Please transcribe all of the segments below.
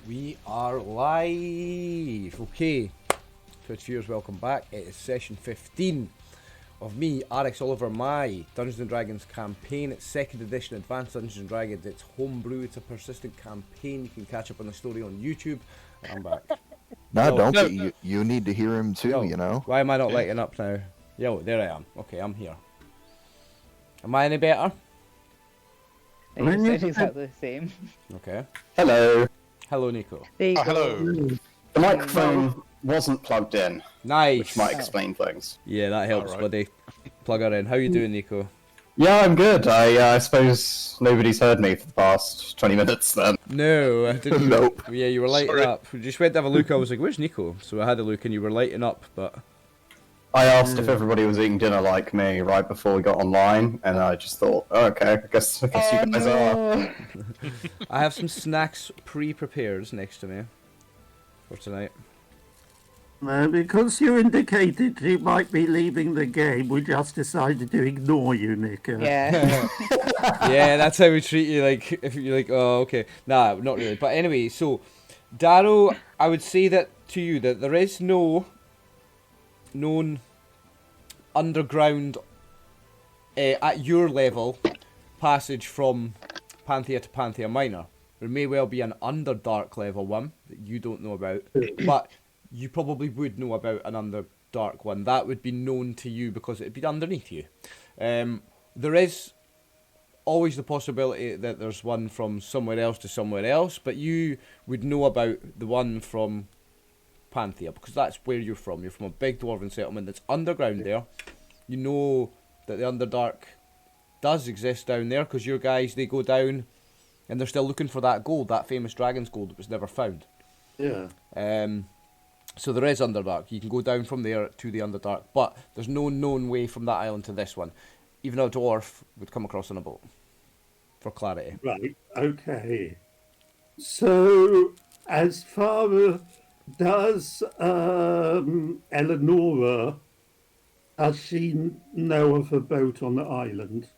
We are live! Okay, Twitch viewers, welcome back. It is session 15 of me, RxOliver, my Dungeons and Dragons campaign. It's 2nd edition Advanced Dungeons and Dragons. It's Homebrew, it's a persistent campaign. You can catch up on the story on YouTube. I'm back. No, don't be. You need to hear him too, you know? Why am I not lighting up now? Yo, there I am. Okay, I'm here. Am I any better? It's exactly the same. Okay. Hello. Hello, Nico. There you go. Hello. The microphone wasn't plugged in, Nice. which might explain things. Yeah, that helps, Alright. buddy. Plug her in. How you doing, Nico? Yeah, I'm good. I suppose nobody's heard me for the past 20 minutes then. No, I didn't. Nope. Yeah, you were lighting Sorry. up. We just went to have a look. I was like, "Where's Nico?" So I had a look, and you were lighting up. But I asked if everybody was eating dinner like me right before we got online, and I just thought, oh, okay, I guess you guys are. I have some snacks pre-prepared next to me for tonight. Because you indicated you might be leaving the game, we just decided to ignore you, Nico. Yeah. Yeah, that's how we treat you. Like, if you're like, "Oh, okay," nah, not really. But anyway, so Darrow, I would say that to you that there is no known underground at your level passage from Panthea to Panthea Minor. There may well be an Underdark level one that you don't know about, but you probably would know about an Underdark one. That would be known to you because it'd be underneath you. There is always the possibility that there's one from somewhere else to somewhere else, but you would know about the one from Panthea because that's where you're from. You're from a big dwarven settlement that's underground there. You know that the Underdark does exist down there because your guys, they go down and they're still looking for that gold, that famous dragon's gold that was never found. Yeah. So there is Underdark. You can go down from there to the Underdark, but there's no known way from that island to this one. Even a dwarf would come across on a boat. For clarity. Right, okay. So, as far does Eleonora, does she know of a boat on the island?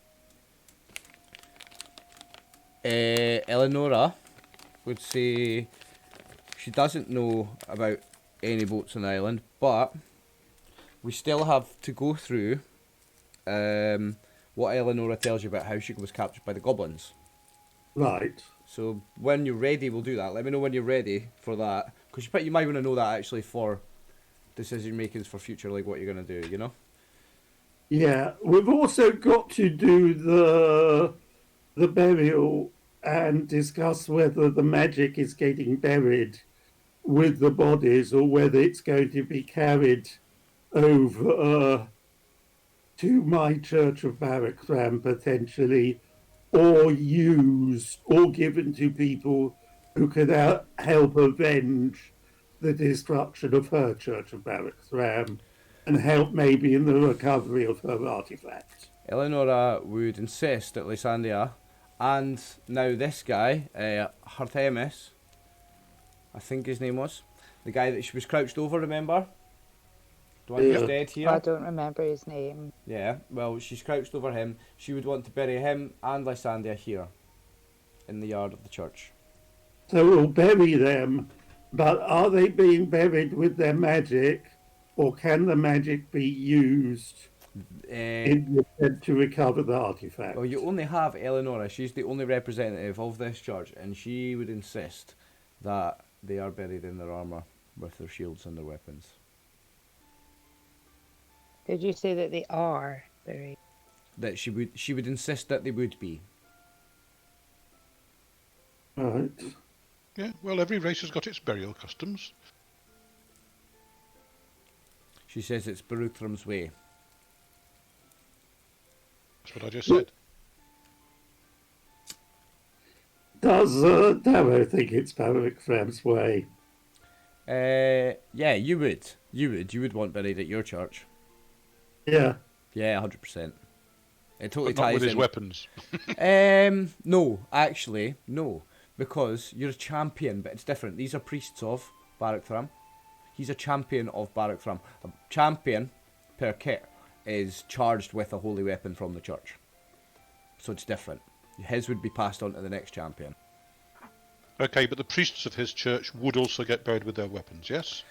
Eleonora would say she doesn't know about any boats on the island, but we still have to go through what Eleonora tells you about how she was captured by the goblins. Right. So when you're ready, we'll do that. Let me know when you're ready for that, because you might want to know that actually for decision makings for future, like what you're going to do, you know? Yeah, we've also got to do the burial and discuss whether the magic is getting buried with the bodies or whether it's going to be carried over to my Church of Barukthram potentially, or used or given to people who could help avenge the destruction of her Church of Barukthram and help maybe in the recovery of her artifact. Eleonora would insist that Lysandia and now this guy, Artemis, I think his name was, the guy that she was crouched over, remember? The one who's dead here? I don't remember his name. Yeah, well, she's crouched over him. She would want to bury him and Lysandia here, in the yard of the church. So we'll bury them, but are they being buried with their magic, or can the magic be used in the attempt to recover the artifact? Well, you only have Eleonora. She's the only representative of this church, and she would insist that they are buried in their armour with their shields and their weapons. Did you say that they are buried? That she would insist that they would be. Right. Yeah, well, every race has got its burial customs. She says it's Baruktham's way. That's what I just said. Does Darrow think it's Barukthram's way? Yeah, you would. You would want buried at your church. Yeah. Yeah, 100%. It totally But not ties with his in. weapons. No, actually, no. Because you're a champion, but it's different. These are priests of Barukthram. He's a champion of Barukthram. A champion, per kit, is charged with a holy weapon from the church. So it's different. His would be passed on to the next champion. Okay, but the priests of his church would also get buried with their weapons, yes?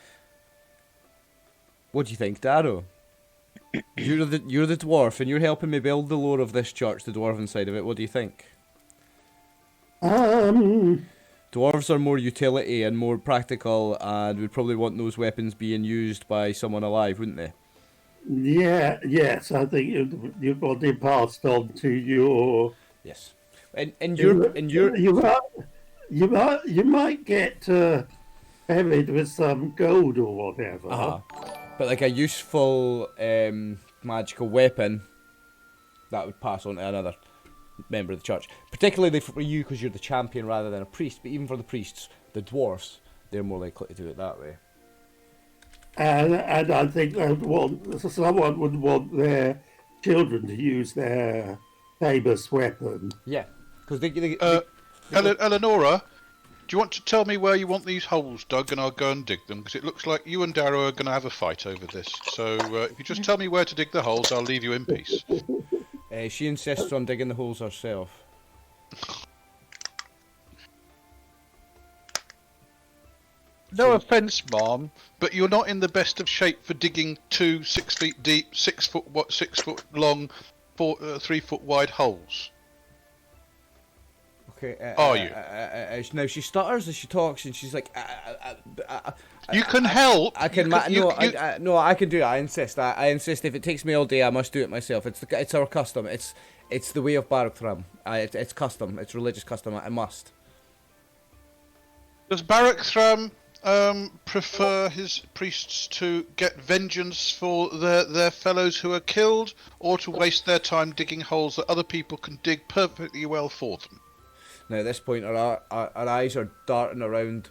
What do you think, Darrow? You're the dwarf, and you're helping me build the lore of this church, the dwarven side of it. What do you think? Dwarves are more utility and more practical, and would probably want those weapons being used by someone alive, wouldn't they? Yes, I think you've got it passed on to your. Yes. And your You might get buried with some gold or whatever. But like a useful magical weapon that would pass on to another member of the church, particularly for you because you're the champion rather than a priest. But even for the priests, the dwarfs, they're more likely to do it that way. And I think someone would want their children to use their famous weapon. Yeah, because they Eleonora, do you want to tell me where you want these holes dug, and I'll go and dig them? Because it looks like you and Darrow are going to have a fight over this. So if you just tell me where to dig the holes, I'll leave you in peace. She insists on digging the holes herself. No offence, Mom, but you're not in the best of shape for digging 2 6 feet deep, 6 foot long, 3 foot wide holes. Okay. Are you? Now she stutters as she talks, and she's like, You can help. I can. No, I can do it. I insist. I insist. If it takes me all day, I must do it myself. It's our custom. It's the way of Barukthram. It's custom. It's religious custom. I must. Does Barukthram prefer his priests to get vengeance for their fellows who are killed, or to waste their time digging holes that other people can dig perfectly well for them? Now at this point, our eyes are darting around.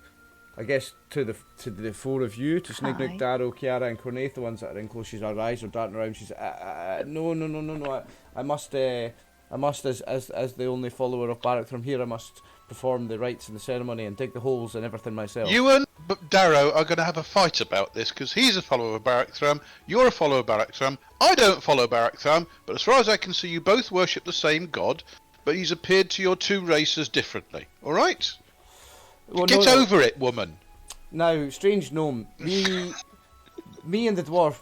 I guess to the four of you, to Snignook, Darrow, Kiara, and Cornaith, the ones that are in close. Our eyes are darting around. She's no. I must as the only follower of Barukthram here. I must perform the rites and the ceremony and dig the holes and everything myself. You and Darrow are going to have a fight about this, because he's a follower of Barukthram, you're a follower of Barukthram, I don't follow Barukthram, but as far as I can see, you both worship the same god, but he's appeared to your two races differently. Alright? Well, Get over it, woman. Now, strange gnome, me and the dwarf,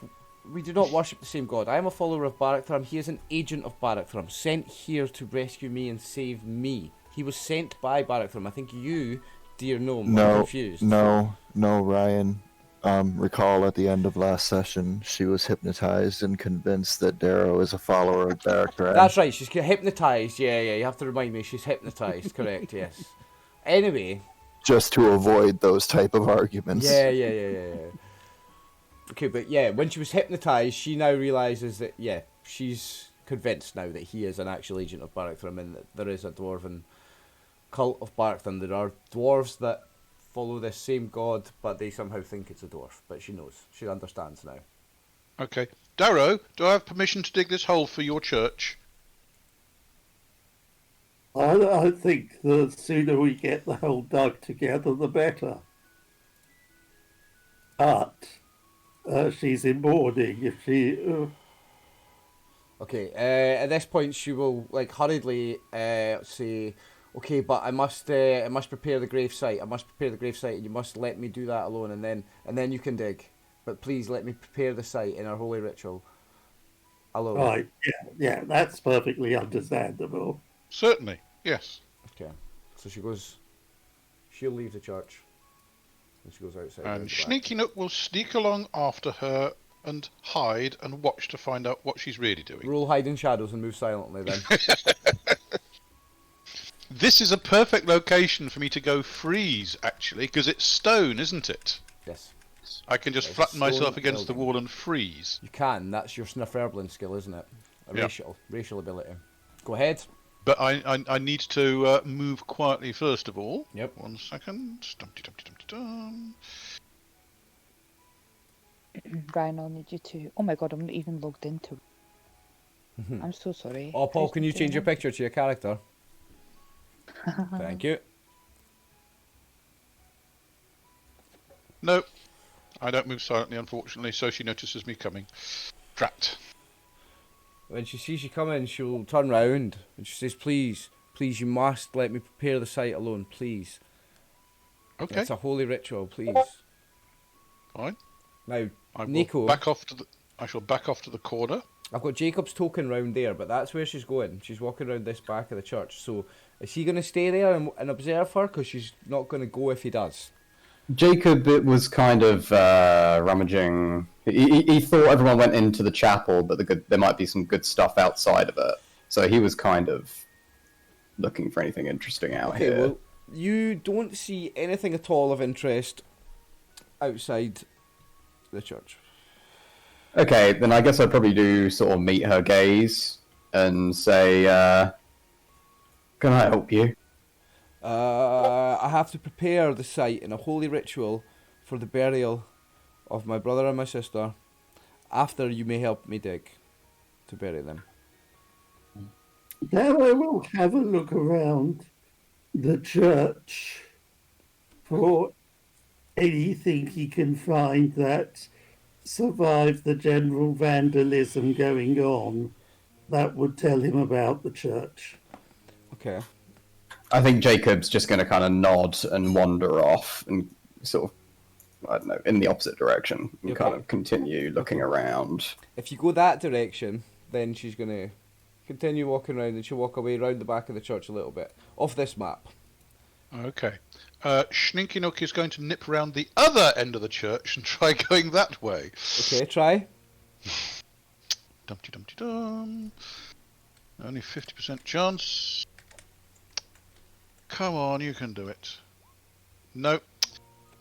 we do not worship the same god. I am a follower of Barukthram. He is an agent of Barukthram, sent here to rescue me and save me. He was sent by Barukthram. I think you, dear gnome, are confused. No, Ryan. Recall at the end of last session, she was hypnotized and convinced that Darrow is a follower of Barukthram. That's right, she's hypnotized. Yeah, you have to remind me, she's hypnotized, correct, yes. Anyway. Just to avoid those type of arguments. Yeah. Okay, but yeah, when she was hypnotized, she now realizes that, she's convinced now that he is an actual agent of Barukthram and that there is a dwarven cult of Barukthram. There are dwarves that follow this same god, but they somehow think it's a dwarf. But she knows. She understands now. Okay. Darrow, do I have permission to dig this hole for your church? I think the sooner we get the hole dug together, the better. But she's in mourning. If she... Okay, at this point she will hurriedly say, okay, but I must prepare the gravesite. I must prepare the gravesite, and you must let me do that alone, and then you can dig. But please let me prepare the site in our holy ritual alone. Right, yeah, that's perfectly understandable. Certainly, yes. Okay, so she'll leave the church, and she goes outside. And Sneaky Nook will sneak along after her and hide and watch to find out what she's really doing. Roll hide in shadows and move silently then. This is a perfect location for me to go freeze, actually, because it's stone, isn't it? Yes. I can just flatten myself against the wall and freeze. You can. That's your Snifferblin skill, isn't it? Racial ability. Go ahead. But I need to move quietly first of all. Yep. 1 second. Dum-de-dum-de-dum-de-dum. Ryan, I'll need you to... Oh my god, I'm not even logged into it. I'm so sorry. Oh, Paul, can you change your picture to your character? Thank you. No, I don't move silently, unfortunately, so she notices me coming. Drat. When she sees you coming, she'll turn round and she says, please, you must let me prepare the site alone, please. Okay, It's a holy ritual, please. fine. Now, I will Nico, back off to the. I shall back off to the corner. I've got Jacob's token round there, but that's where she's going. She's walking around this back of the church. So, is he going to stay there and observe her? Because she's not going to go if he does. Jacob was kind of rummaging. He thought everyone went into the chapel, but there might be some good stuff outside of it. So he was kind of looking for anything interesting out Okay, here. well, you don't see anything at all of interest outside the church. Okay, then I guess I'd probably do sort of meet her gaze and say, "Can I help you?" I have to prepare the site in a holy ritual for the burial of my brother and my sister. After you may help me dig to bury them. Darrow will have a look around the church for anything he can find that survived the general vandalism going on that would tell him about the church. Okay. I think Jacob's just going to kind of nod and wander off and sort of, I don't know, in the opposite direction and Okay. kind of continue looking around. If you go that direction, then she's going to continue walking around and she'll walk away round the back of the church a little bit. Off this map. Okay. Schninky Nook is going to nip round the other end of the church and try going that way. Okay, try. Dumpty dumpty dum. Only 50% chance. Come on, you can do it. No.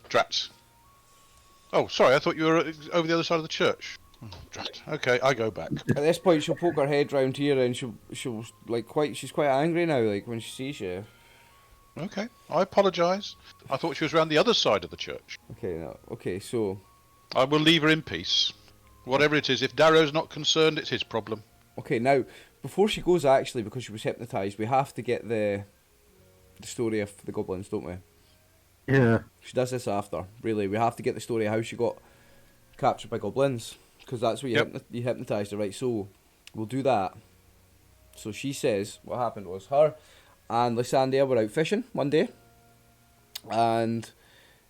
Drat. Oh, sorry, I thought you were over the other side of the church. Oh, drat. Okay, I go back. At this point, she'll poke her head round here and she'll like she's quite angry now, like when she sees you. Okay, I apologise. I thought she was round the other side of the church. Okay, no. Okay, so I will leave her in peace. Whatever it is, if Darrow's not concerned, it's his problem. okay, now before she goes, actually, because she was hypnotised, we have to get the story of the goblins, don't we? Yeah. She does this after. Really, we have to get the story of how she got captured by goblins, because that's what you hypnotised her, right? So we'll do that. So she says what happened was her and Lysandia were out fishing one day, and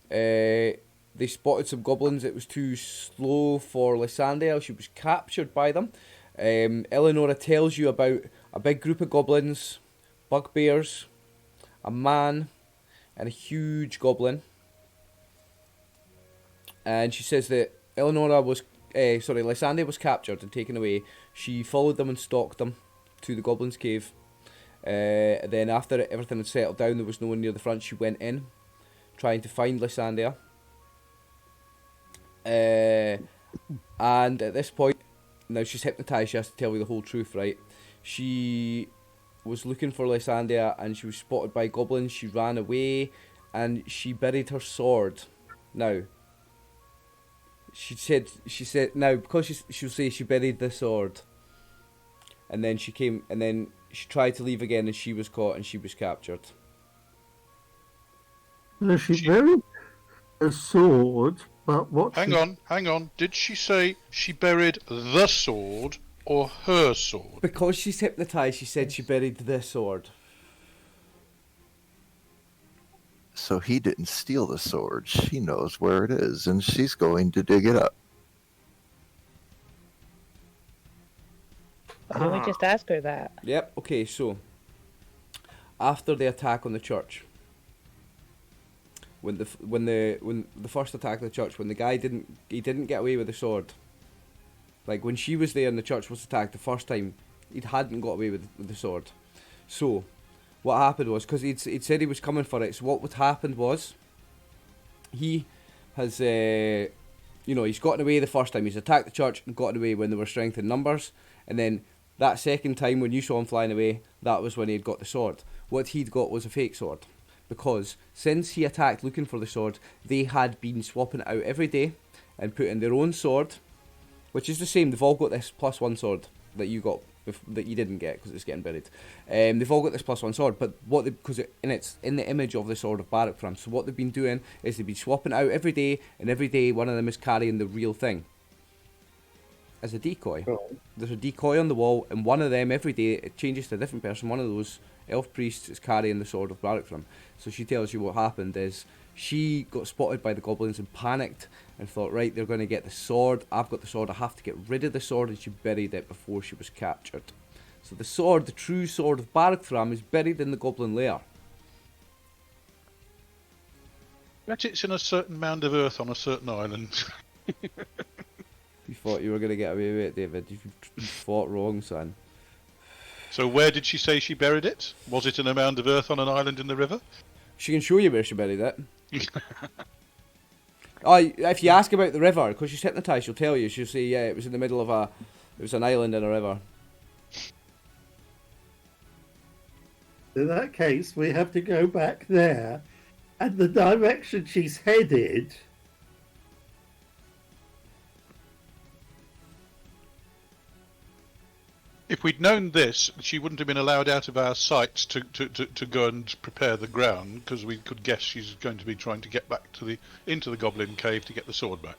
they spotted some goblins. It was too slow for Lysandia. She was captured by them. Eleonora tells you about a big group of goblins, bugbears, a man, and a huge goblin. And she says that Lysandia was captured and taken away. She followed them and stalked them to the goblin's cave. Then after everything had settled down, there was no one near the front. She went in, trying to find Lysandia. And at this point, now she's hypnotised, she has to tell you the whole truth, right? She was looking for Lysandia and she was spotted by goblins. She ran away and she buried her sword. Now, she said now, because she'll say she buried the sword. And then she tried to leave again and she was caught and she was captured. So she buried a sword, but what? Hang on. Did she say she buried the sword or her sword? Because she's hypnotised, she said she buried the sword. So he didn't steal the sword. She knows where it is, and she's going to dig it up. Why don't we just ask her that? Yep, okay, so after the attack on the church, when the first attack on the church, when the guy didn't get away with the sword. Like when she was there and the church was attacked the first time, he hadn't got away with the sword. So what happened was, because he'd said he was coming for it, so what would happen was he has he's gotten away the first time. He's attacked the church and gotten away when they were strength in numbers, and then that second time when you saw him flying away, that was when he'd got the sword. What he'd got was a fake sword, because since he attacked looking for the sword, they had been swapping it out every day and putting their own sword, which is the same. They've all got this +1 sword that you got, that you didn't get because it's getting buried. They've all got this +1 sword, but because it's in the image of the sword of Barukthram. So what they've been doing is they've been swapping it out every day, and every day one of them is carrying the real thing as a decoy. There's a decoy on the wall, and one of them every day it changes to a different person. One of those elf priests is carrying the sword of Barukthram. So she tells you what happened is She got spotted by the goblins and panicked and thought, right, they're going to get the sword. I've got the sword. I have to get rid of the sword, and she buried it before she was captured. So the sword, the true sword of Barukthram, is buried in the goblin lair. Bet it's in a certain mound of earth on a certain island. You thought you were going to get away with it, David. You fought wrong, son. So where did she say she buried it? Was it in a mound of earth on an island in the river? She can show you where she buried it. Oh, if you ask about the river, because she's hypnotised, she'll tell you. She'll say, yeah, it was in the middle of it was an island in a river. In that case, we have to go back there, and the direction she's headed. If we'd known this, she wouldn't have been allowed out of our sight to go and prepare the ground, because we could guess she's going to be trying to get back into the goblin cave to get the sword back.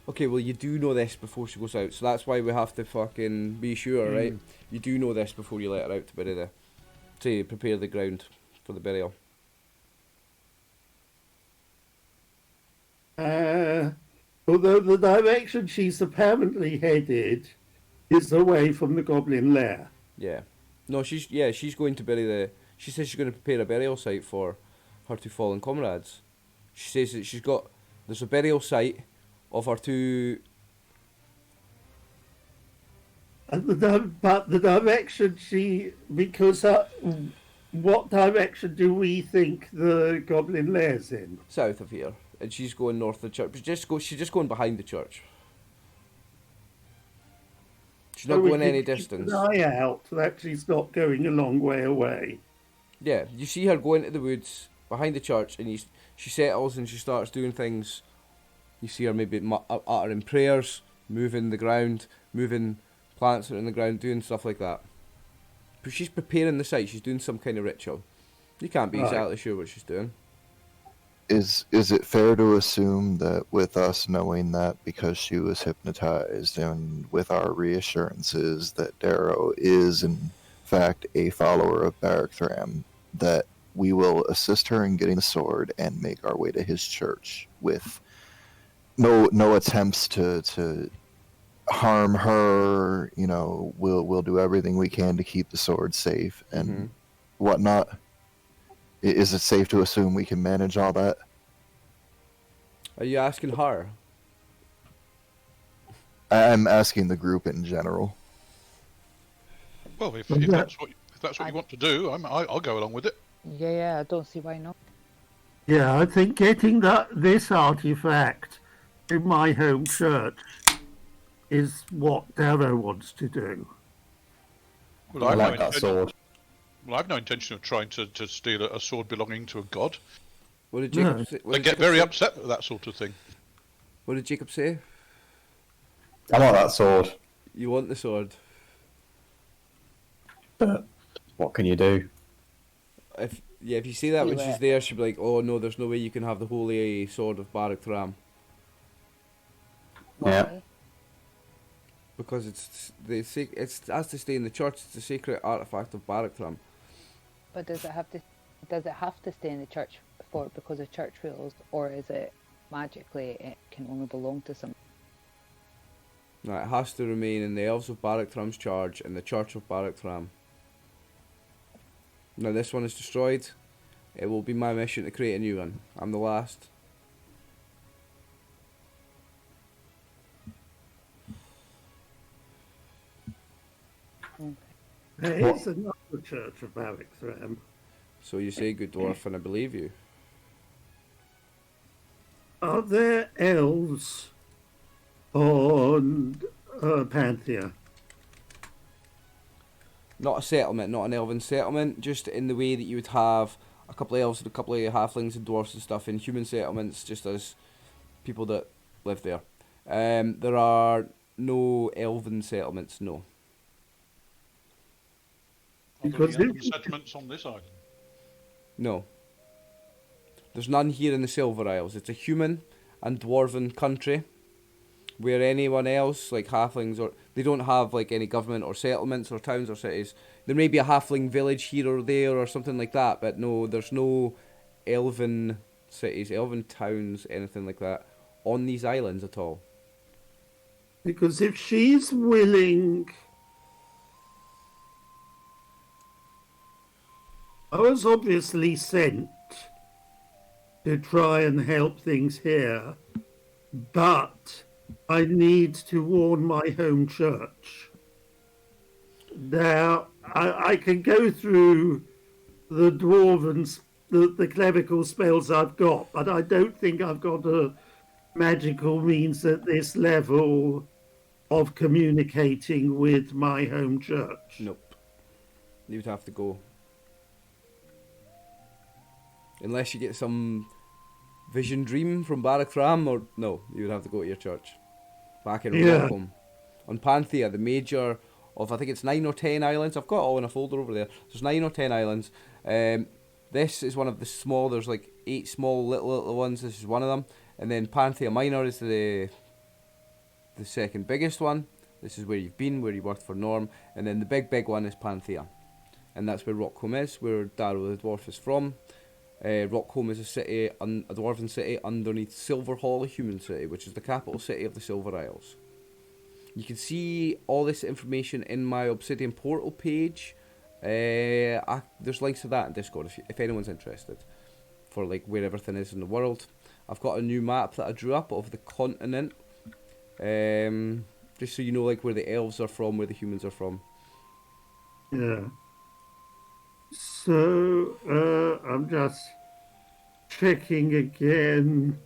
Okay, well, you do know this before she goes out, so that's why we have to fucking be sure, right? You do know this before you let her out to prepare the ground for the burial. Although the direction she's apparently headed is away from the goblin lair. Yeah. No, she's going to bury she says she's going to prepare a burial site for her two fallen comrades. She says that there's a burial site of her two... But the direction what direction do we think the goblin lair's in? south of here, and she's going north of the church. She's just going behind the church. She's not going any distance. Keep an eye out that she's not going a long way away. Yeah, you see her go into the woods behind the church, and she settles and she starts doing things. You see her maybe uttering prayers, moving the ground, moving plants that are in the ground, doing stuff like that. But she's preparing the site. She's doing some kind of ritual. You can't be exactly sure what she's doing. Is it fair to assume that with us knowing that because she was hypnotized and with our reassurances that Darrow is in fact a follower of Barukthram, that we will assist her in getting the sword and make our way to his church with no attempts to harm her? You know, we'll do everything we can to keep the sword safe and whatnot. Is it safe to assume we can manage all that? Are you asking her? I'm asking the group in general. Well, if that's what you want to do, I'll go along with it. Yeah, I don't see why not. Yeah, I think getting this artifact in my home church is what Darrow wants to do. Well, I like that sword. Well, I've no intention of trying to steal a sword belonging to a god. What did Jacob say? They get very upset with that sort of thing. What did Jacob say? I want that sword. You want the sword? But what can you do? If you see that when she's there, she'll be like, "Oh no, there's no way you can have the holy sword of Barukthram." Yeah. Because it has to stay in the church. It's a sacred artifact of Barukthram. But does it have to stay in the church because of church rules, or is it magically it can only belong to some? No, it has to remain in the Elves of Barukthram's charge in the Church of Barukthram. Now this one is destroyed. It will be my mission to create a new one. I'm the last. There is another church of Barukthram. So you say, good dwarf, and I believe you. Are there elves on Panthea? Not a settlement, not an elven settlement, just in the way that you would have a couple of elves and a couple of halflings and dwarfs and stuff in human settlements, just as people that live there. There are no elven settlements, no. Because settlements on this island. No. There's none here in the Silver Isles. It's a human and dwarven country where anyone else, like halflings, or they don't have like any government or settlements or towns or cities. There may be a halfling village here or there or something like that, but no, there's no elven cities, elven towns, anything like that, on these islands at all? Because if she's willing, I was obviously sent to try and help things here, but I need to warn my home church. Now, I can go through the dwarven, the clerical spells I've got, but I don't think I've got a magical means at this level of communicating with my home church. Nope. You'd have to go. Unless you get some vision dream from Barukthram, or no, you would have to go to your church. Back in Rockholm. On Panthea, the major of, I think it's 9 or 10 islands. I've got it all in a folder over there. There's 9 or 10 islands. This is one of the small, there's like 8 small little ones. This is one of them. And then Panthea Minor is the second biggest one. This is where you've been, where you worked for Norm. And then the big one is Panthea. And that's where Rockholm is, where Darrow the Dwarf is from. Rockholm is a city, a dwarven city underneath Silverhall, a human city, which is the capital city of the Silver Isles. You can see all this information in my Obsidian Portal page. There's links to that in Discord if anyone's interested, for like where everything is in the world. I've got a new map that I drew up of the continent, just so you know like where the elves are from, where the humans are from. Yeah. So, I'm just checking again.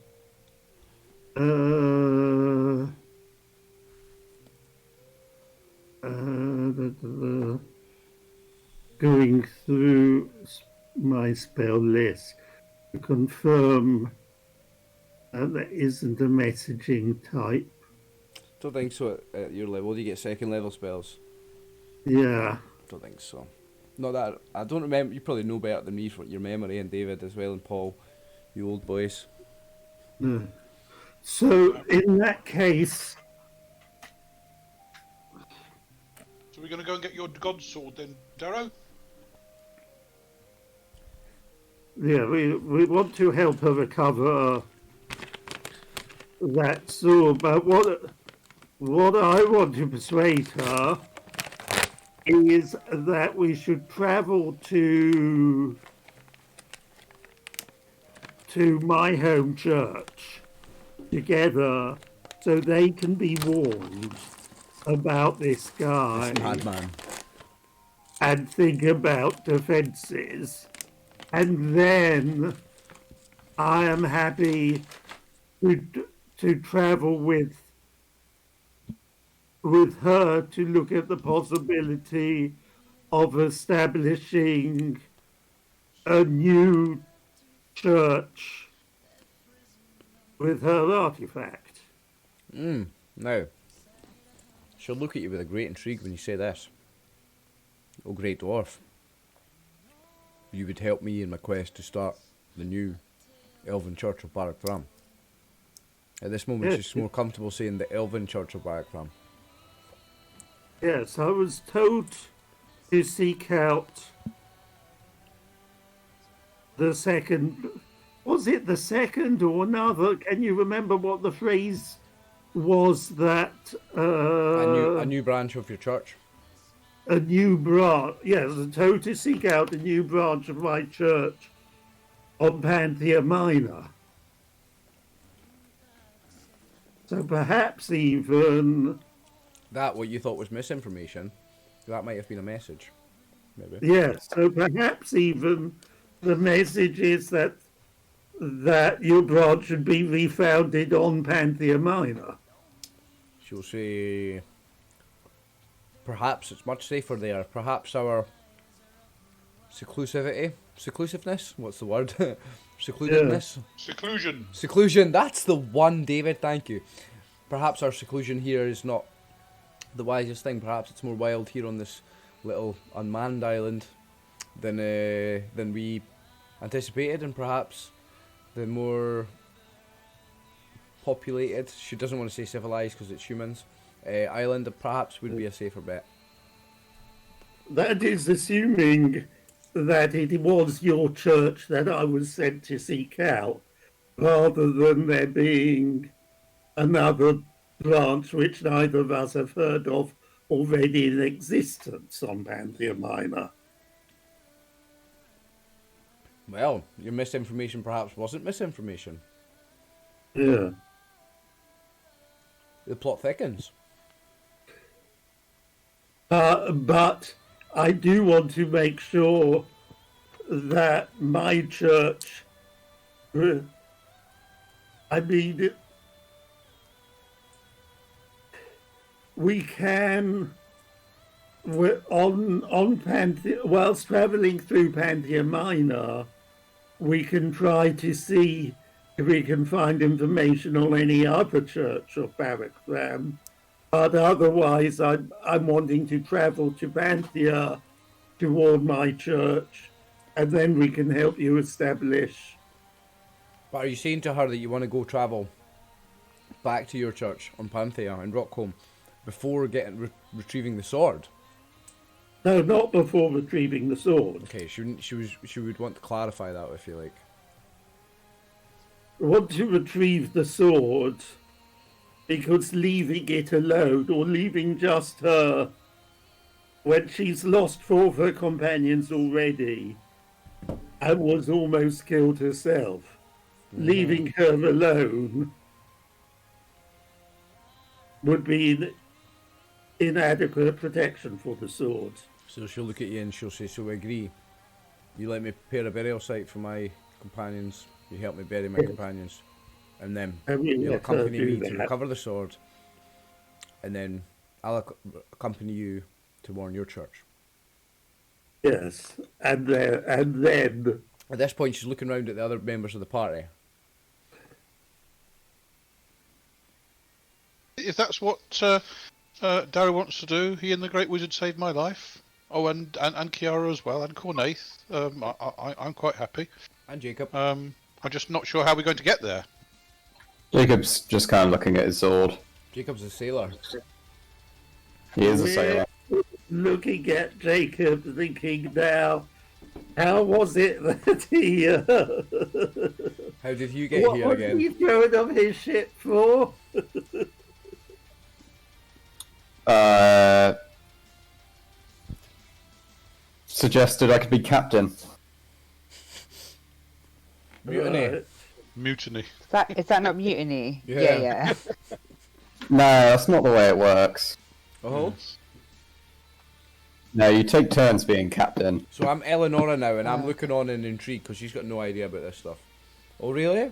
Going through my spell list to confirm there isn't a messaging type. Don't think so at your level. Do you get second level spells? Yeah. Don't think so. Not that I don't remember. You probably know better than me for your memory, and David as well, and Paul, you old boys. No. So in that case, So we're going to go and get your god sword then, Darrow? yeah, we want to help her recover that sword. But what I want to persuade her is that we should travel to my home church together so they can be warned about this guy Madman. and think about defenses. And then I am happy to travel with her to look at the possibility of establishing a new church with her artifact. Now, she'll look at you with a great intrigue when you say this. Oh, great dwarf. You would help me in my quest to start the new Elven Church of Barukthram. At this moment, she's more comfortable saying the Elven Church of Barukthram. Yes, I was told to seek out the second. Was it the second or another? Can you remember what the phrase was that? A new branch of your church. A new branch. Yes, I was told to seek out a new branch of my church on Panthea Minor. So perhaps even. That, what you thought was misinformation, that might have been a message. Maybe. Yes, so perhaps even the message is that your branch should be refounded on Panthea Minor. She'll say, perhaps it's much safer there. Perhaps our seclusiveness, what's the word? Secludedness? Seclusion. Seclusion, that's the one, David, thank you. Perhaps our seclusion here is not the wisest thing. Perhaps it's more wild here on this little unmanned island than we anticipated, and perhaps the more populated, she doesn't want to say civilized because it's humans, island perhaps would be a safer bet. That is assuming that it was your church that I was sent to seek out, rather than there being another branch which neither of us have heard of already in existence on Pantheon Minor. Well, your misinformation perhaps wasn't misinformation. Yeah. The plot thickens. But I do want to make sure that my church, I mean, we can, on Pantheon, whilst travelling through Pantheon Minor, we can try to see if we can find information on any other church of Barukthram. But otherwise, I'm wanting to travel to Panthea to warn my church, and then we can help you establish. But are you saying to her that you want to go travel back to your church on Panthea in Rockholm before getting retrieving the sword? No, not before retrieving the sword. Okay, she would want to clarify that if you like. I want to retrieve the sword because leaving it alone, or leaving just her, when she's lost 4 of her companions already and was almost killed herself, leaving her alone would be inadequate protection for the sword. So she'll look at you and she'll say, so we agree. You let me prepare a burial site for my companions. You help me bury my companions. And then you'll accompany me to recover the sword. And then I'll accompany you to warn your church. Yes, and then... At this point, she's looking around at the other members of the party. If that's what Darrow wants to do, he and the Great Wizard saved my life. Oh, and Kiara as well, and Cornaith. I'm quite happy. And Jacob. I'm just not sure how we're going to get there. Jacob's just kind of looking at his sword. Jacob's a sailor. He is a sailor. Looking at Jacob, thinking now, how was it that he... How did you get here what again? was he throwing off his ship for? Suggested I could be captain. Mutiny. Mutiny. Is that not mutiny? Yeah. Yeah. No, that's not the way it works. Oh. No, you take turns being captain. So I'm Eleonora now, and I'm looking on in intrigue because she's got no idea about this stuff. Oh, really?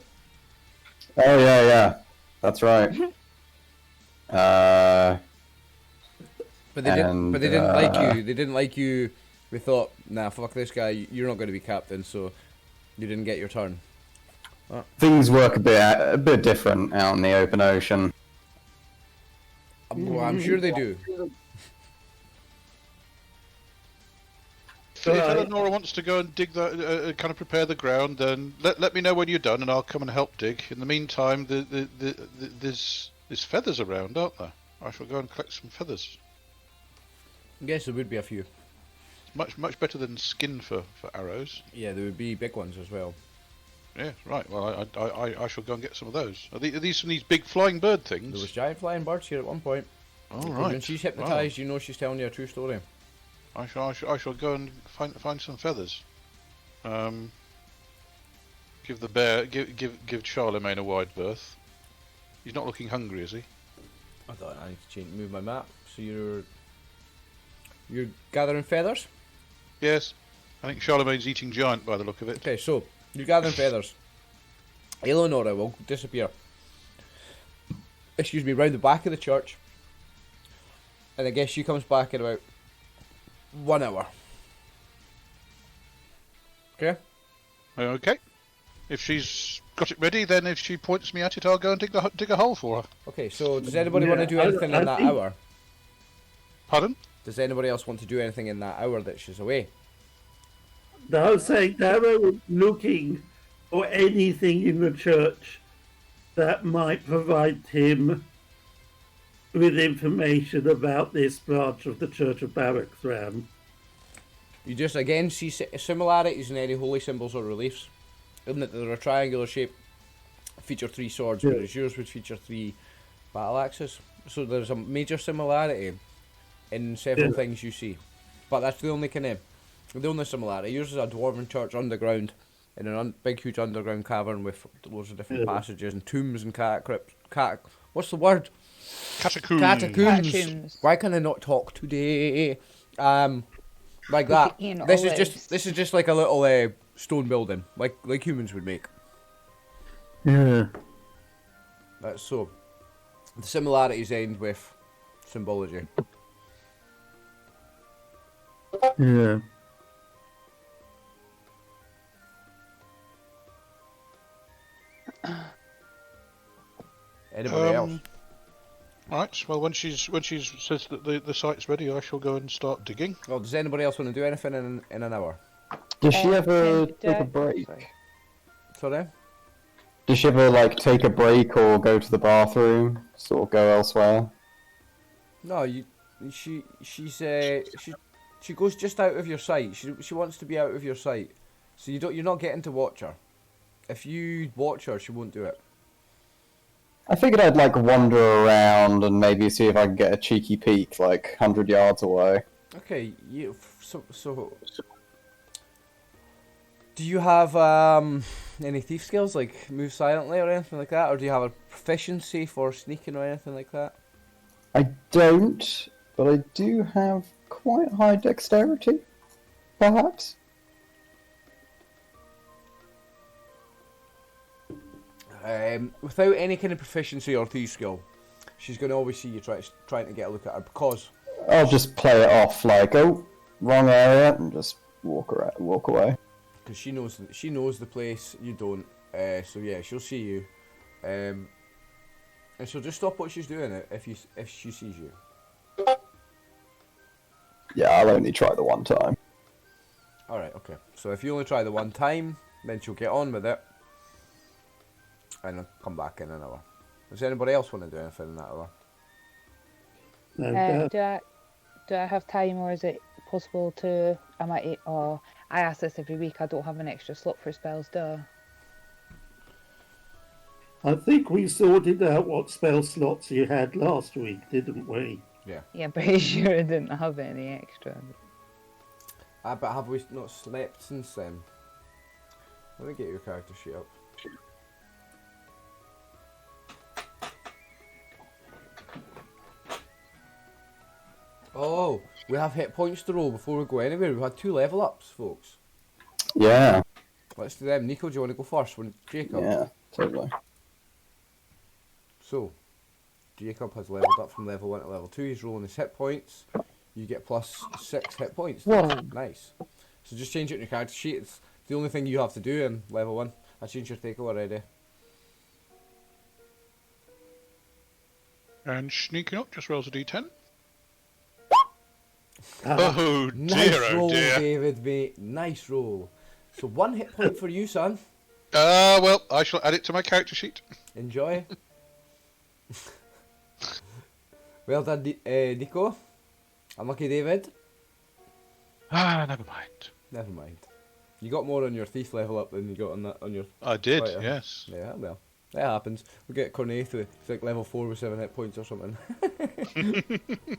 Oh yeah, that's right. But they didn't. And, But they didn't like you. They didn't like you. We thought, nah, fuck this guy. You're not going to be captain, so you didn't get your turn. Things work a bit different out in the open ocean. Well, I'm sure they do. If Eleonora wants to go and dig the, kind of prepare the ground, then let me know when you're done, and I'll come and help dig. In the meantime, there's feathers around, aren't there? I shall go and collect some feathers. Yes, there would be a few. Much better than skin for arrows. Yeah, there would be big ones as well. Yeah, right. Well, I shall go and get some of those. Are these from these big flying bird things? There was giant flying birds here at one point. Oh, right. When she's hypnotised, you know she's telling you a true story. I shall go and find some feathers. Give the bear give Charlemagne a wide berth. He's not looking hungry, is he? I thought I need to move my map. So you're gathering feathers. Yes. I think Charlemagne's eating giant by the look of it. Okay, so you're gathering feathers. Eleonora will disappear. Excuse me, round the back of the church. And I guess she comes back in about 1 hour. Okay? Okay. If she's got it ready, then if she points me at it, I'll go and dig a hole for her. Okay, so does anybody want to do anything in that hour? Pardon? Does anybody else want to do anything in that hour that she's away? I was saying Darrow was looking for anything in the church that might provide him with information about this branch of the Church of Barukthram. You just again see similarities in any holy symbols or reliefs. In that they're a triangular shape feature 3 swords, Yeah. whereas yours would feature 3 battle axes. So there's a major similarity in several things you see, but that's the only similarity. Yours is a dwarven church underground in a big, huge underground cavern with loads of different passages and tombs and what's the word? Catacombs. Catacombs. Why can I not talk today? Like that. Eating This olives. is just like a little stone building, like humans would make. Yeah. That's so. The similarities end with symbology. Yeah. Anybody else? Right. Well, when she says that the site's ready, I shall go and start digging. Well, does anybody else want to do anything in an hour? Does she ever can take a Jack- break? sorry. Sorry? Does she ever like take a break or go to the bathroom, sort of go elsewhere? No, she goes just out of your sight. She wants to be out of your sight, so you're not getting to watch her. If you watch her, she won't do it. I figured I'd like wander around and maybe see if I can get a cheeky peek, like 100 yards away. Okay, so do you have any thief skills, like move silently or anything like that, or do you have a proficiency for sneaking or anything like that? I don't, but I do have quite high dexterity, perhaps. Without any kind of proficiency or thief skill, she's going to always see you trying to get a look at her because I'll just play it off like, oh, wrong area, and just walk away. she knows the place, you don't. So yeah, she'll see you, and she'll just stop what she's doing if she sees you. Yeah, I'll only try the one time. All right, okay. So if you only try the one time, then she'll get on with it, and I'll come back in an hour. Does anybody else want to do anything in that hour? No, Do I have time, or is it possible to? I ask this every week. I don't have an extra slot for spells, do I? I think we sorted out what spell slots you had last week, didn't we? Yeah. Yeah, I'm pretty sure I didn't have any extra. But have we not slept since then? Let me get your character sheet up. Oh, we have hit points to roll before we go anywhere. We've had 2 level ups, folks. Yeah, Let's do them. Nico, do you want to go first? Jacob. yeah, totally. So, Jacob has leveled up from level 1 to level 2. He's rolling his hit points. You get plus 6 hit points. Whoa. Nice. So just change it in your character sheet. It's the only thing you have to do in level 1. I changed your take already. And sneaking up just rolls a d10. Ah, Oh Nice dear, roll, oh dear. David, mate. Nice roll. So 1 hit point for you, son. Well, I shall add it to my character sheet. Enjoy. Well done, Nico. Unlucky, David. Never mind. Never mind. You got more on your thief level up than you got on your. I did, Fighter. yes. Yeah, well, that happens. We get Cornaith with like level 4 with 7 hit points or something.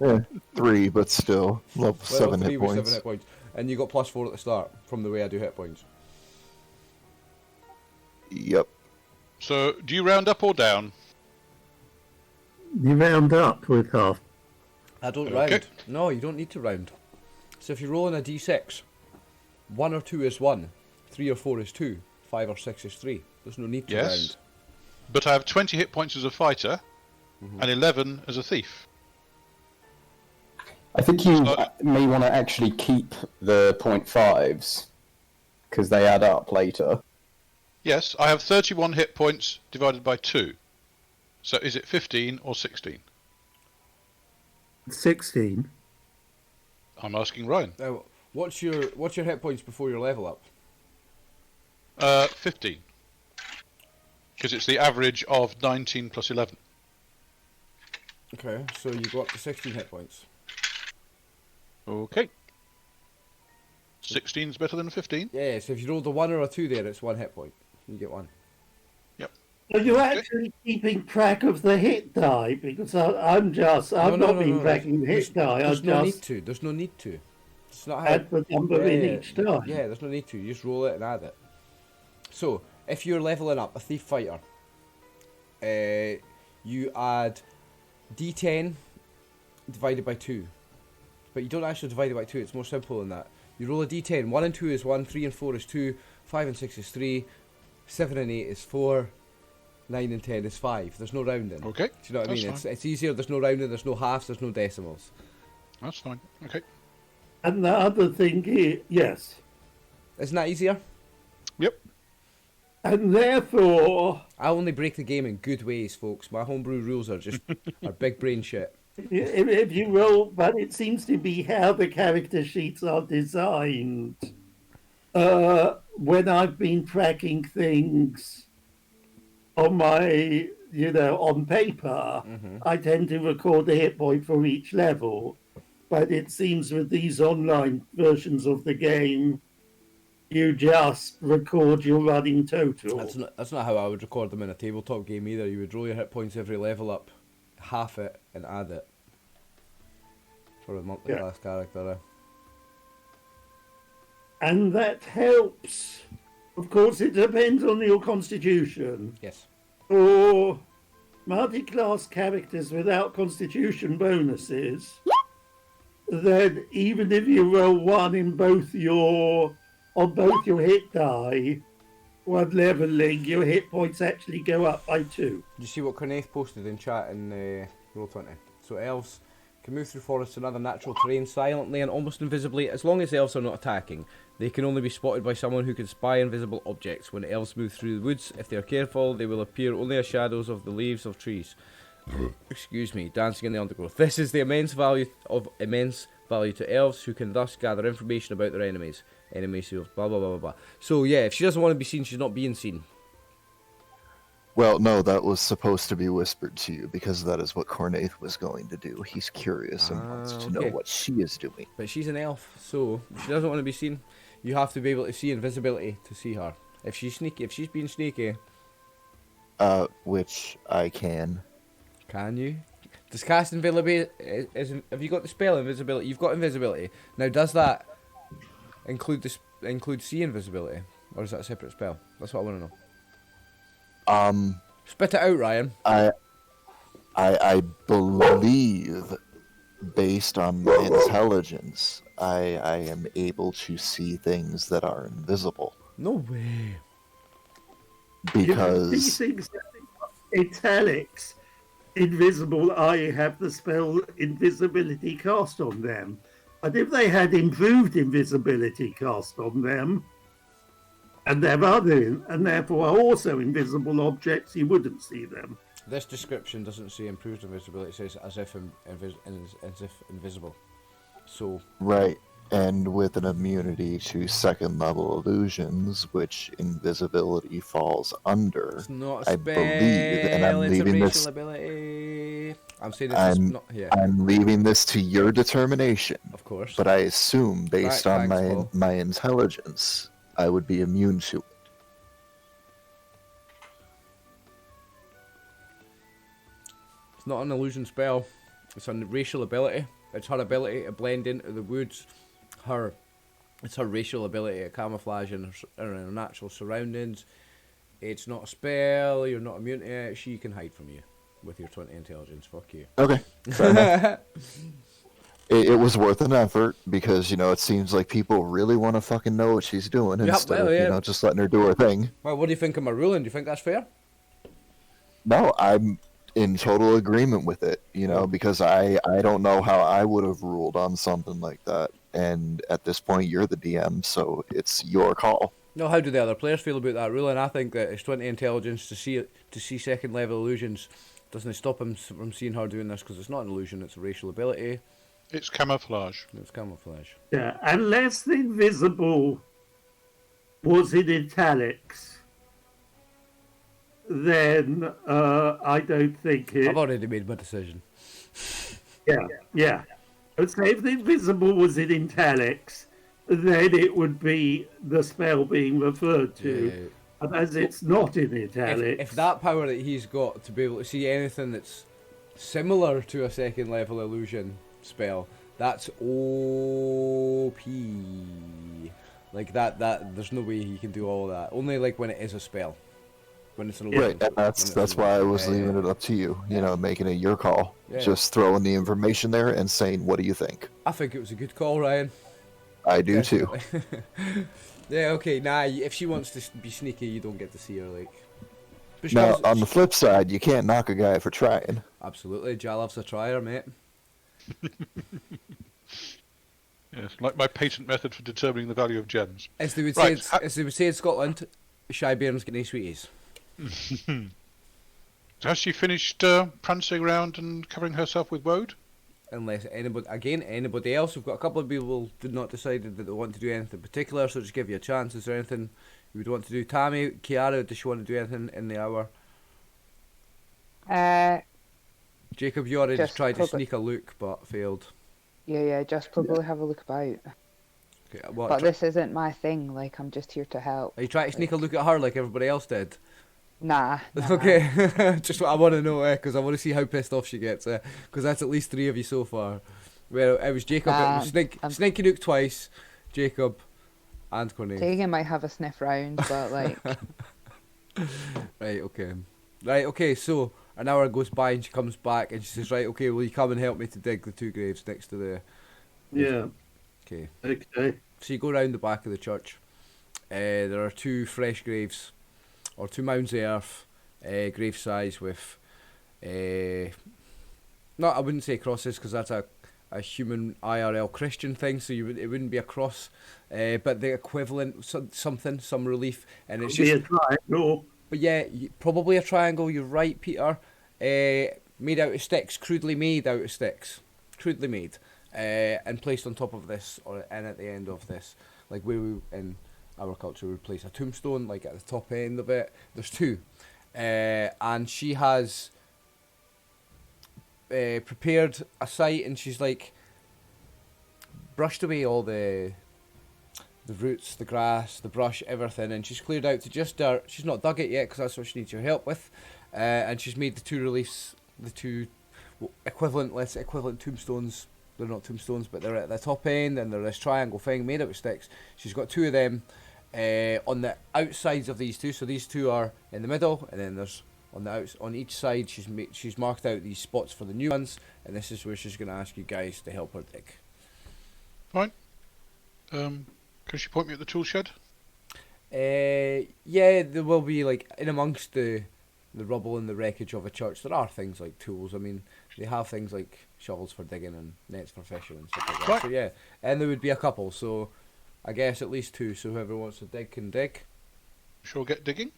Yeah, 3, but still level Level 7 3 hit with points. 7 hit points, and you got plus 4 at the start from the way I do hit points. Yep. So, do you round up or down? you round up with half. I don't Okay. round. No, you don't need to round. So if you're rolling a d6, 1 or 2 is 1, 3 or 4 is 2, 5 or 6 is 3. There's no need to Yes. round. But I have 20 hit points as a fighter and 11 as a thief. I think you So- may want to actually keep the 0.5s, because they add up later. Yes, I have 31 hit points divided by 2. So is it 15 or 16? 16. I'm asking Ryan. Now, what's your hit points before your level up? 15. Because it's the average of 19 plus 11. Okay, so you go up to 16 hit points. Okay. 16 is better than 15. Yeah, so if you rolled a 1 or a 2 there, it's 1 hit point. You get 1. Are you actually keeping track of the hit die? Because I've not been tracking the hit die. There's no need to. There's no need to. It's not how. Add the number in each die. Yeah, there's no need to. You just roll it and add it. So, if you're leveling up a thief fighter, you add D10 divided by 2. But you don't actually divide it by 2, it's more simple than that. You roll a D10, 1 and 2 is 1, 3 and 4 is 2, 5 and 6 is 3, 7 and 8 is 4, 9 and 10 is 5. There's no rounding. Okay. Do you know what I mean? It's easier, there's no rounding, there's no halves, there's no decimals. That's fine. Okay. And the other thing is, yes. Isn't that easier? Yep. And therefore... I only break the game in good ways, folks. My homebrew rules are just are big brain shit. If you will, but it seems to be how the character sheets are designed. When I've been tracking things on my, on paper, I tend to record the hit point for each level. But it seems with these online versions of the game, you just record your running total. That's not how I would record them in a tabletop game either. You would roll your hit points every level up, half it, and add it. For a monthly class character. And that helps. Of course, it depends on your constitution. Yes. For multi-class characters without constitution bonuses, then even if you roll 1 in both your hit die, one leveling, your hit points actually go up by 2. Did you see what Cornaith posted in chat in Roll20? So elves can move through forests and other natural terrain silently and almost invisibly as long as elves are not attacking. They can only be spotted by someone who can spy invisible objects. When elves move through the woods, if they are careful, they will appear only as shadows of the leaves of trees. Excuse me, dancing in the undergrowth. This is the immense value to elves, who can thus gather information about their enemies. Enemies who blah blah blah blah blah. So yeah, if she doesn't want to be seen, she's not being seen. Well, no, that was supposed to be whispered to you because that is what Cornaith was going to do. He's curious and wants to know what she is doing. But she's an elf, so if she doesn't want to be seen, you have to be able to see invisibility to see her. If she's sneaky, if she's being sneaky, which I can. Can you? Does cast invisibility? Have you got the spell invisibility? You've got invisibility. Now, does that include see invisibility, or is that a separate spell? That's what I want to know. Spit it out, Ryan. I believe, based on my intelligence, I am able to see things that are invisible. No way. Because these things, italics, invisible, I have the spell invisibility cast on them. But if they had improved invisibility cast on them, and therefore are also invisible objects, you wouldn't see them. This description doesn't say improved invisibility; it says as if invisible. So right, and with an immunity to second level illusions, which invisibility falls under. It's not a I spell, believe, and I'm it's leaving a racial this. Ability. I'm saying this is not here. I'm leaving this to your determination. Of course. But I assume, based on Paul. my intelligence, I would be immune to it. It's not an illusion spell. It's a racial ability. It's her ability to blend into the woods. It's her racial ability to camouflage in her natural surroundings. It's not a spell. You're not immune to it. She can hide from you with your 20 intelligence. Fuck you. Okay, fair enough. It was worth an effort because, it seems like people really want to fucking know what she's doing instead of, just letting her do her thing. Well, what do you think of my ruling? Do you think that's fair? No, I'm in total agreement with it, because I don't know how I would have ruled on something like that. And at this point, you're the DM, so it's your call. No, how do the other players feel about that ruling? I think that it's 20 intelligence to see second level illusions. Doesn't stop him from seeing her doing this because it's not an illusion, it's a racial ability. It's camouflage. It's camouflage. Yeah, unless the invisible was in italics, then I don't think it... I've already made my decision. Yeah. I'd say if the invisible was in italics, then it would be the spell being referred to. And as it's not in italics, if that power that he's got to be able to see anything that's similar to a second level illusion spell, that's OP. Like that there's no way he can do all of that. Only like when it is a spell. When it's an illusion. Right, and that's why I was leaving it up to you. You know, making it your call. Yeah. Just throwing the information there and saying, "What do you think?" I think it was a good call, Ryan. I do too. Definitely. Yeah, okay, nah, if she wants to be sneaky, you don't get to see her, like. But she Now, does- on the flip side, you can't knock a guy for trying. Absolutely, Ja loves a trier, mate. Yes, like my patent method for determining the value of gems. As they would Right, say in Scotland, shy bairns get no sweeties. Has she finished prancing around and covering herself with woad? Unless anybody else. We've got a couple of people who did not decided that they want to do anything particular, so just give you a chance. Is there anything you would want to do? Tammy, Kiara, does she want to do anything in the hour? Jacob, you already Just tried to probably- sneak a look, but failed. Yeah, just probably have a look about. Okay, what, But this isn't my thing, like, I'm just here to help. are you trying to sneak a look at her like everybody else did? Nah. Okay, just what I want to know, because I want to see how pissed off she gets, because that's at least 3 of you so far. Well, it was Jacob, it was Sneaky Nook twice, Jacob, and Cornelius. Tegan might have a sniff round, but, like... Right, okay, so an hour goes by and she comes back and she says, right, okay, will you come and help me to dig the 2 graves next to the... yeah, Okay. okay. So you go round the back of the church. There are 2 fresh graves, or 2 mounds of earth, grave size with, no, I wouldn't say crosses because that's a human IRL Christian thing, so it wouldn't be a cross, but the equivalent, some relief, and it's Be just, a triangle. but yeah, probably a triangle. You're right, Peter. Made out of sticks, crudely made, and placed on top of this, and at the end of this, like where we in our culture would place a tombstone, like at the top end of it. There's 2, and she has prepared a site, and she's like brushed away all the roots, the grass, the brush, everything, and she's cleared out to just dirt. She's not dug it yet because that's what she needs your help with, and she's made the 2 reliefs, the 2 equivalent tombstones. They're not tombstones, but they're at the top end, and they're this triangle thing made out of sticks. She's got 2 of them on the outsides of these 2. So these 2 are in the middle, and then there's on each side. She's marked out these spots for the new ones, and this is where she's going to ask you guys to help her dig. Fine. Can she point me at the tool shed? Yeah, there will be, like, in amongst the rubble and the wreckage of a church, there are things like tools. I mean, they have things like shovels for digging and nets for fishing and stuff like that. Right. So yeah, and there would be a couple. So I guess at least 2. So whoever wants to dig can dig. Sure, get digging.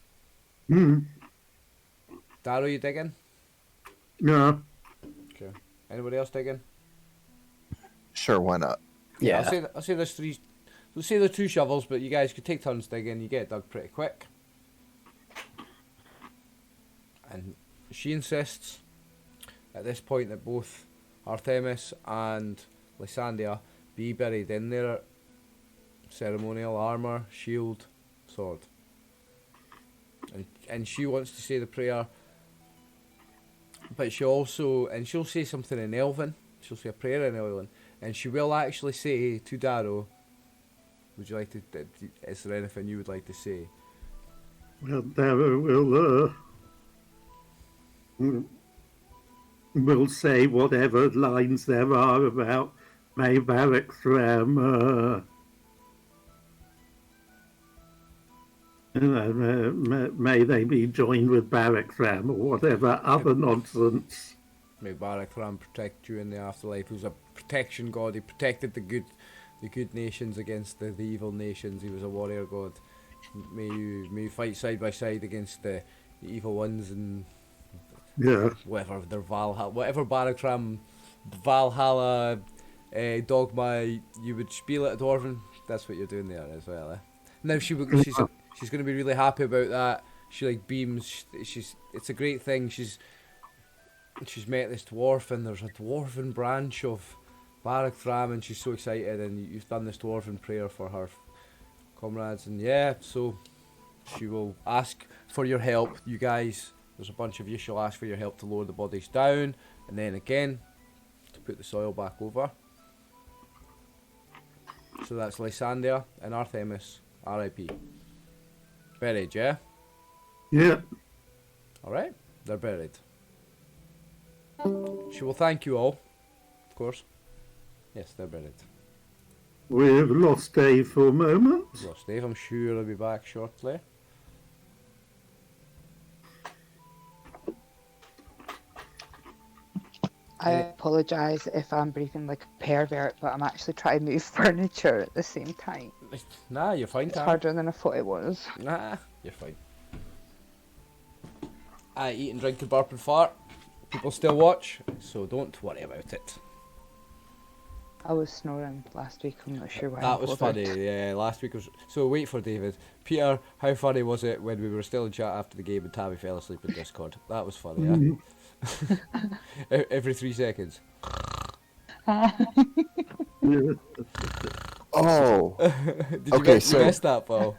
Darrow, you digging? No. Okay. Anybody else digging? Sure, why not? Yeah. I'll say there's 3. We'll say there's 2 shovels, but you guys could take turns digging. You get it dug pretty quick. And she insists at this point that both Artemis and Lysandia be buried in their ceremonial armour, shield, sword. And she wants to say the prayer, but she'll say something in Elven. She'll say a prayer in Elven, and she will actually say to Darrow, would you like to, is there anything you would like to say? Well, Darrow will say whatever lines there are about may Barukthram, may they be joined with Barukthram or whatever other nonsense. May Barukthram protect you in the afterlife. He was a protection god. He protected the good nations against the evil nations. He was a warrior god. May you fight side by side against the evil ones and Yeah. whatever their Valhalla, whatever Barukthram Valhalla dogma you would spiel at Dwarven. That's what you're doing there as well. Now she's going to be really happy about that. She like beams. It's a great thing. She's met this dwarf, and there's a dwarven branch of Barukthram, and she's so excited. And you've done this dwarven prayer for her comrades, and yeah, so She will ask for your help. You guys, there's a bunch of you. She'll ask for your help to lower the bodies down, and then again to put the soil back over. So that's Lysander and Artemis, R.I.P. Buried, yeah? Yeah. Alright, they're buried. She will thank you all, of course. Yes, they're buried. We've lost Dave for a moment. Lost Dave, I'm sure I'll be back shortly. I apologise if I'm breathing like a pervert, but I'm actually trying to move furniture at the same time. Nah, you're fine, It's Tam. harder than I thought it was. Nah, you're fine. I eat and drink and burp and fart. People still watch, so don't worry about it. I was snoring last week, I'm not sure why. That I was bothered. funny, yeah, last week was... So wait for David. Peter, how funny was it when we were still in chat after the game and Tabby fell asleep in Discord? That was funny, yeah? Every 3 seconds. Yeah. Oh, Did you, Okay, you so- missed that, Paul?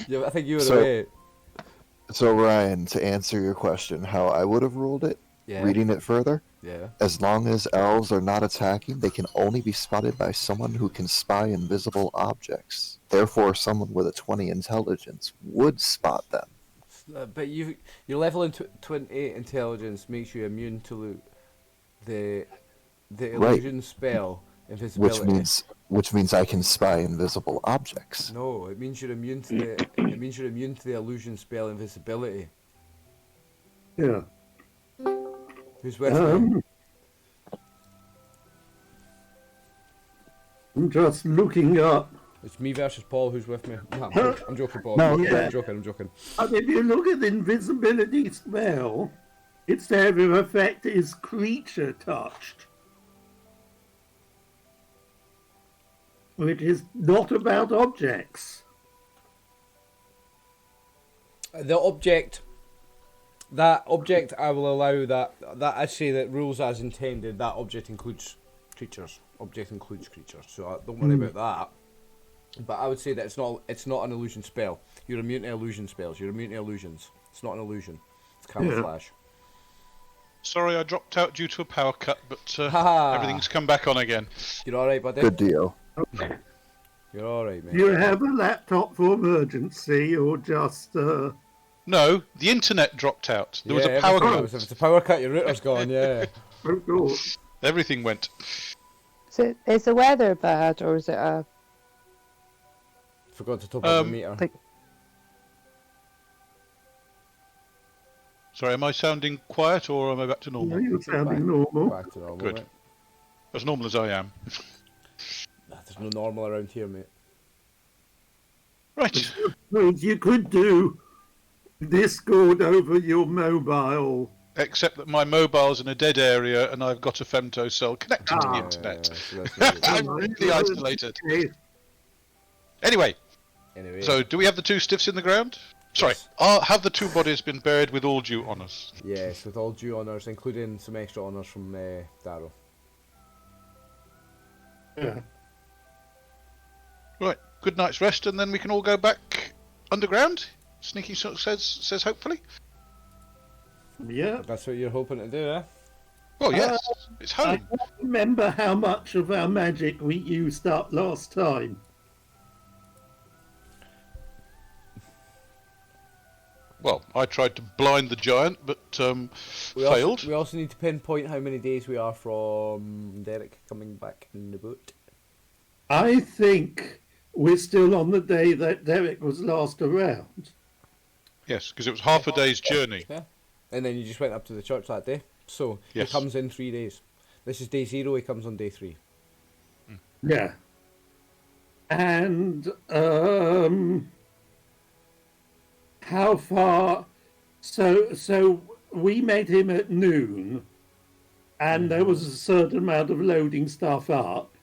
Yeah, I think you were So- away. so Ryan, to answer your question, how I would have ruled it, Yeah, reading it further, yeah. as long as elves are not attacking, they can only be spotted by someone who can spy invisible objects. Therefore, someone with a 20 intelligence would spot them. But your level in 28 intelligence makes you immune to the Right. illusion spell invisibility. Which means I can spy invisible objects. No, it means you're immune to the illusion spell invisibility. Yeah. Who's with me? I'm just looking up. It's me versus Paul. Who's with me? No, I'm joking, Paul. No, yeah. I'm joking. And if you look at the invisibility spell, its area of effect is creature touched. Which is not about objects. The object. That object, I will allow that. That I say that rules as intended. That object includes creatures. Object includes creatures. So don't worry about that. But I would say that it's not an illusion spell. You're immune to illusion spells. You're immune to illusions. It's not an illusion. It's camouflage. Sorry, I dropped out due to a power cut, but Haha. everything's come back on again. You're all right, buddy. Good deal. You're all right, mate. Do you have a laptop for emergency or just No, the internet dropped out. There was a power everything cut. goes. If it's a power cut, your router's gone. Yeah. of course? Everything went. So is the weather bad or is it a Forgot to top up the meter. like Sorry, am I sounding quiet or am I back to No, normal? you're sounding normal. Back to normal. Good. Mate. As normal as I am. Nah, there's no normal around here, mate. Right. Well, you could do Discord over your mobile. Except that my mobile's in a dead area and I've got a femto cell connected to the internet. So that's I'm really isolated. Anyway, anyway. so do we have the two stiffs in the ground? Sorry, Yes. have the two bodies been buried with all due honours? Yes, with all due honours, including some extra honours from Darrow. Yeah. Right, good night's rest and then we can all go back underground? Sneaky sort of says hopefully? Yeah. That's what you're hoping to do, eh? Well, yes, it's I home. don't remember how much of our magic we used up last time. Well, I tried to blind the giant, but failed. We also need to pinpoint how many days we are from Derek coming back in the boat. I think we're still on the day that Derek was last around. Yes, because it was half a day's journey. Yeah. And then you just went up to the church that day. So Yes. he comes in 3 days. This is day 0, he comes on day 3. Yeah. And how far? So we met him at noon, and there was a certain amount of loading stuff up.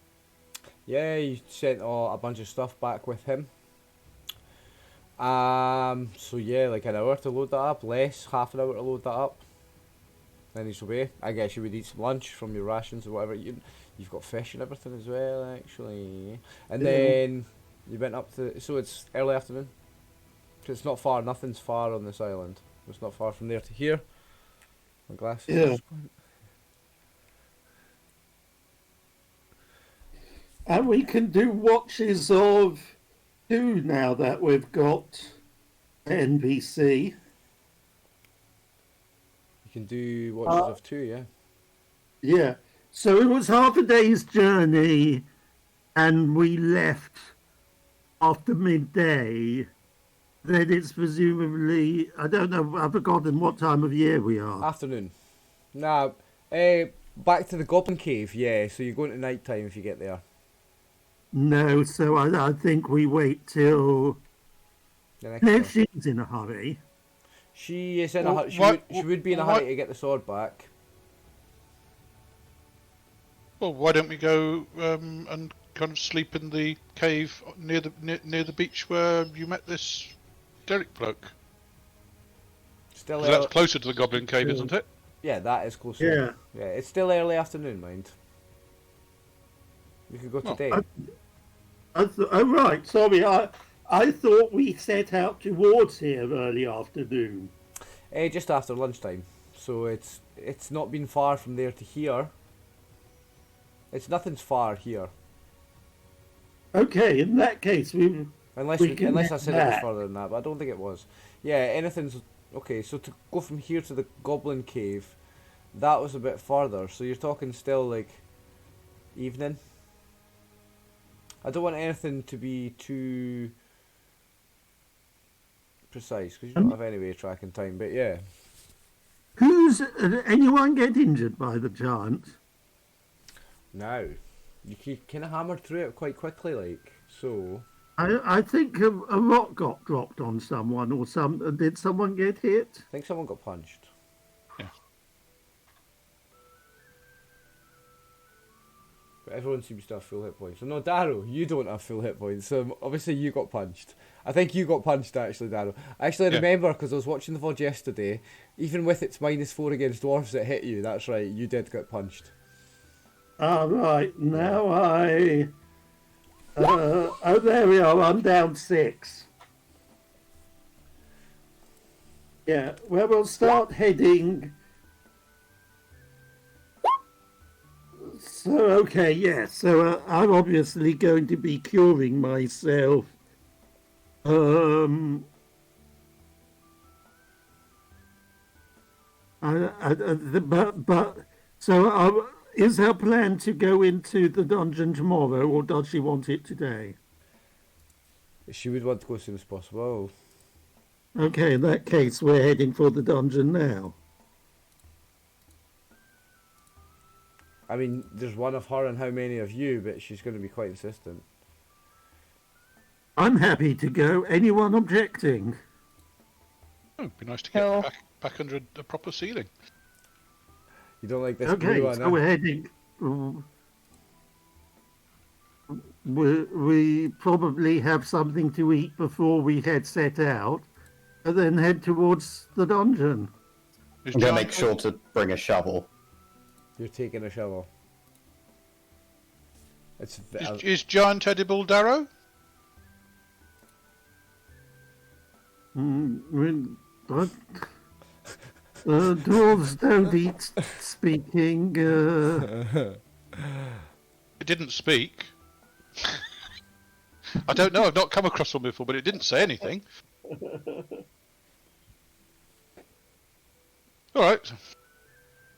Yeah, he sent a bunch of stuff back with him. So yeah, like an hour to load that up, less, half an hour to load that up. Then he's away. I guess you would eat some lunch from your rations or whatever. You've got fish and everything as well, actually. And then you went up to, so it's early afternoon. It's not far. Nothing's far on this island. It's not far from there to here. My glasses. Yeah. And we can do watches of 2 now that we've got NPC. You can do watches of 2, yeah. Yeah. So it was half a day's journey, and we left after midday. Then it's presumably, I don't know, I've forgotten what time of year we are. Afternoon. Nah, back to the Goblin Cave, yeah. So you're going to night time if you get there. No, so I think we wait till... The next No, day. she's in a hurry. She is in a Well, hurry. She would be in a what- hurry to get the sword back. Well, why don't we go and kind of sleep in the cave near the beach where you met this Derek bloke? Still 'Cause that's early. closer to the Goblin Cave, isn't it? Yeah, that is closer. Yeah. Yeah, it's still early afternoon, mind. We could go Oh, today. Oh, right, sorry, I thought we set out towards here early afternoon. Just after lunchtime. So it's not been far from there to here. Nothing's far here. Okay, in that case, Unless We can unless I get said it was back. further than that, but I don't think it was. Yeah, anything's okay. So to go from here to the Goblin Cave, that was a bit farther. So you're talking still like evening. I don't want anything to be too precise because you don't have any way of tracking time. But yeah, anyone get injured by the giant? now you kind of hammered through it quite quickly, like so. I think a rock got dropped on someone or did someone get hit? I think someone got punched. Yeah. But everyone seems to have full hit points. So no, Darrow, you don't have full hit points. So obviously you got punched. I think you got punched actually, Darrow. I actually Yeah. remember because I was watching the VOD yesterday. Even with its -4 against dwarves that hit you, that's right, you did get punched. Right, now oh, there we are, I'm down 6. Yeah, well, we'll start heading. So, okay, yeah, so I'm obviously going to be curing myself. Is her plan to go into the dungeon tomorrow, or does she want it today? She would want to go as soon as possible. Okay, in that case, we're heading for the dungeon now. I mean, there's one of her and how many of you, but she's going to be quite insistent. I'm happy to go. Anyone objecting? Oh, it'd be nice to get No. back under a proper ceiling. You don't like this Okay, blue one, so huh? we're heading. We probably have something to eat before we set out, and then head towards the dungeon. Is I'm gonna Giant make sure to bring a shovel. You're taking a shovel. It's Is Giant edible, Darrow? But dwarves don't eat speaking. It didn't speak. I don't know. I've not come across one before, but it didn't say anything. All right.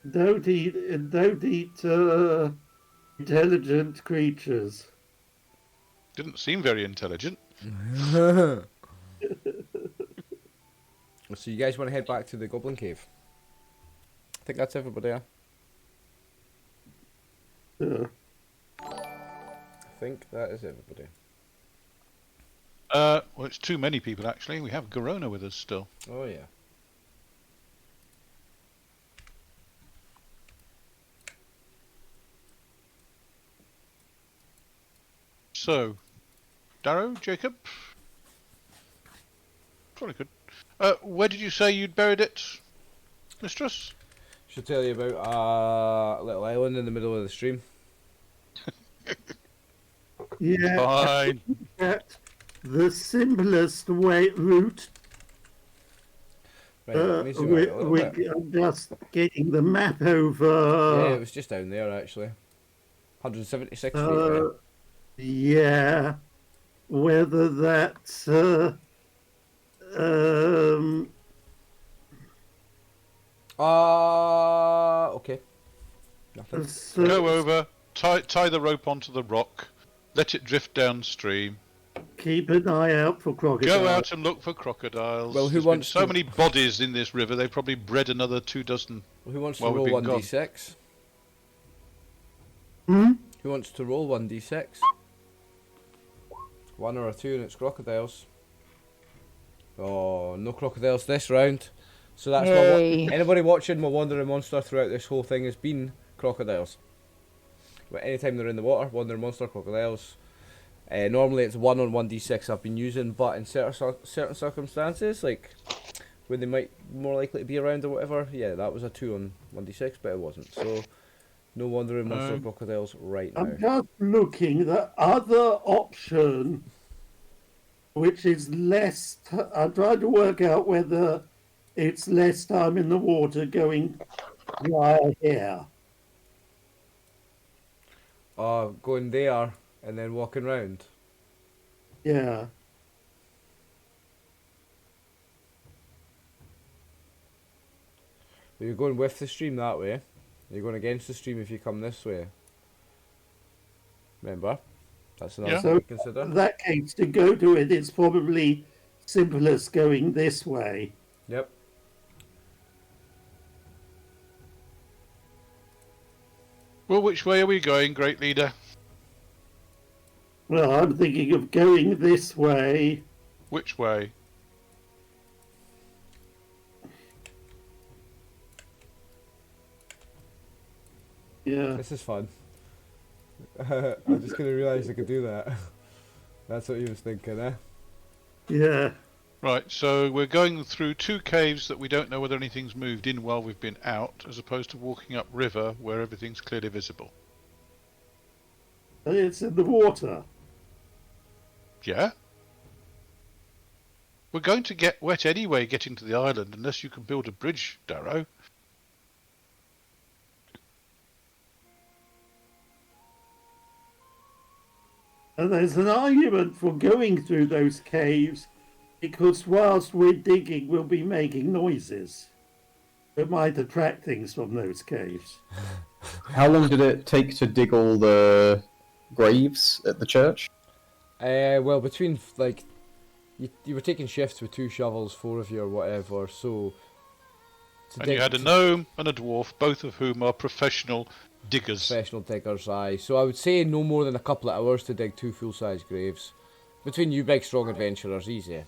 Don't eat intelligent creatures. Didn't seem very intelligent. So you guys want to head back to the Goblin Cave? I think that's everybody. Yeah? I think that is everybody. Well, it's too many people actually. We have Garona with us still. Oh yeah. So, Darrow, Jacob, probably good. Where did you say you'd buried it, Mistress? Should tell you about a little island in the middle of the stream. Yeah, Fine. that the simplest route Right, it means we got a little bit. I'm just getting the map Yeah, it over. was just down there actually. 176 feet. Yeah, whether that's Okay. Nothing. Go over, tie the rope onto the rock, let it drift downstream. keep an eye out for crocodiles. Go out and look for crocodiles. Well, who There's wants been so to- many bodies in this river, they probably bred another 24. Who wants to Well, roll we've been 1d6? Hmm? Who wants to roll 1d6? 1 or a 2 and it's crocodiles. Oh, no crocodiles this round. So that's Yay. anybody watching my wandering monster throughout this whole thing has been crocodiles. But anytime they're in the water, wandering monster, crocodiles. Normally it's 1 on 1d6 I've been using, but in certain circumstances, like when they might more likely to be around or whatever, yeah, that was a 2 on 1d6, but it wasn't. So no wandering monster crocodiles right now. I'm just looking the other option, which is less. I'm trying to work out whether it's less time in the water going dry here. Going there and then walking round. Yeah. So you're going with the stream that way. You're going against the stream if you come this way. Remember? That's another Yeah. thing So to consider. in that case, to go to it, it's probably simplest going this way. Yep. Well, which way are we going, Great Leader? Well, I'm thinking of going this way. Which way? Yeah. This is fun. I'm just going to realise I could do that. That's what he was thinking, eh? Yeah. Right, so we're going through 2 caves that we don't know whether anything's moved in while we've been out, as opposed to walking up river where everything's clearly visible. It's in the water. Yeah? We're going to get wet anyway getting to the island, unless you can build a bridge, Darrow. And there's an argument for going through those caves because whilst we're digging, we'll be making noises that might attract things from those caves. How long did it take to dig all the graves at the church? Well, between, like, you were taking shifts with 2 shovels, 4 of you or whatever, so... And you had a gnome and a dwarf, both of whom are professional diggers. Professional diggers, aye. So I would say no more than a couple of hours to dig 2 full-size graves. Between you big, strong adventurers, easy.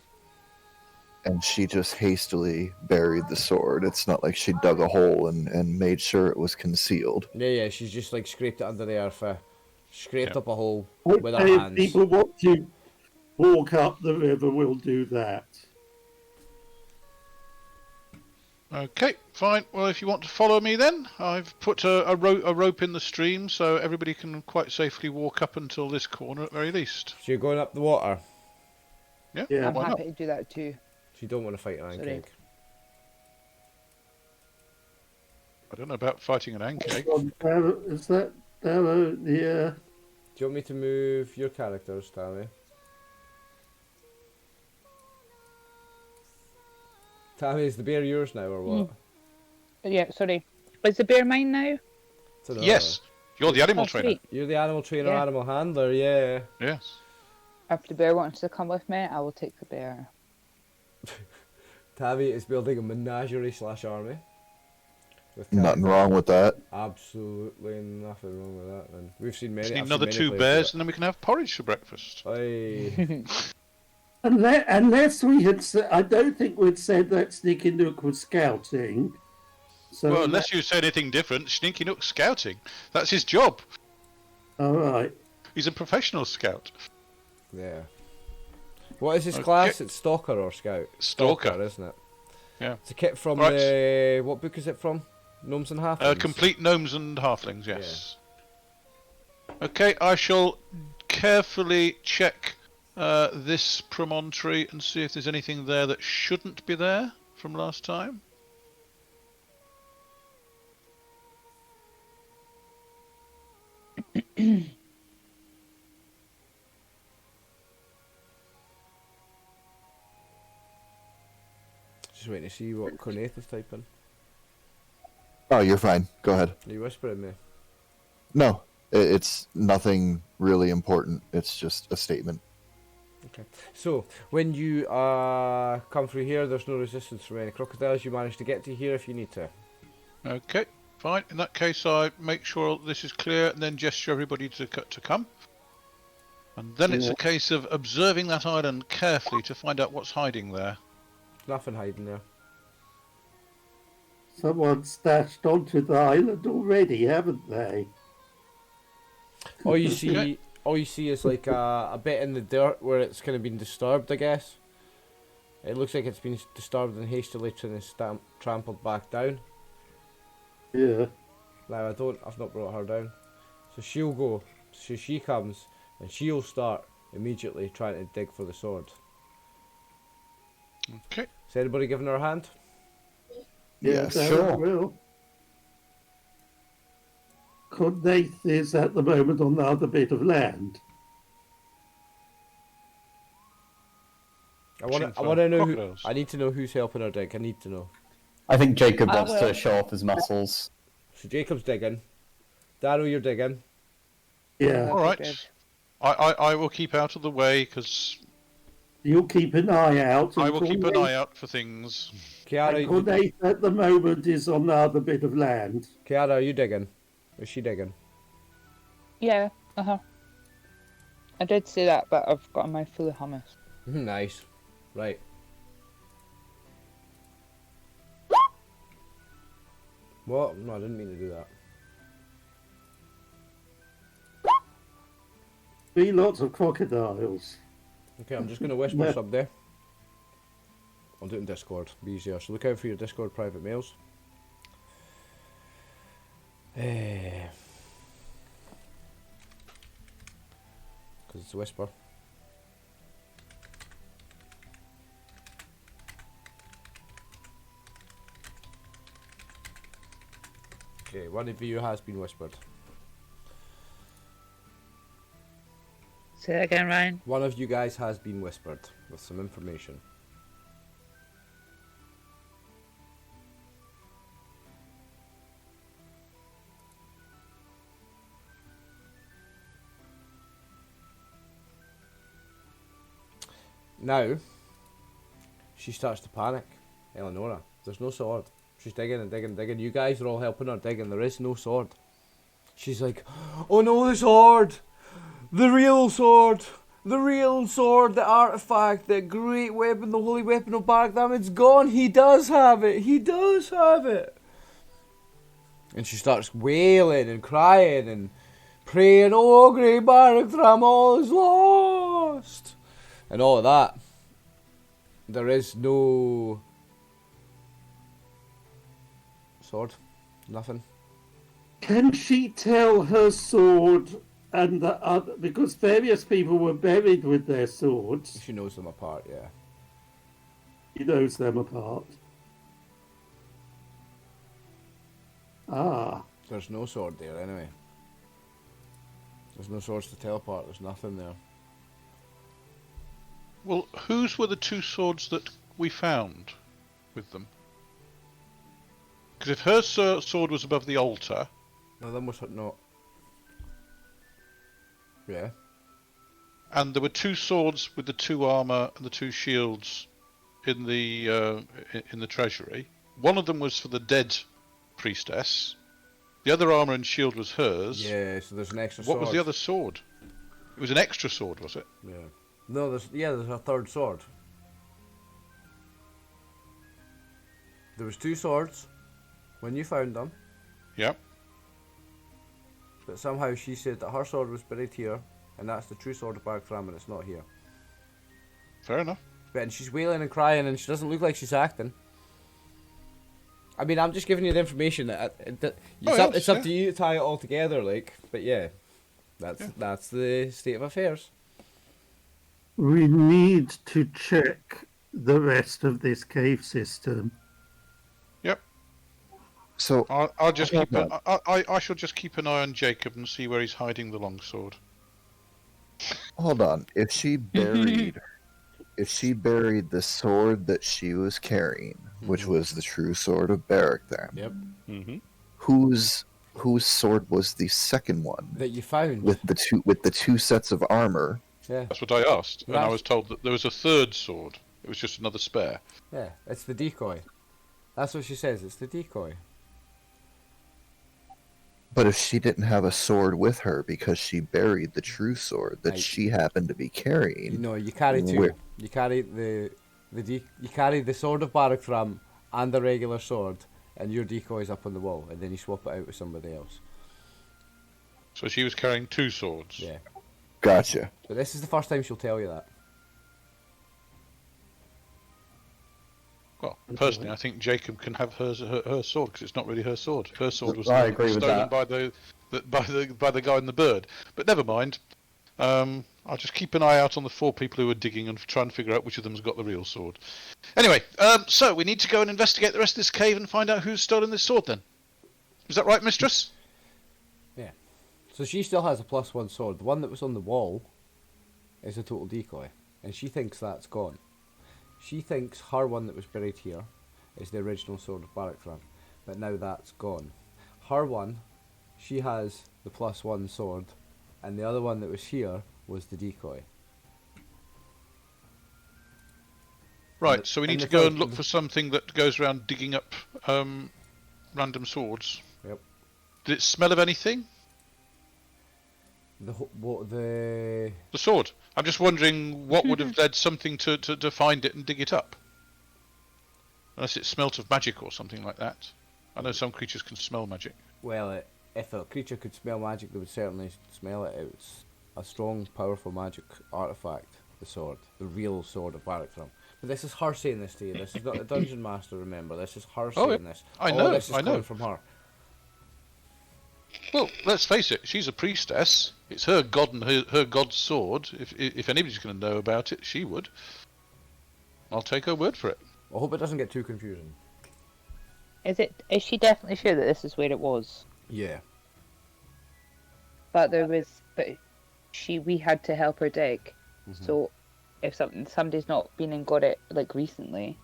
And she just hastily buried the sword. It's not like she dug a hole and made sure it was concealed. Yeah, she's just, like, scraped it under the earth, scraped up a hole If with her hands. people want to walk up the river, we'll do that. Okay, fine. Well, if you want to follow me then, I've put a rope in the stream so everybody can quite safely walk up until this corner at very least. So you're going up the water? Yeah. I'm why not? happy to do that too. So you don't want to fight an Sorry. ankeg? I don't know about fighting an ankeg. Is that Darrow? Yeah. Do you want me to move your characters, Tammy? Tammy, is the bear yours now or what? Yeah, sorry. Is the bear mine now? Dunno. Yes, you're the animal Oh, trainer. sweet. You're the animal trainer, Yeah. animal handler, yeah. Yes. If the bear wants to come with me, I will take the bear. Tammy is building a menagerie / army. With Nothing characters. wrong with that. Absolutely nothing wrong with that, man. We've seen many. Just need I've another seen 2 many bears players and then we can have porridge for breakfast. do it. Aye. Unless we had said, I don't think we'd said that Sneaky Nook was scouting. So Well, unless you say anything different, Sneaky Nook's scouting. That's his job. all right. He's a professional scout. Yeah. What is his Okay. class? It's Stalker or Scout? Stalker. Isn't it? Yeah. It's a kit from Right. the... What book is it from? Gnomes and Halflings? Complete gnomes and halflings, yes. Okay, I shall carefully check this promontory and see if there's anything there that shouldn't be there from last time? Just waiting to see what Cornath is typing. Oh, you're fine. Go ahead. Are you whispering me? No, it's nothing really important. It's just a statement. Okay. So, when you come through here, there's no resistance from any crocodiles. You manage to get to here if you need to. Okay, fine. In that case, I make sure this is clear and then gesture everybody to come. And then it's a case of observing that island carefully to find out what's hiding there. Nothing hiding there. Someone stashed onto the island already, haven't they? All you see is like a bit in the dirt where it's kind of been disturbed, I guess. It looks like it's been disturbed and hastily trampled back down. Yeah. Now I've not brought her down. So she'll go. So she comes and she'll start immediately trying to dig for the sword. Okay. Is anybody giving her a hand? Yes, Darren sure. will. Cornath is at the moment on the other bit of land. I want Shooting to know who. crocodiles. I need to know who's helping her dig. I need to know. I think Jacob I wants to will. show off his muscles. So Jacob's digging. Darrow, you're digging. Yeah. All right. Good. I will keep out of the way because You'll keep an eye out. I will keep an eye out for things. Kiara, Cornath at the moment is on the other bit of land. Kiara, are you digging? Is she digging? Yeah, I did say that, but I've got a mouthful of hummus. Nice. Right. What? No, I didn't mean to do that. Be lots of crocodiles. Okay, I'm just going to whisper sub there. I'll do it in Discord. Be easier. So look out for your Discord private mails. Because it's a whisper. Okay, one of you has been whispered. Say that again, Ryan. One of you guys has been whispered with some information. Now, she starts to panic. Eleonora, there's no sword. She's digging and digging and digging. You guys are all helping her digging. There is no sword. She's like, oh no, the sword! The real sword! The real sword, the artifact, the great weapon, the holy weapon of Barukthram, it's gone! He does have it! He does have it! And she starts wailing and crying and praying, oh great Barukthram, all is lost! And all of that. There is no sword. Nothing. Can she tell her sword and the other, because various people were buried with their swords? She knows them apart, yeah. She knows them apart. Ah, There's no sword there anyway. There's no swords to tell apart. There's nothing there. Well, whose were the two swords that we found with them? Because if her sword was above the altar, No, them was not. Yeah. and there were two swords with the two armor and the two shields in the treasury, one of them was for the dead priestess. The other armor and shield was hers. Yeah. So there's an extra What sword. was the other sword? It was an extra sword, was it? Yeah. No, there's a third sword. There was two swords when you found them, Yep. but somehow she said that her sword was buried here, and that's the true sword of Barukthram, and it's not here. Fair enough. But and she's wailing and crying, and she doesn't look like she's acting. I mean, I'm just giving you the information. It's up to you to tie it all together, like. But yeah, that's the state of affairs. we need to check the rest of this cave system. Yep. So I'll just Hold keep. I shall just keep an eye on Jacob and see where he's hiding the longsword. hold on. If she buried the sword that she was carrying, which was the true sword of Barukthram, Yep. Mm-hmm. whose sword was the second one That you found. with the two sets of armor? Yeah. That's what I asked, and I That's- was told that there was a third sword. It was just another spare. Yeah. It's the decoy. That's what she says. It's the decoy. But if she didn't have a sword with her because she buried the true sword that Right. she happened to be carrying, You carry two. Where- You carry you carry the sword of Barukthram and the regular sword, and your decoy's up on the wall, and then you swap it out with somebody else. So she was carrying two swords. Yeah. gotcha. But this is the first time she'll tell you that. Well, personally, I think Jacob can have her sword because it's not really her sword. Her sword was I agree with stolen that. by the guy in the bird. But never mind. I'll just keep an eye out on the four people who are digging and try and figure out which of them's got the real sword. Anyway, so we need to go and investigate the rest of this cave and find out who's stolen this sword. Then, is that right, Mistress? So she still has a +1 sword. The one that was on the wall is a total decoy, and she thinks that's gone. She thinks her one that was buried here is the original sword of Barukthram, but now that's gone. Her one, she has the +1 sword, and the other one that was here was the decoy. Right. So we need and to the go third- and look for something that goes around digging up random swords. Yep. Did it smell of anything? The The sword. I'm just wondering what would have led something to find it and dig it up. Unless it smelt of magic or something like that. I know some creatures can smell magic. well, if a creature could smell magic, they would certainly smell it. It's a strong, powerful magic artifact. The sword, the real sword of Barukthram. But this is her saying this to you. This is not the dungeon master. Remember, this is her Oh, saying this. I All know, this is I know. coming from her. Well, let's face it. She's a priestess. It's her god and her god's sword. If anybody's going to know about it, she would. I'll take her word for it. I hope it doesn't get too confusing. Is she definitely sure that this is where it was? Yeah. But we had to help her dig. Mm-hmm. So if somebody's not been and got it like recently,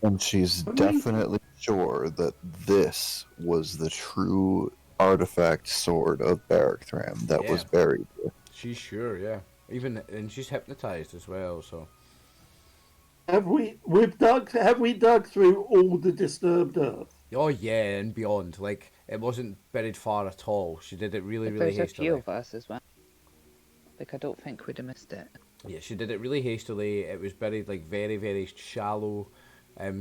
And she's definitely sure that this was the true artifact sword of Barukthram that was Yeah. buried here. She's sure, yeah. And she's hypnotized as well, so. Have we dug through all the disturbed earth? Oh yeah, and beyond. Like, it wasn't buried far at all. She did it really, really there's a hastily. few of us as well. Like, I don't think we'd have missed it. Yeah, she did it really hastily. It was buried like very, very shallow.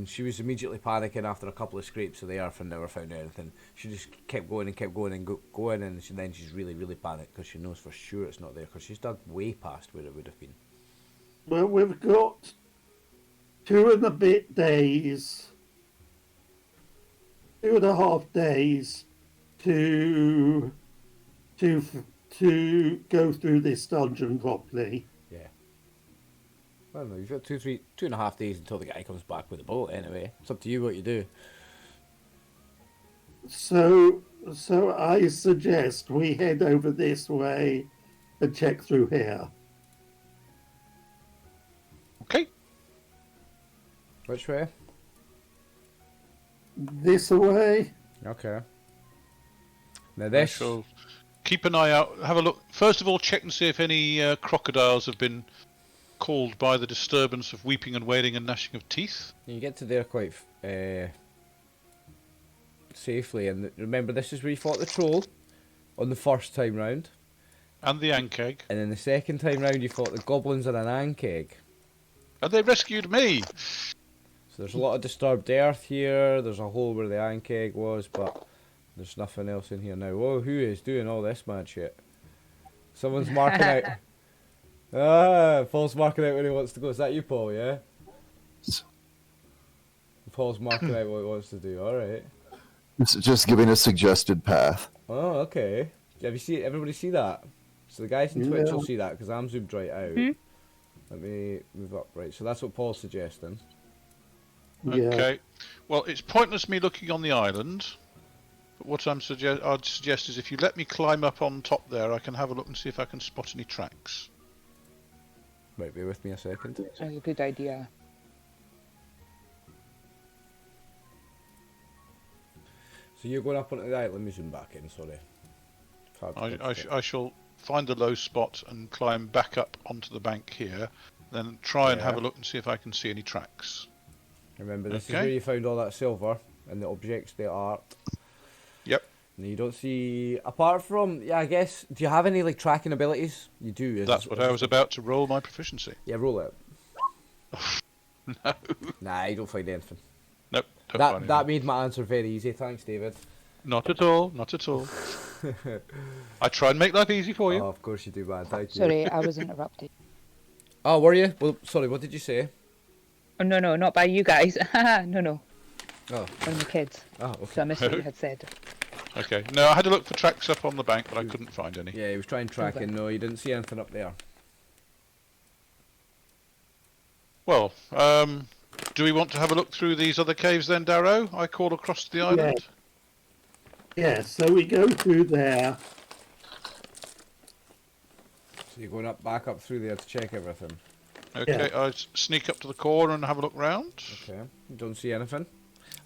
She was immediately panicking after a couple of scrapes of the earth and never found anything. She just kept going and kept going and going, and then she's really, really panicked because she knows for sure it's not there because she's dug way past where it would have been. Well, we've got 2.5 days to go through this dungeon properly. Yeah. I don't know. You've got 2.5 days until the guy comes back with a boat. Anyway, it's up to you what you do. So I suggest we head over this way and check through here. Okay. Which way? This way. Okay. Now I this. shall keep an eye out. Have a look. First of all, check and see if any crocodiles have been called by the disturbance of weeping and wailing and gnashing of teeth. You get to there quite safely, and remember this is where you fought the troll on the first time round, And the ankeg. and then the second time round you fought the goblins and an ankeg. And they rescued me. So there's a lot of disturbed earth here. There's a hole where the ankeg was, but there's nothing else in here now. Whoa, who is doing all this mad shit? Someone's marking out. Paul's marking out where he wants to go. Is that you, Paul? Yeah. Paul's marking out what he wants to do. All right. Just giving a suggested path. Oh, okay. Have you seen? Everybody see that? So the guys in Twitch will see that because I'm zoomed right out. Let me move up. Right, so that's what Paul's suggesting. Yeah. Okay. Well, it's pointless me looking on the island. But what I'd suggest is if you let me climb up on top there, I can have a look and see if I can spot any tracks. Right, bear with me a second. That's a good idea. So you're going up onto the island. Let me zoom back in, sorry. I shall find a low spot and climb back up onto the bank here, then try and have a look and see if I can see any tracks. Remember, this is where you found all that silver and the objects, the art. Yep. And you don't see, apart from, I guess, do you have any like tracking abilities? You do. That's what I was about to roll my proficiency. Yeah, roll it. No. Nah, you don't find anything. Nope. Don't find That anything. made my answer very easy. Thanks, David. Not at all. Not at all. I try and make life easy for you. Oh, of course you do, man. Thank you. Sorry, I was interrupted. Oh, were you? Well, sorry. What did you say? Oh, no, not by you guys. No. Oh. From the kids. Oh, okay. So I missed what you had said. Okay. No, I had to look for tracks up on the bank, but I couldn't find any. Yeah, he was trying tracking. No, you didn't see anything up there. Well, do we want to have a look through these other caves then, Darrow? I call across the island. Yeah, so we go through there. So you're going back up through there to check everything. Okay, I sneak up to the corner and have a look round. Okay. You don't see anything?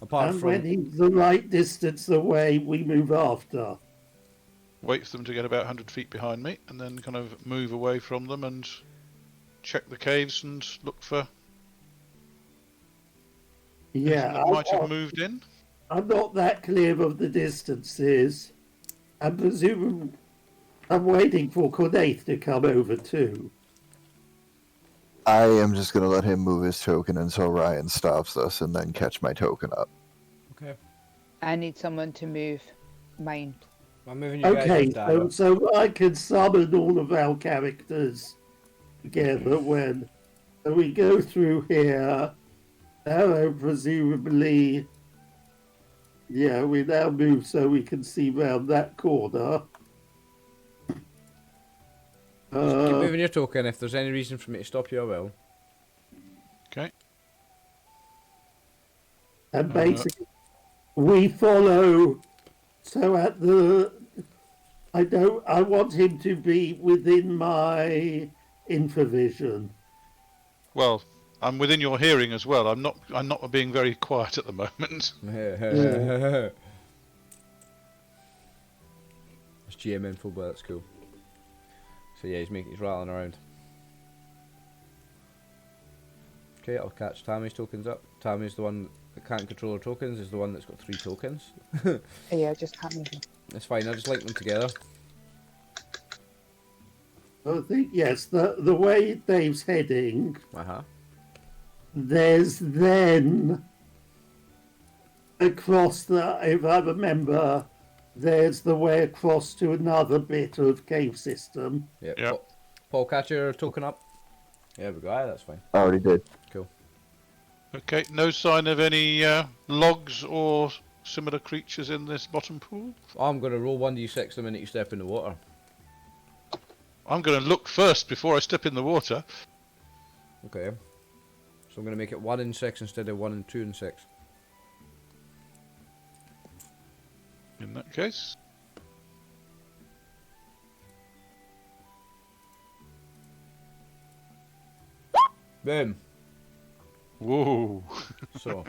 Apart And from... when he's the right distance away, we move after. Wait for them to get about 100 feet behind me, and then kind of move away from them and check the caves and look for anything Yeah, that might have moved in. I'm not that clear of the distances. I'm presuming I'm waiting for Cornaith to come over too. I am just going to let him move his token until Ryan stops us and then catch my token up. Okay. I need someone to move mine. I'm moving you guys Okay, up, Darrow. so I can summon all of our characters together when we go through here. Arrow presumably... Yeah, we now move so we can see round that corner. Keep moving your token. If there's any reason for me to stop you, I will. Okay. And basically, we follow. So at the, I want him to be within my infravision. Well, I'm within your hearing as well. I'm not being very quiet at the moment. It's GM info, but that's cool. So yeah, he's rattling around. Okay, I'll catch Tammy's tokens up. Tammy's the one that can't control her tokens, is the one that's got 3 tokens. Yeah, I just can't move them. That's fine, I'll just link them together. I think yes, the way Dave's heading, Uh-huh. there's then across the, if I remember, there's the way across to another bit of cave system. Yep. Yep. Paul, catch your token up. Yeah, we go. Aye, that's fine. I already did. Cool. Okay, no sign of any logs or similar creatures in this bottom pool? I'm going to roll 1d6 the minute you step in the water. I'm going to look first before I step in the water. Okay. So I'm going to make it 1 and 6 instead of 1 and 2 and 6. In that case. Boom. Whoa. So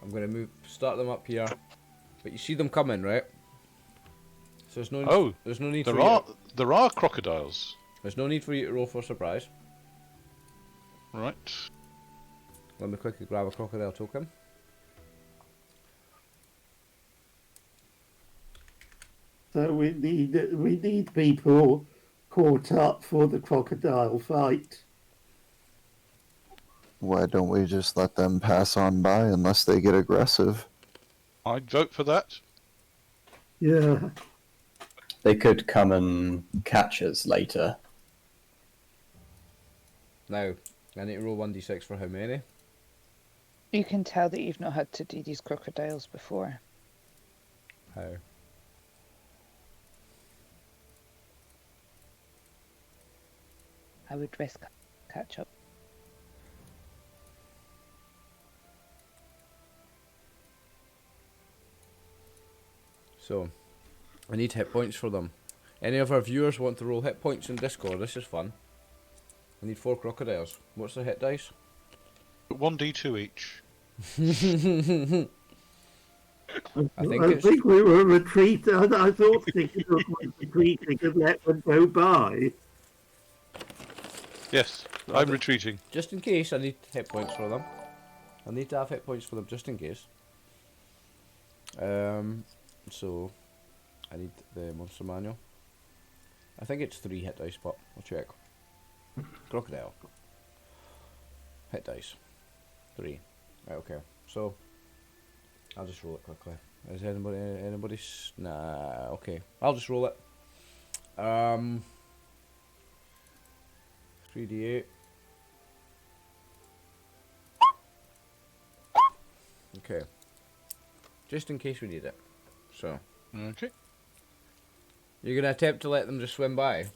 I'm going to start them up here, but you see them coming, right? So there's no there's no need there are crocodiles. There's no need for you to roll for surprise. Right. Let me quickly grab a crocodile token. So we need people caught up for the crocodile fight. Why don't we just let them pass on by unless they get aggressive? I'd vote for that. Yeah. They could come and catch us later. Now, I need to roll 1d6 for how many? You can tell that you've not had to do these crocodiles before. How? I would risk catch up. So, I need hit points for them. Any of our viewers want to roll hit points in Discord? This is fun. I need 4 crocodiles. What's the hit dice? 1d2 each. I think I think we were retreating. I thought thinking of retreating and let them go by. Yes, I'm retreating. Just in case, I need hit points for them. I need to have hit points for them just in case. So I need the monster manual. I think it's 3 hit dice, but I'll check. Crocodile. Hit dice. 3. Right, okay. So I'll just roll it quickly. Is anybody? Nah. Okay. I'll just roll it. 3d8. Okay. Just in case we need it. So. Okay. You're gonna attempt to let them just swim by?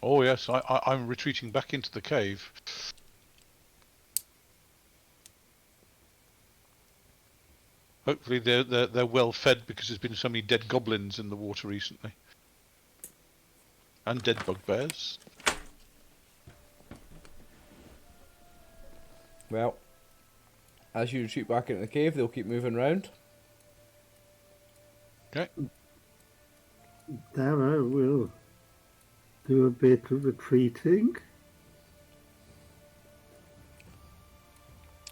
Oh yes, I'm retreating back into the cave. Hopefully they're well fed because there's been so many dead goblins in the water recently. And dead bugbears. Well, as you retreat back into the cave, they'll keep moving round. Okay. Darrow will do a bit of retreating.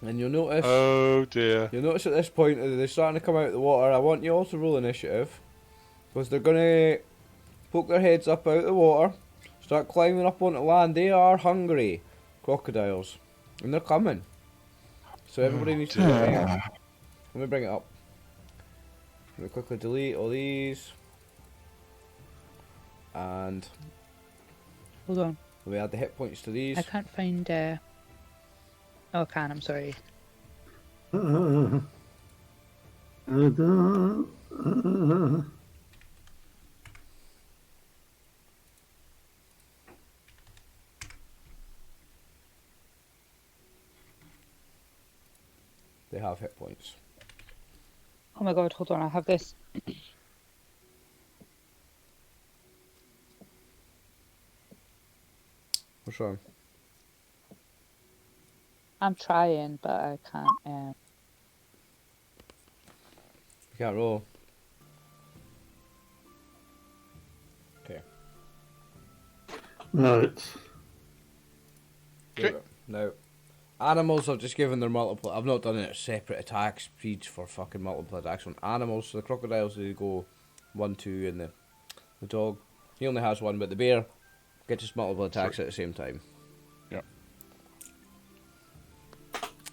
And you'll notice... Oh dear. You'll notice at this point that they're starting to come out of the water. I want you all to roll initiative. Because they're going to poke their heads up out of the water. Start climbing up onto land. They are hungry. Crocodiles. And they're coming. So everybody needs to... Let me bring it up. Let me quickly delete all these. And... Hold on. Let me add the hit points to these. I can't find. Oh, I can. I'm sorry. They have hit points. Oh my god! Hold on. I have this. What's wrong? I'm trying, but I can't. You can't roll. Okay. Right. Okay. Now, animals have just given their multiple. I've not done it separate attack speeds for fucking multiple attacks on animals. So the crocodiles they go 1, 2, and the dog he only has 1, but the bear gets his multiple attacks at the same time. Yeah.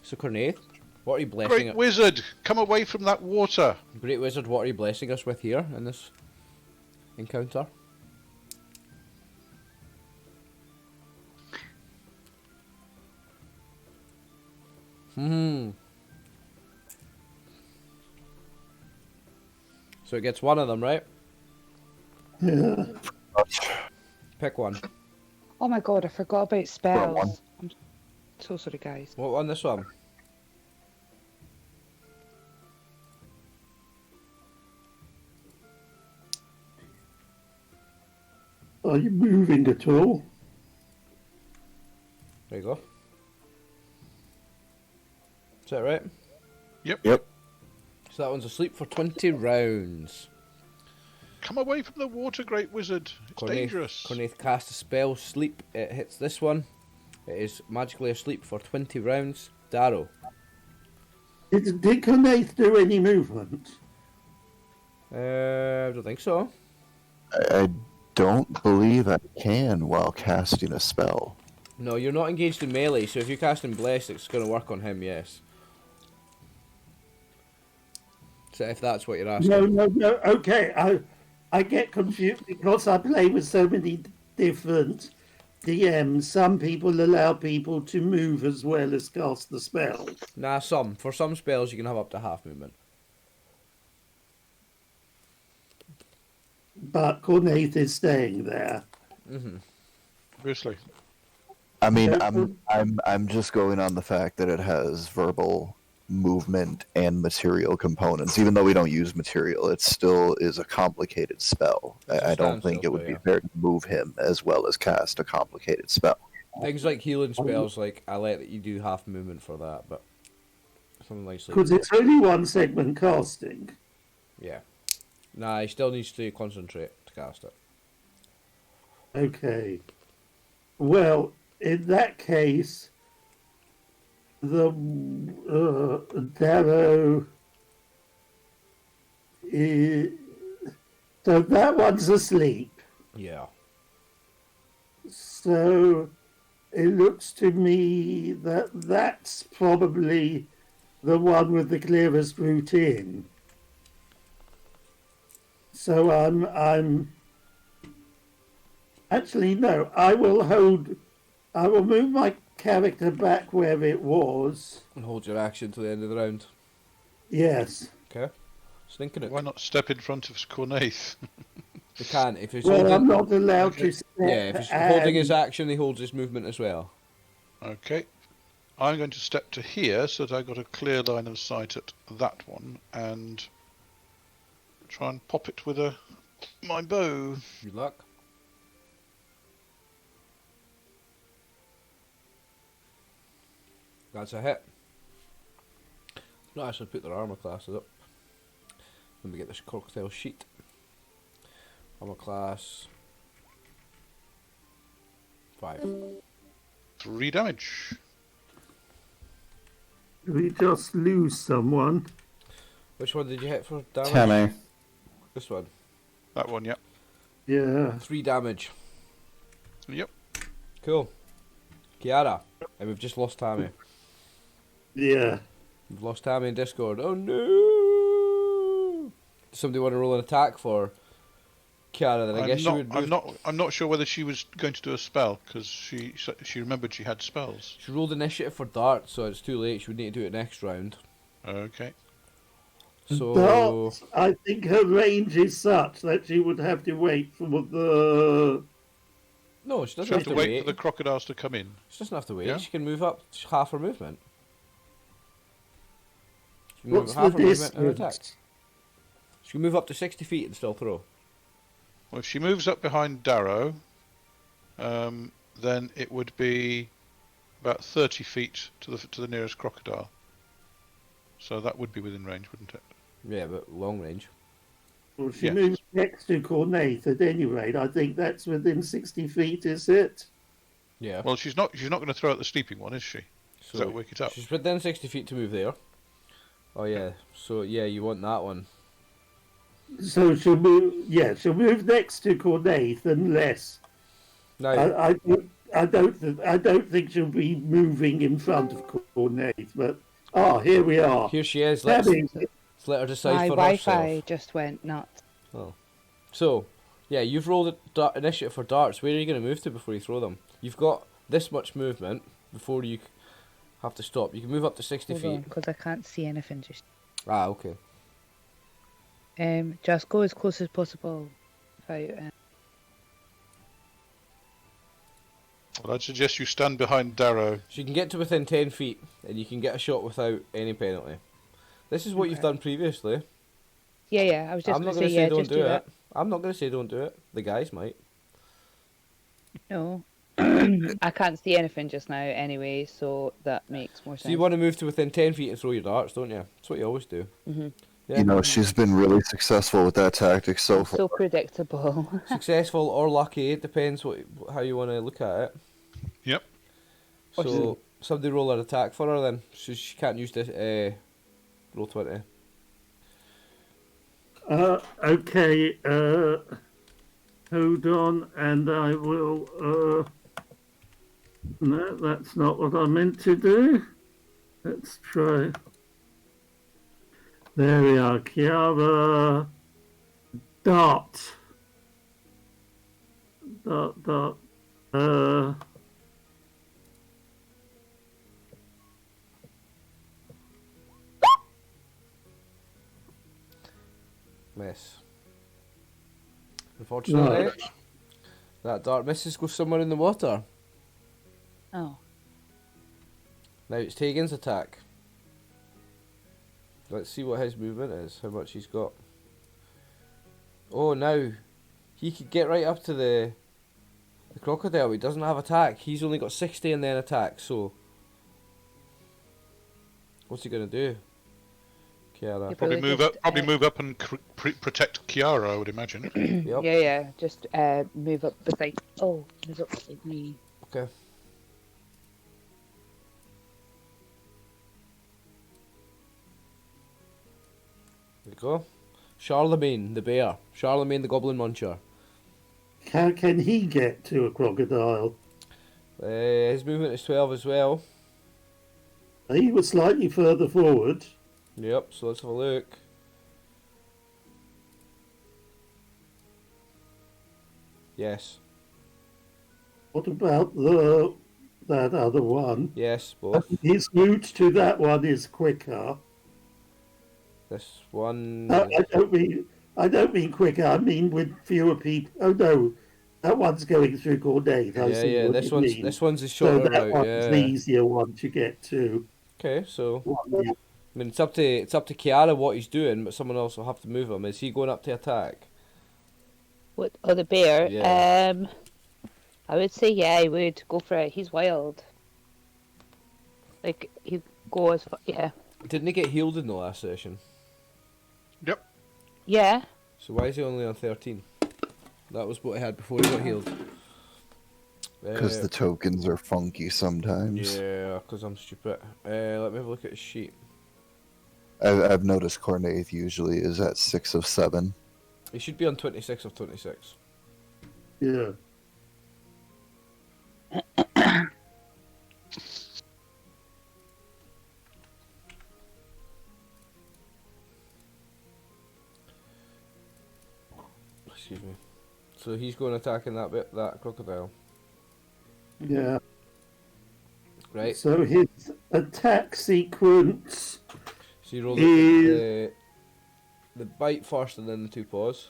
So Cornaith, what are you blessing? Great wizard, come away from that water. Great wizard, what are you blessing us with here in this encounter? So it gets one of them, right? Yeah. Pick one. Oh my god! I forgot about spells. I'm so sorry, guys. What one? This one. Are you moving at all? There you go. Is that right? Yep. So that one's asleep for 20 rounds. Come away from the water, great wizard. It's dangerous. Cornaith cast a spell, sleep. It hits this one. It is magically asleep for 20 rounds. Darrow. Did Cornaith do any movement? I don't think so. I don't believe I can while casting a spell. No, you're not engaged in melee, so if you cast in Blessed, it's going to work on him, yes. So if that's what you're asking. No. Okay, I get confused because I play with so many different DMs. Some people allow people to move as well as cast the spell. Nah, some. For some spells, you can have up to half movement. But Cornaith is staying there. Mm-hmm. Obviously. I mean, So, I'm just going on the fact that it has verbal movement and material components. Even though we don't use material, it still is a complicated spell. It's a I don't standstill think it would spell, be yeah. fair to move him as well as cast a complicated spell. Things like healing spells, like I let you do half movement for that, but something like because it's only one segment casting. yeah. Nah, he still needs to concentrate to cast it. Okay. Well, in that case, the Darrow is... So that one's asleep. Yeah. So it looks to me that that's probably the one with the clearest route in. So I'm actually no. I will move my character back where it was. And hold your action to the end of the round. Yes. Okay. Stinking it. Why not step in front of Cornaith? He can't. If he's Well, holding, I'm not allowed to step. yeah, if he's holding his action, he holds his movement as well. Okay. I'm going to step to here so that I've got a clear line of sight at that one and try and pop it with my bow. Good luck. That's a hit. Not actually put their armor classes up. Let me get this Crocodile sheet. Armor class 5. 3 damage. We just lose someone. Which one did you hit for damage? Tammy. This one. That one, yep. Yeah. 3 damage. Yep. Cool. Kiara. And we've just lost Tammy. Yeah. We've lost Tammy in Discord. Oh no! Does somebody want to roll an attack for Kiara? Then I guess she would. I'm not sure whether she was going to do a spell because she remembered she had spells. She rolled initiative for dart, so it's too late. She would need to do it next round. Okay. So But I think her range is such that she would have to wait for the. no, she She doesn't has have to to wait wait. for the crocodiles to come in. She doesn't have to wait. Yeah? She can move up half her movement. She can What's move half the her movement and attack. distance? She can move up to 60 feet and still throw. Well, if she moves up behind Darrow, then it would be about 30 feet to the nearest crocodile. So that would be within range, wouldn't it? Yeah, but long range. Well, she Yes. moves next to Cornaith at any rate. I think that's within 60 feet, is it? Yeah. Well, she's not going to throw at the sleeping one, is she? So that will wake it up. she's within 60 feet to move there. Oh yeah. So yeah, you want that one. So she'll move. Yeah, she'll move next to Cornaith unless Now I don't think she'll be moving in front of Cornaith. But here we are. here she is. Let's let her decide My for Wi-Fi herself. just went nuts. So, yeah, you've rolled a initiative for darts. Where are you going to move to before you throw them? You've got this much movement before you have to stop. You can move up to 60 Hold feet. on, because I can't see anything. Okay. Just go as close as possible. Without, Well, I'd suggest you stand behind Darrow. So you can get to within 10 feet, and you can get a shot without any penalty. This is what you've done previously. yeah. I was just I'm not going going to to say say don't just do do it. that. I'm not going to say don't do it. The guys might. No. I can't see anything just now anyway, so that makes more sense. So you want to move to within 10 feet and throw your darts, don't you? That's what you always do. Mm-hmm. Yeah. You know, she's been really successful with that tactic so far. So predictable. Successful or lucky, it depends how you want to look at it. Yep. So somebody roll an attack for her then. She can't use this roll 20. Okay. Hold on, and I will. No, that's not what I meant to do. Let's try. There we are, Kiara. Dart. Dart. Miss. Unfortunately, Right. that dart misses goes somewhere in the water. Oh. Now it's Tegan's attack. Let's see what his movement is, how much he's got. Oh, now he could get right up to the crocodile. He doesn't have attack. He's only got 60 and then attack, so what's he gonna do? Kiara. You Probably move just, up. Probably move up and protect Kiara, I would imagine. Yep. Yeah. Just move up beside. Oh, move up beside me. Okay. There you go. Charlemagne the bear. Charlemagne the goblin muncher. How can he get to a crocodile? His movement is 12 as well. He was slightly further forward. Yep, so let's have a look. Yes. What about that other one? Yes, both. His route to that one is quicker. This one. I don't mean quicker. I mean with fewer people. Oh no, that one's going through Cornate. Yeah. This one's the So shorter that route. one's Yeah. the easier one to get to. Okay, so One, I mean it's up to Kiara what he's doing, but someone else will have to move him. Is he going up to attack? What? Oh, the bear. Yeah. I would say I would go for it. He's wild. Like he'd go as far. Yeah. Didn't he get healed in the last session? Yep. Yeah. So why is he only on 13? That was what he had before he got healed. Because the tokens are funky sometimes. Yeah, because I'm stupid. Let me have a look at his sheet. I've noticed Cornaith usually is at 6 of 7. He should be on 26 of 26. yeah. Excuse me. So he's going attacking that crocodile, Yeah. right? So his attack sequence. So you roll Is- the bite first and then the two paws.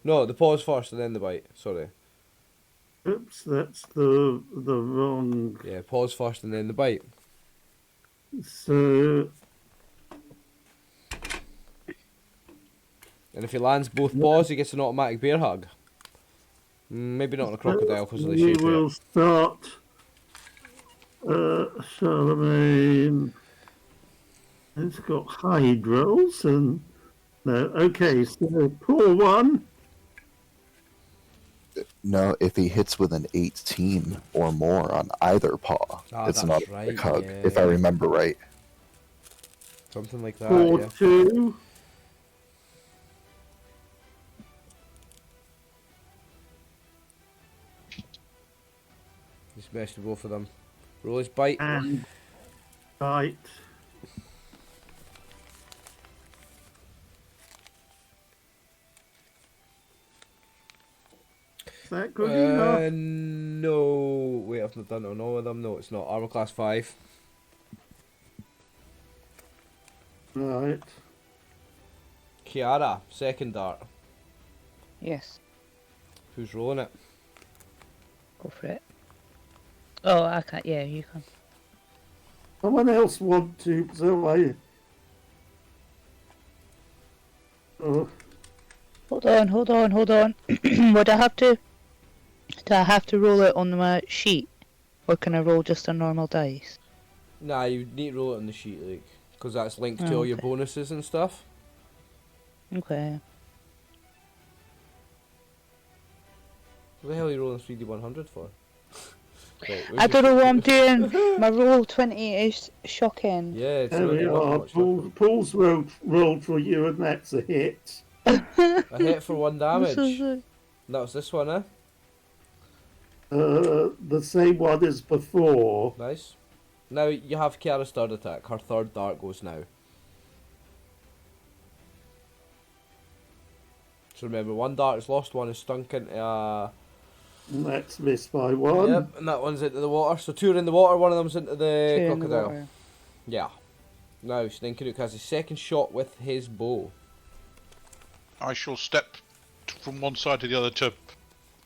No, the paws first and then the bite. Sorry. Oops, that's the wrong. Yeah, paws first and then the bite. So And if he lands both paws, he gets an automatic bear hug. Maybe not on a crocodile because of the we shape. will start. Charlemagne. It's got hide rolls and no. Okay, so poor one. No, if he hits with an 18 or more on either paw, it's that's not a right, big hug, yeah. if I remember right. Something like that. Poor Yeah. two. He's best to both of them. Roll his bite. And bite. Is that good enough? No. Wait, I've not done it on all of them. No, it's not. Armor class 5. Right. Kiara, second dart. Yes. Who's rolling it? Go for it. Oh, I can't. Yeah, you can. Someone else want to, so I. Oh, Hold on. Would I have to? Do I have to roll it on my sheet, or can I roll just a normal dice? Nah, you need to roll it on the sheet, like, because that's linked to Oh, all your okay. bonuses and stuff. Okay. What the hell are you rolling 3D100 for? Right, where's I your don't know sheet? what I'm doing. My roll 20 is shocking. Yeah, it's there we not are. much. Paul's rolled for you, and that's a hit. A hit for 1 damage. This is That was this one, eh? The same one as before. Nice. Now you have Kiara's third attack. Her third dart goes now. So remember, 1 dart is lost, 1 is stunk into And that's missed by one. Yep, and that one's into the water. So 2 are in the water, 1 of them's into the two in the crocodile. water. Yeah. Now Sninkeruk has his second shot with his bow. I shall step from one side to the other to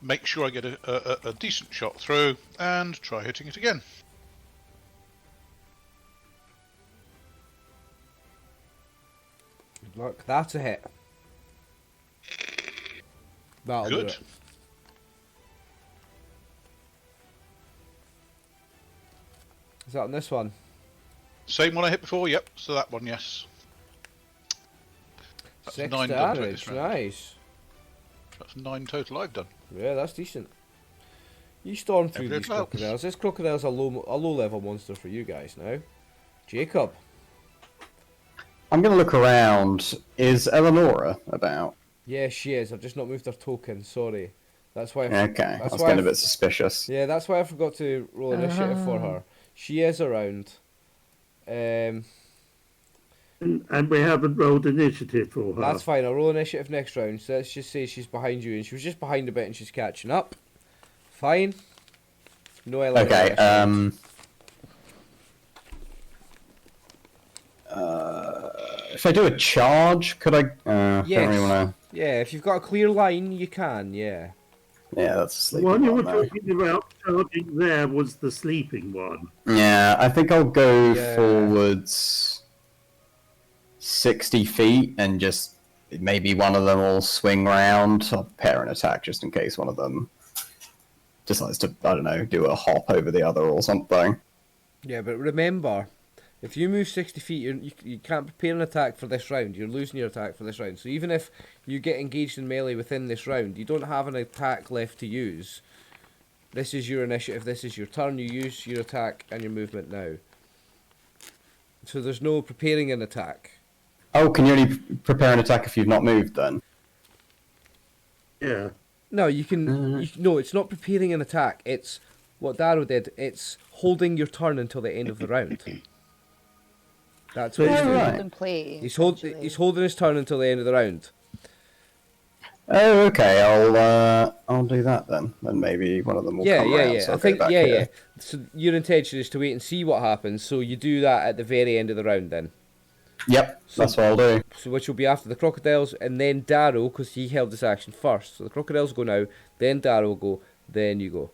make sure I get a decent shot through, and try hitting it again. Good luck. That's a hit. That'll do Good. it. Is that on this one? Same one I hit before, yep, so that one, yes. That's 6 9 done to it damage. this round. Nice. That's 9 total I've done. Yeah, that's decent. You storm through Every these helps. crocodiles. This crocodile's a low level monster for you guys now. Jacob. I'm going to look around. Is Eleonora about? Yeah, she is. I've just not moved her token. Sorry. That's why. Okay, I That's was why getting a bit suspicious. Yeah, that's why I forgot to roll initiative for her. She is around. And we haven't rolled initiative for her. That's fine. I'll roll initiative next round. So let's just say she's behind you, and she was just behind a bit, and she's catching up. Fine. No element. Okay, if I do a charge, could I? Don't really wanna... Yeah, if you've got a clear line, you can. Yeah. Yeah, that's a The sleeping one you were one, though. talking about charging there was the sleeping one. Yeah, I think I'll go Yeah. forwards 60 feet and just maybe one of them will swing round. I'll prepare an attack just in case one of them decides to, I don't know, do a hop over the other or something. Yeah, but remember, if you move 60 feet, you can't prepare an attack for this round. You're losing your attack for this round. So even if you get engaged in melee within this round, you don't have an attack left to use. This is your initiative. This is your turn. You use your attack and your movement now. So there's no preparing an attack. Oh, can you only prepare an attack if you've not moved then? Yeah. No, you can. No, it's not preparing an attack. It's what Darrow did. It's holding your turn until the end of the round. That's what he's Oh, doing. right. Hold in play. He's essentially. holding his turn until the end of the round. Oh, okay, I'll do that then. Then maybe one of them will come around. So I I'll think go back yeah. here. So your intention is to wait and see what happens. So you do that at the very end of the round then. Yep, that's what I'll do. So which will be after the crocodiles and then Darrow because he held this action first. So the crocodiles go now, then Darrow will go, then you go.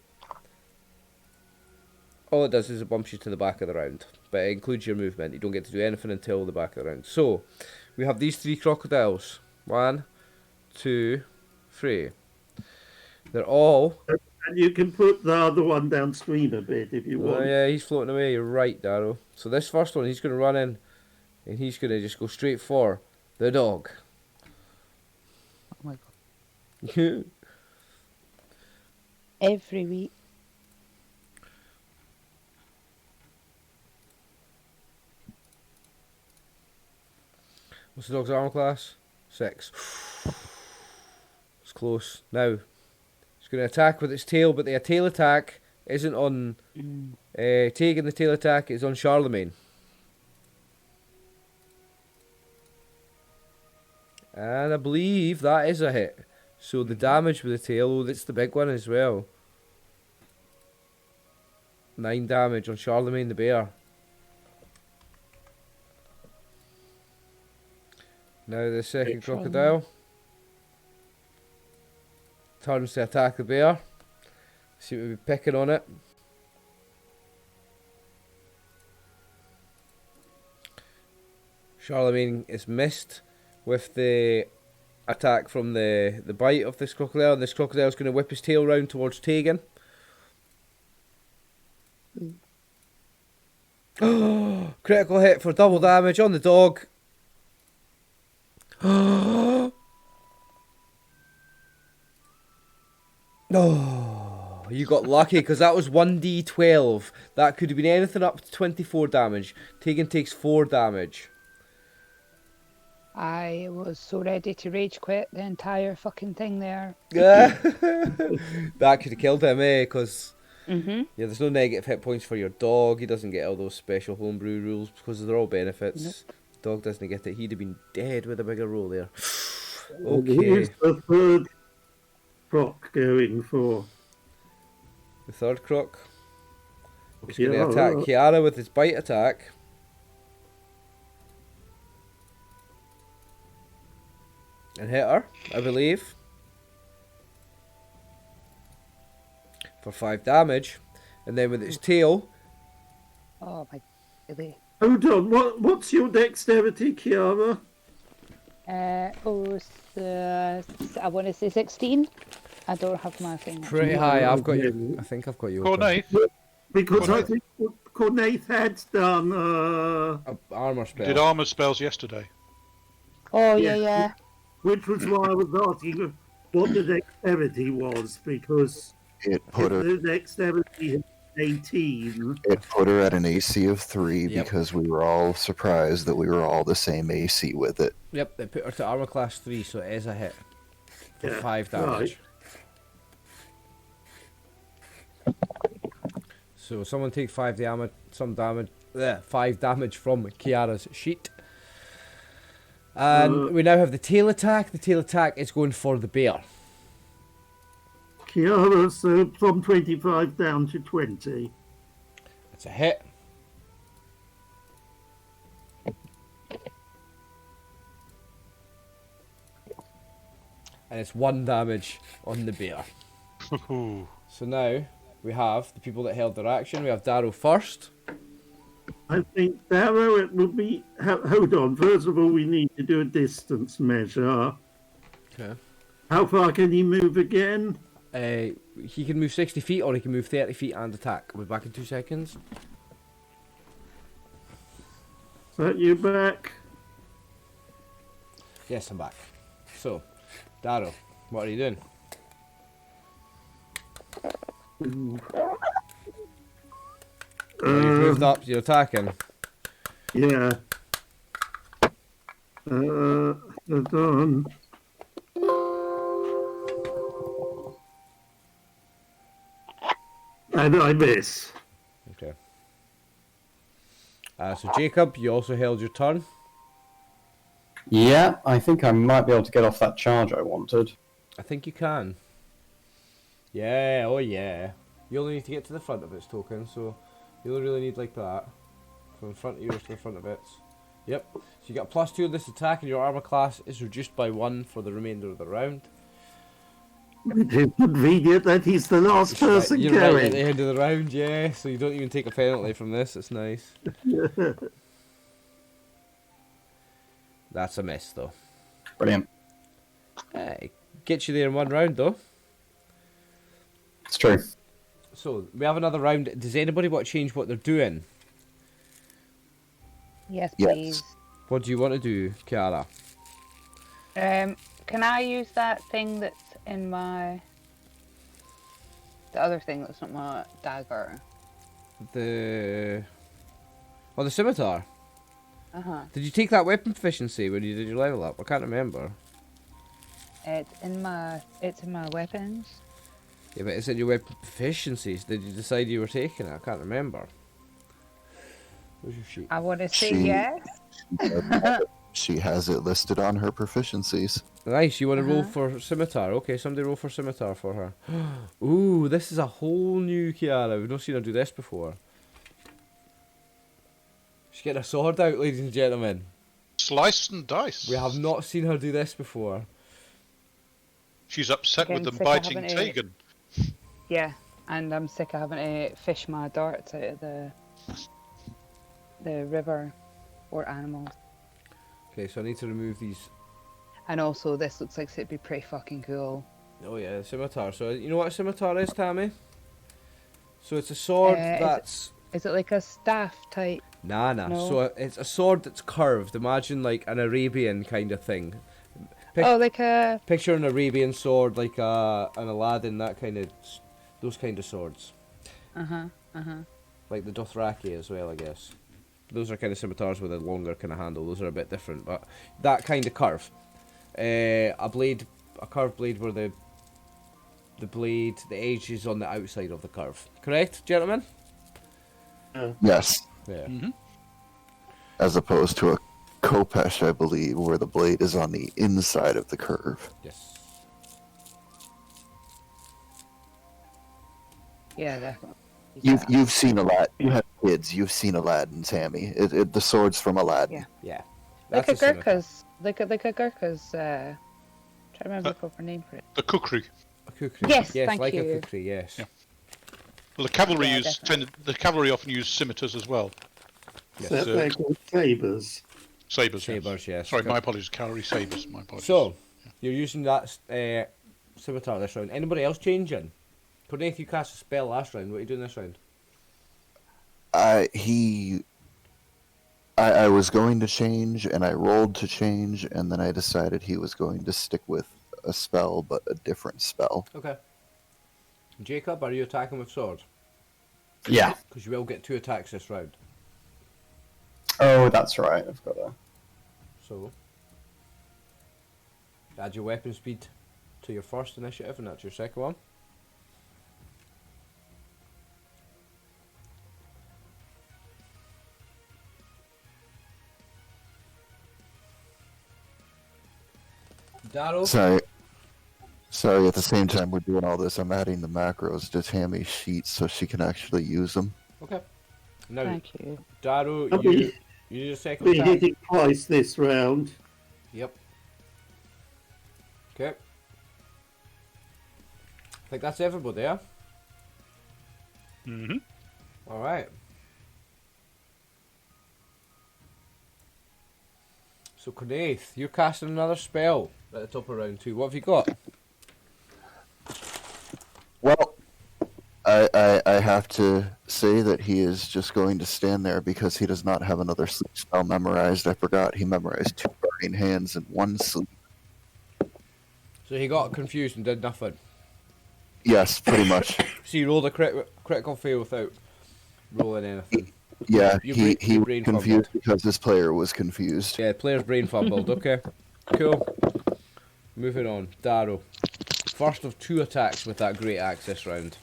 All it does is it bumps you to the back of the round, but it includes your movement. You don't get to do anything until the back of the round. So we have these 3 crocodiles. 1, 2, 3. They're all. And you can put the other one downstream a bit if you Oh want. yeah, he's floating away. You're right, Darrow. So this first one, he's going to run in, and he's going to just go straight for the dog. Oh my god. Every week. What's the dog's armor class? 6. It's close. Now, it's going to attack with its tail, but the tail attack isn't on Tegan. The tail attack is on Charlemagne. And I believe that is a hit. So the damage with the tail, oh, that's the big one as well. 9 damage on Charlemagne the bear. Now the second crocodile turns to attack the bear. Seem to be picking on it. Charlemagne is missed with the attack from the bite of this crocodile, and this crocodile is going to whip his tail round towards Tegan. Critical hit for double damage on the dog. Oh, you got lucky because that was 1d12. That could have been anything up to 24 damage. Tegan takes 4 damage. I was so ready to rage quit the entire fucking thing there. That could have killed him, because Mm-hmm. yeah, there's no negative hit points for your dog. He doesn't get all those special homebrew rules because they're all benefits. Dog doesn't get it. He'd have been dead with a bigger roll there. Okay. Who's the third croc going for? The third croc is going to Kiara. attack Kiara with his bite attack. And hit her, I believe. for 5 damage. And then with its tail, Oh my really. Hold on, what's your dexterity, Kiara? I want to say 16. I don't have my thing. pretty high. I've got you. I think I've got you. open. Cornaith Because I Cornaith. think Cornaith had done Armor spell. did armor spells yesterday. Oh Yeah. yeah. which was why I was asking what the dexterity was, because It if put her. the dexterity had 18, It put her at an AC of 3 Yep. because we were all surprised that we were all the same AC with it. Yep, they put her to armor class 3, so it is a hit for Yeah, 5 damage. So someone take 5 damage, 5 damage from Kiara's sheet. And we now have the tail attack. The tail attack is going for the bear. Kiara's from 25 down to 20. It's a hit. And it's 1 damage on the bear. So now we have the people that held their action. We have Darrow first. I think, Darrow, it would be... Hold on, first of all, we need to do a distance measure. Okay. How far can he move again? He can move 60 feet or he can move 30 feet and attack. We'll be back in 2 seconds. Is that you back? Yes, I'm back. So, Darrow, what are you doing? You've moved up, you're attacking. Yeah. Hold on. And I miss. Okay. So Jacob, you also held your turn. Yeah, I think I might be able to get off that charge I wanted. I think you can. Yeah, oh yeah. You only need to get to the front of its token, so you only really need like that. From front of yours to the front of its. Yep. So you got a +2 on this attack and your armor class is reduced by 1 for the remainder of the round. It is convenient that he's the last person You're right at going. the end of the round, yeah, so you don't even take a penalty from this, it's nice. That's a miss though. Brilliant. It gets you there in 1 round though. It's true. So, we have another round. Does anybody want to change what they're doing? Yes, Yes. please. What do you want to do, Kiara? Can I use that thing that's in my... The other thing that's not my dagger? The scimitar. Uh-huh. Did you take that weapon proficiency when you did your level up? I can't remember. It's in my weapons. Yeah, but it's in your weapon proficiencies. Did you decide you were taking it? I can't remember. Where's your sheet? I want to say She- yes. She has it listed on her proficiencies. Nice, you want to roll Uh-huh. for scimitar? Okay, somebody roll for scimitar for her. Ooh, this is a whole new Kiara. We've not seen her do this before. She's getting a sword out, ladies and gentlemen. Slice and dice. We have not seen her do this before. She's upset with Again, them sick of biting having to- Tegan. Yeah, and I'm sick of having to fish my darts out of the river or animals. Okay, so I need to remove these. And also, this looks like it'd be pretty fucking cool. Oh yeah, scimitar. So you know what a scimitar is, Tammy? So it's a sword that's... Is it like a staff type? Nah. No. So it's a sword that's curved. Imagine like an Arabian kind of thing. Oh, like a... Picture an Arabian sword, like an Aladdin, those kind of swords. Like the Dothraki as well, I guess. Those are kind of scimitars with a longer kind of handle. Those are a bit different, but that kind of curve. A curved blade where the edge is on the outside of the curve. Correct, gentlemen? Yes. Yeah. As opposed to a Kopesh, I believe, where the blade is on the inside of the curve. Yes. Yeah, definitely. You've seen Aladdin. You have kids. You've seen Aladdin, Tammy. The sword's from Aladdin. Yeah. Like That's a scimitar. Gurkha's... Like a Gurkha's... trying to remember the proper name for it. The kukri. A kukri. Yes, yes, thank like you. a kukri, yes. Yeah. Well, the cavalry Yeah, use definitely. the cavalry often use scimitars as well. Yes. So they're called sabres. Sabers. Sabres, yes. Sorry, Okay. my apologies. Cavalry sabers. My apologies. So, you're using that scimitar this round. Anybody else changing? Cornaith, you cast a spell last round. What are you doing this round? I was going to change, and I rolled to change, and then I decided he was going to stick with a spell, but a different spell. Okay. Jacob, are you attacking with sword? Yeah. Because you will get 2 attacks this round. Oh, that's right. I've got a. So, add your weapon speed to your first initiative, and that's your second one. Darrow. Sorry, at the same time we're doing all this, I'm adding the macros to Tammy's sheet so she can actually use them. Okay. Now, Thank you. Darrow, I'll you be- need a second We attack. hit it twice this round. Yep. Okay. I think that's everybody, yeah? Mm-hmm. Alright. So, Cornaith, you're casting another spell at the top of round 2. What have you got? Well, I have to say that he is just going to stand there because he does not have another sleep spell memorized. I forgot he memorized 2 burning hands and 1 sleep. So he got confused and did nothing. Yes, pretty much. So you rolled a critical fail without rolling anything. Yeah, Your he was brain confused fumbled. because his player was confused. Yeah, player's brain fumbled. Okay, cool. Moving on. Darrow. First of 2 attacks with that great axe this round.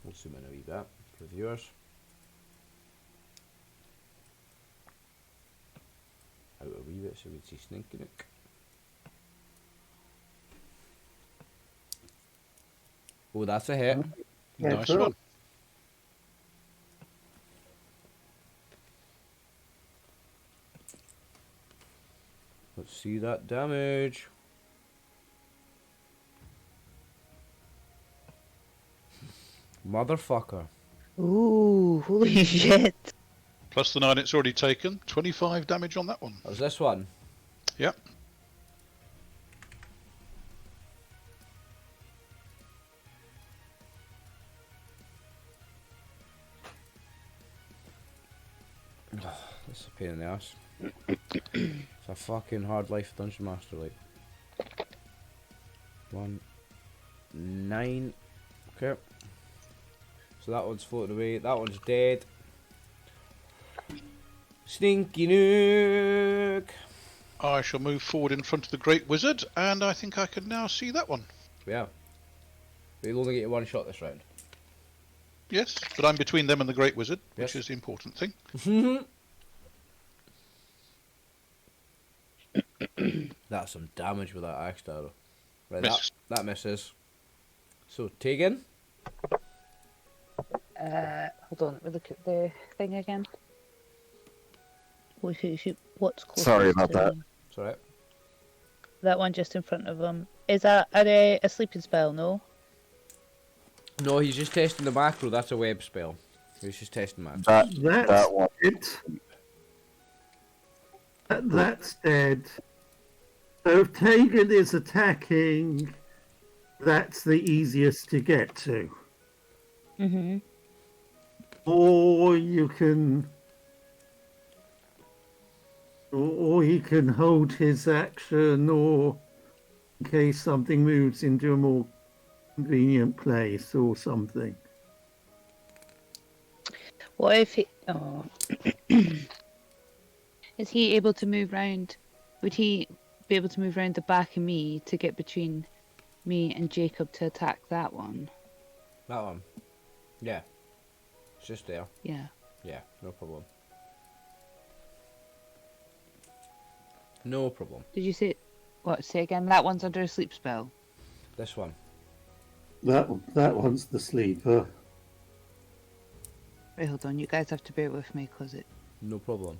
We'll zoom in a wee bit for the viewers. Out a wee bit so we can see Sninky Nook. Oh, that's a hit. Nice Excellent. one. Let's see that damage. Motherfucker. Ooh, holy shit. Plus the 9 it's already taken. 25 damage on that one. That was this one. Yep. This is a pain in the ass. It's a fucking hard life dungeon master, like. 1, 9. Okay. So that one's floated away. That one's dead. Stinky Nook. I shall move forward in front of the Great Wizard, and I think I can now see that one. Yeah. But you'll only get 1 shot this round. Yes, but I'm between them and the Great Wizard, Yes. which is the important thing. That's some damage with that axe, Darrow. Right, Miss. that misses. So, Tegan. Hold on, let me look at the thing again. What's closest Sorry about to that. him? It's alright. That one just in front of him. Is that a sleeping spell, no? No, he's just testing the macro. That's a web spell. He's just testing macro. That That's one. it. That's dead. So if Tegan is attacking, that's the easiest to get to. Mm-hmm. Or you can... Or he can hold his action, or in case something moves into a more convenient place or something. What if he... Oh. Is he able to move round? Would he be able to move round the back of me to get between me and Jacob to attack that one? That one. Yeah. It's just there. Yeah. Yeah, no problem. No problem. Did you say... What, say again? That one's under a sleep spell? This one. That one's the sleeper. Right, hold on. You guys have to bear with me because it... No problem.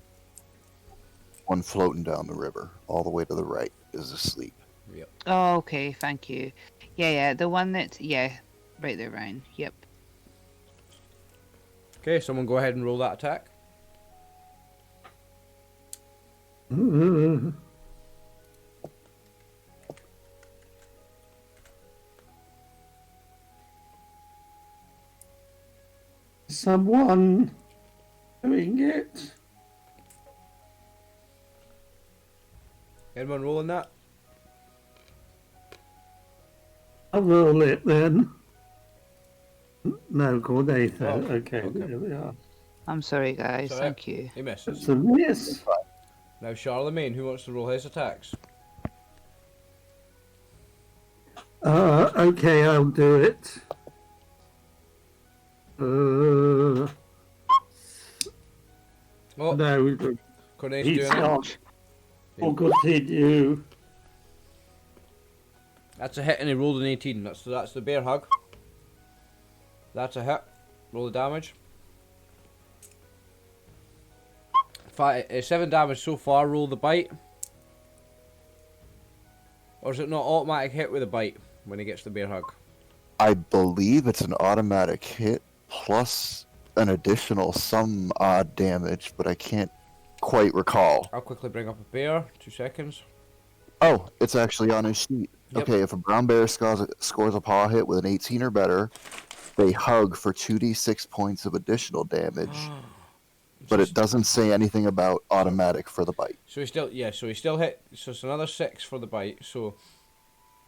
One floating down the river, all the way to the right, is asleep. Yep. Oh, okay. Thank you. Yeah, the one that... Yeah. Right there, Ryan. Yep. Okay, someone go ahead and roll that attack. Someone doing it. Anyone rolling that? I'll roll it then. No, Cornetto. Oh, Okay, okay. there we are. I'm sorry, guys. Sorry. Thank you. He misses. It's a miss. Now Charlemagne, who wants to roll his attacks? Okay, I'll do it. Oh, No, Cornet's he's doing it. not. We'll continue. That's a hit and he rolled an 18. That's the bear hug. That's a hit. Roll the damage. 7 damage so far. Roll the bite. Or is it not automatic hit with a bite when he gets the bear hug? I believe it's an automatic hit plus an additional some odd damage, but I can't quite recall. I'll quickly bring up a bear. 2 seconds. Oh, it's actually on his sheet. Yep. Okay, if a brown bear scores a paw hit with an 18 or better, they hug for 2d6 points of additional damage. But it doesn't say anything about automatic for the bite. So he still hit. So it's another 6 for the bite. So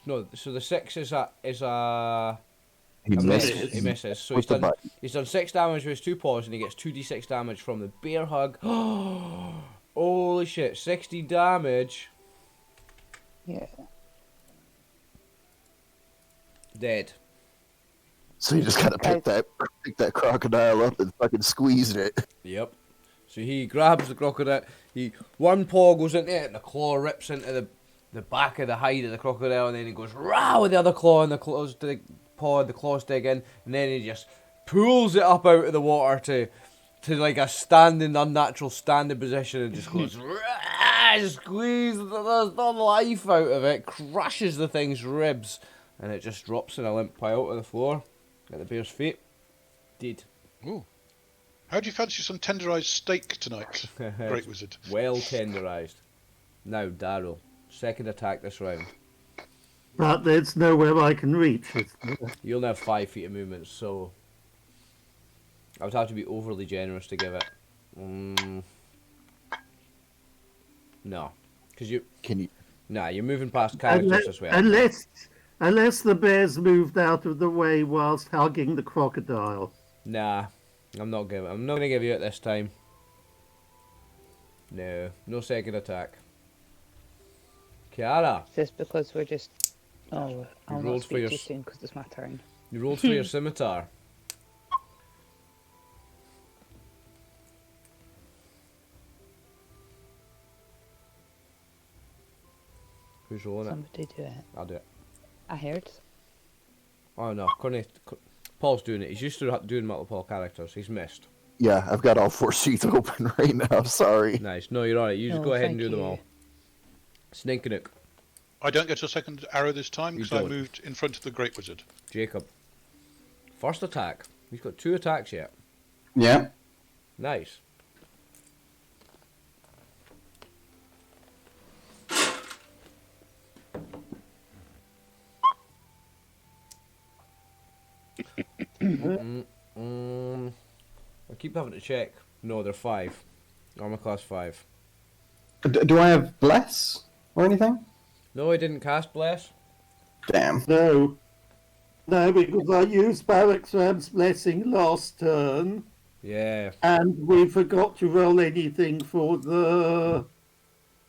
no, so the 6 is a He a misses. miss. He misses. So With the bite. he's done 6 damage with his 2 paws and he gets 2d6 damage from the bear hug. Holy shit! 60 damage. Yeah. Dead. So you just gotta pick that crocodile up and fucking squeeze it. Yep. So he grabs the crocodile. One paw goes into it, and the claw rips into the back of the hide of the crocodile, and then he goes rah with the other claw, and the claws to the paw, the claws dig in, and then he just pulls it up out of the water to like a unnatural standing position, and just goes rah, squeeze the life out of it, crushes the thing's ribs, and it just drops in a limp pile to the floor at the bear's feet. Dead. Ooh. How do you fancy some tenderised steak tonight, Great Wizard? Well tenderised. Now, Daryl. Second attack this round. But there's nowhere I can reach. You only have 5 feet of movement, so I would have to be overly generous to give it. No, because you're moving past characters as well. Unless the bears moved out of the way whilst hugging the crocodile. Nah, I'm not gonna give you it this time. No second attack. Kiara, Is this because we're just... Oh, I'll rolled not for speak your too soon because it's my turn. you rolled for your scimitar. Who's rolling it? Somebody do it. I'll do it. I heard. Oh no, Paul's doing it. He's used to doing multiple characters. He's missed. Yeah, I've got all 4 sheets open right now. Sorry. Nice. No, you're alright. You just Oh, go ahead and do thank them you. all. Sninkanook. I don't get a second arrow this time You because I don't. moved in front of the Great Wizard. Jacob. First attack. He's got 2 attacks yet. Yeah. Nice. I keep having to check. No, they're 5. Armor class 5. Do I have bless or anything? No, I didn't cast Bless. Damn. No, because I used Barukthram's blessing last turn, Yeah. and we forgot to roll anything for the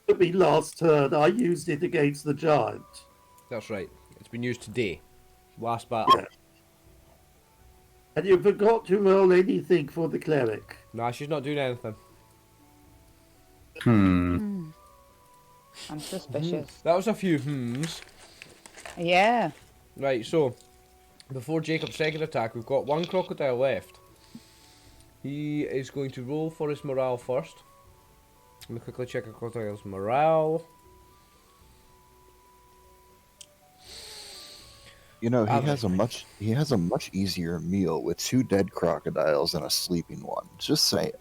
last turn. I used it against the giant. That's right. It's been used today. Last battle. Yeah. And you forgot to roll anything for the cleric. Nah, she's not doing anything. Hmm. I'm suspicious. That was a few hmms. Yeah. Right, so before Jacob's second attack, we've got 1 crocodile left. He is going to roll for his morale first. Let me quickly check a crocodile's morale. You know, Ah, he has a much easier meal with 2 dead crocodiles and a sleeping one. Just saying.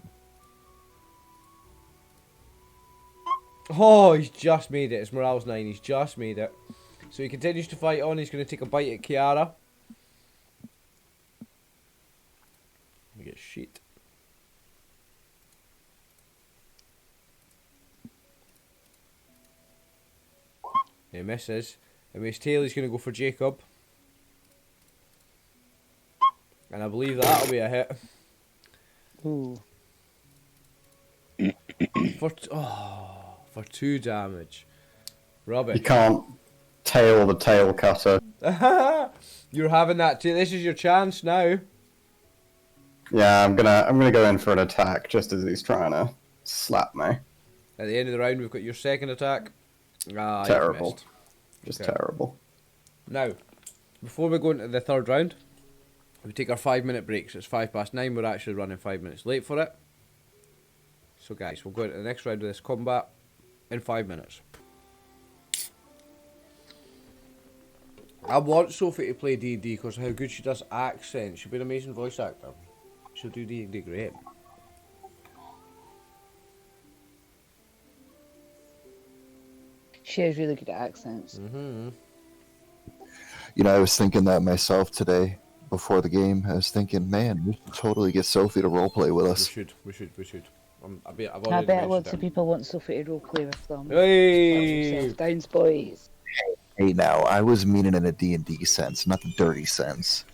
Oh, he's just made it. It's morale's 9. He's just made it. So he continues to fight on. He's going to take a bite at Kiara. We get shit. He misses. And with his tail, he's going to go for Jacob. And I believe that'll be a hit. Ooh. For 2 damage. Rubbish. You can't tail the tail cutter. You're having that too. This is your chance now. Yeah, I'm gonna go in for an attack just as he's trying to slap me. At the end of the round, we've got your second attack. Ah, Terrible. you've missed. Just Okay. terrible. Now, before we go into the third round, we take our 5-minute break. So it's 9:05. We're actually running 5 minutes late for it. So guys, we'll go into the next round of this combat in 5 minutes. I want Sophie to play D&D because of how good she does accents. She'll be an amazing voice actor. She'll do D&D great. She has really good accents. Mm-hmm. You know, I was thinking that myself today before the game. I was thinking, man, we should totally get Sophie to roleplay with us. We should. I've I already bet lots mentioned of people want Sophie to roleplay with them. it. Hey! Yourself downs, boys. Hey, now, I was meaning in a D&D sense, not the dirty sense.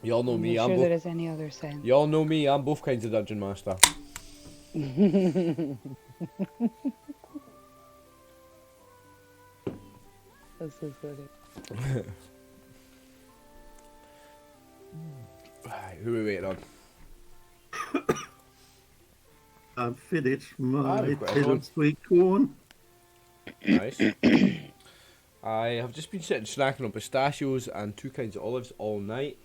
Y'all know I'm me. not I'm sure there both. is any other sense. Y'all know me. I'm both kinds of dungeon master. That's so funny. Right, who are we waiting on? I've finished my we've got tin everyone. of sweet corn. Nice. I have just been sitting snacking on pistachios and 2 kinds of olives all night.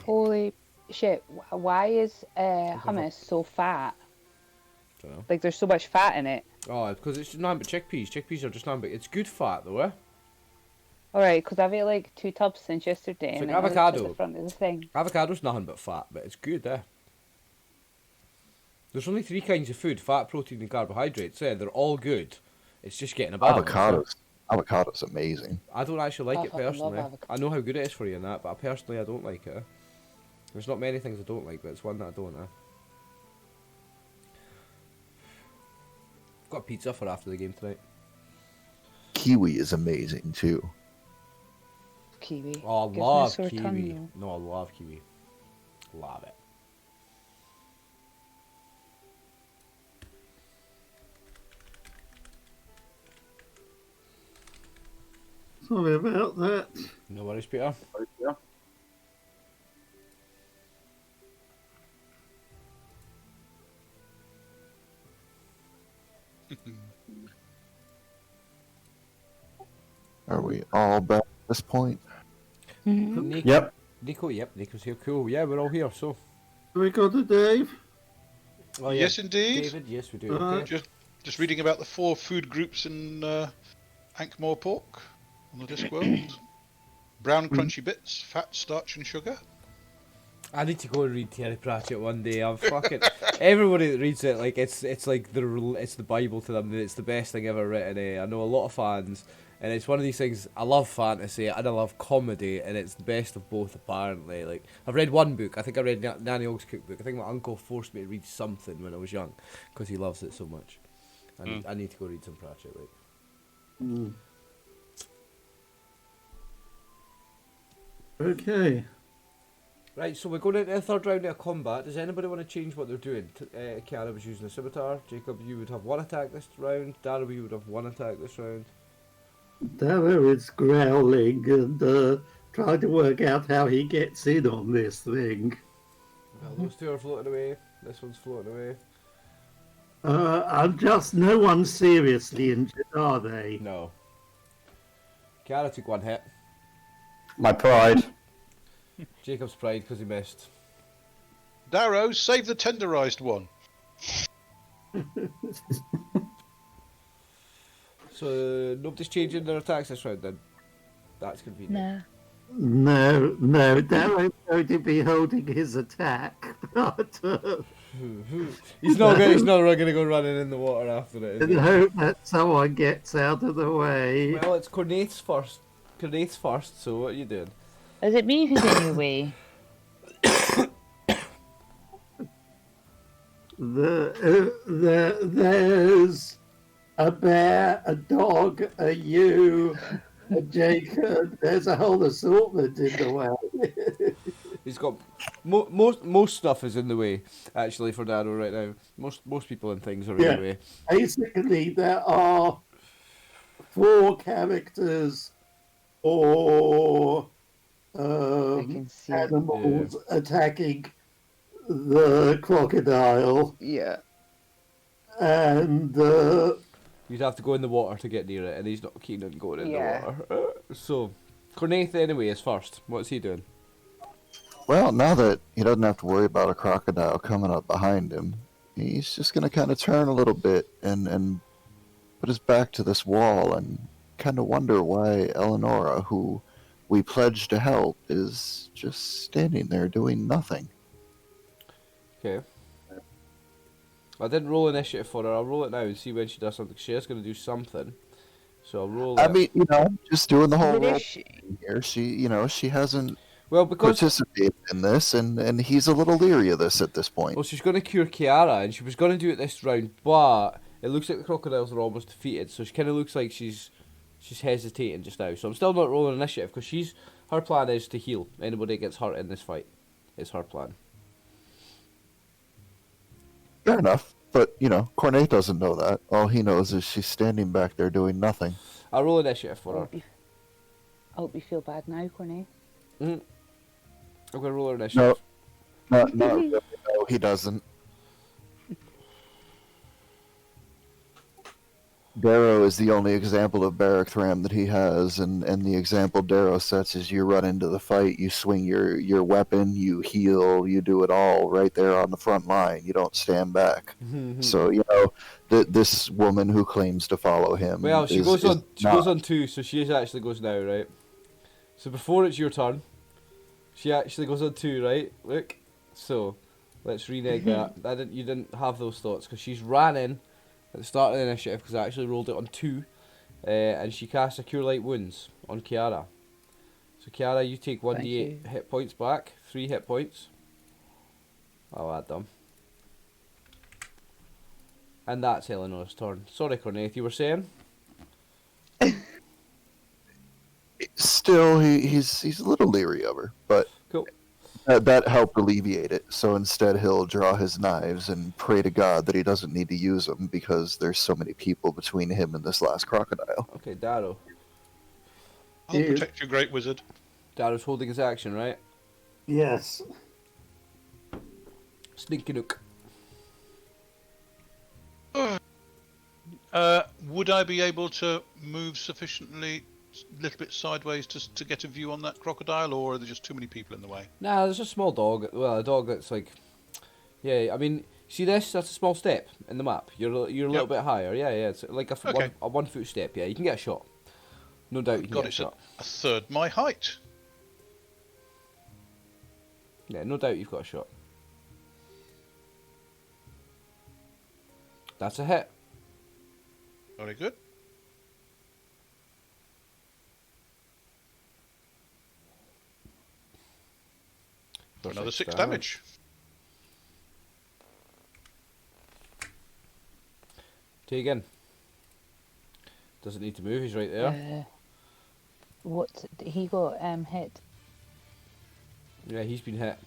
Holy shit! Why is hummus so fat? Dunno. Like there's so much fat in it. Oh, because it's just nothing but chickpeas. Chickpeas are just nothing but... It's good fat though, eh? Alright, because I've ate like 2 tubs since yesterday. It's and like I looked avocado. At the front of the thing. Avocado's nothing but fat, but it's good, eh? There's only 3 kinds of food: fat, protein, and carbohydrates. Eh? They're all good. It's just getting a balance. Avocado's amazing. I don't actually like I it fucking love personally. avocado. I know how good it is for you and that, but personally I don't like it. Eh? There's not many things I don't like, but it's one that I don't. Eh? I've got pizza for after the game tonight. Kiwi is amazing, too. Kiwi. Oh, I Gives me a love sore kiwi. tongue, No, I love kiwi. Love it. Sorry about that. No worries, Peter. Are we all back at this point? Mhm. Yep. Nico's here. Cool. Yeah, we're all here. So. Have we got a Dave? Oh, Yes, indeed. David. Yes, we do. Uh-huh. Okay. Just reading about the 4 food groups in Ankh-Morpork pork on the Discworld. Brown crunchy bits, fat, starch, and sugar. I need to go and read Terry Pratchett one day. I'm fucking everybody that reads it like it's like it's the Bible to them. It's the best thing ever written. I know a lot of fans, and it's one of these things. I love fantasy and I love comedy, and it's the best of both. Apparently, like I've read one book. I think I read Nanny Ogg's cookbook. I think my uncle forced me to read something when I was young because he loves it so much. I need to go read some Pratchett. Like. Okay. Right, so we're going into the third round of combat. Does anybody want to change what they're doing? Kiara was using a scimitar. Jacob, you would have 1 attack this round. Dara, you would have 1 attack this round. Dara is growling and trying to work out how he gets in on this thing. Well, those 2 are floating away. This one's floating away. I'm just no one seriously injured, are they? No. Kiara took 1 hit. My pride. Jacob's pride because he missed. Darrow, save the tenderized one. So So nobody's changing their attacks this round then. That's convenient. Nah. No, Darrow's going to be holding his attack, but He's not going to go running in the water after it, is in he? hope that someone gets out of the way. Well, it's Cornate's first. Cornate's first, so what are you doing? Is it me who's in your way? There's a bear, a dog, a ewe, a Jacob. There's a whole assortment in the way. He's got most stuff is in the way actually for Darrow right now. Most people and things are in the way. Basically, there are 4 characters or can see it. animals attacking the crocodile, Yeah. and You'd have to go in the water to get near it, and he's not keen on going in Yeah. the water. So, Cornaith anyway is first. What's he doing? Well, now that he doesn't have to worry about a crocodile coming up behind him, he's just going to kind of turn a little bit and put his back to this wall and kind of wonder why Eleonora, who we pledged to help, is just standing there doing nothing. Okay. I didn't roll initiative for her. I'll roll it now and see when she does something. She is going to do something. So I'll roll it. I mean, just doing the whole What role is she? here. She hasn't Well, because participated in this, and he's a little leery of this at this point. well, she's going to cure Kiara, and she was going to do it this round, but it looks like the crocodiles are almost defeated. So she kind of looks like she's hesitating just now. So I'm still not rolling initiative because her plan is to heal anybody that gets hurt in this fight. It's her plan. Fair enough, but Cornet doesn't know that. All he knows is she's standing back there doing nothing. I'll roll initiative for her. I hope you feel bad now, Cornet. I'm going to roll her initiative. Not really. No, he doesn't. Darrow is the only example of Barukthram that he has, and the example Darrow sets is you run into the fight, you swing your weapon, you heal, you do it all right there on the front line. You don't stand back. So this woman who claims to follow him. Well, she goes on 2, so she actually goes now, right? So before it's your turn, she actually goes on 2, right? Look, so let's renege that. You didn't have those thoughts because she's ran in at the start of the initiative because I actually rolled it on 2, and she casts a Cure Light Wounds on Kiara. So Kiara, you take 1d8 hit points back, 3 hit points. I'll add them. And that's Eleanor's turn. Sorry, Cornaith, you were saying? Still, he's a little leery of her, but Cool. that helped alleviate it. So instead, he'll draw his knives and pray to God that he doesn't need to use them because there's so many people between him and this last crocodile. Okay, Darrow. I'll protect you, great wizard. Darrow's holding his action, right? Yes. Sneaky Nook. Would I be able to move sufficiently, a little bit sideways to get a view on that crocodile, or are there just too many people in the way? Nah, there's a small dog. Well, a dog that's like... Yeah, I mean, see this? That's a small step in the map. You're a little bit higher. Yeah, it's like a 1 foot step. Yeah, you can get a shot. No doubt you can get a shot. A third my height. Yeah, no doubt you've got a shot. That's a hit. Very good. For another 6 damage. Take again. Doesn't need to move, he's right there. What he got hit? Yeah, he's been hit.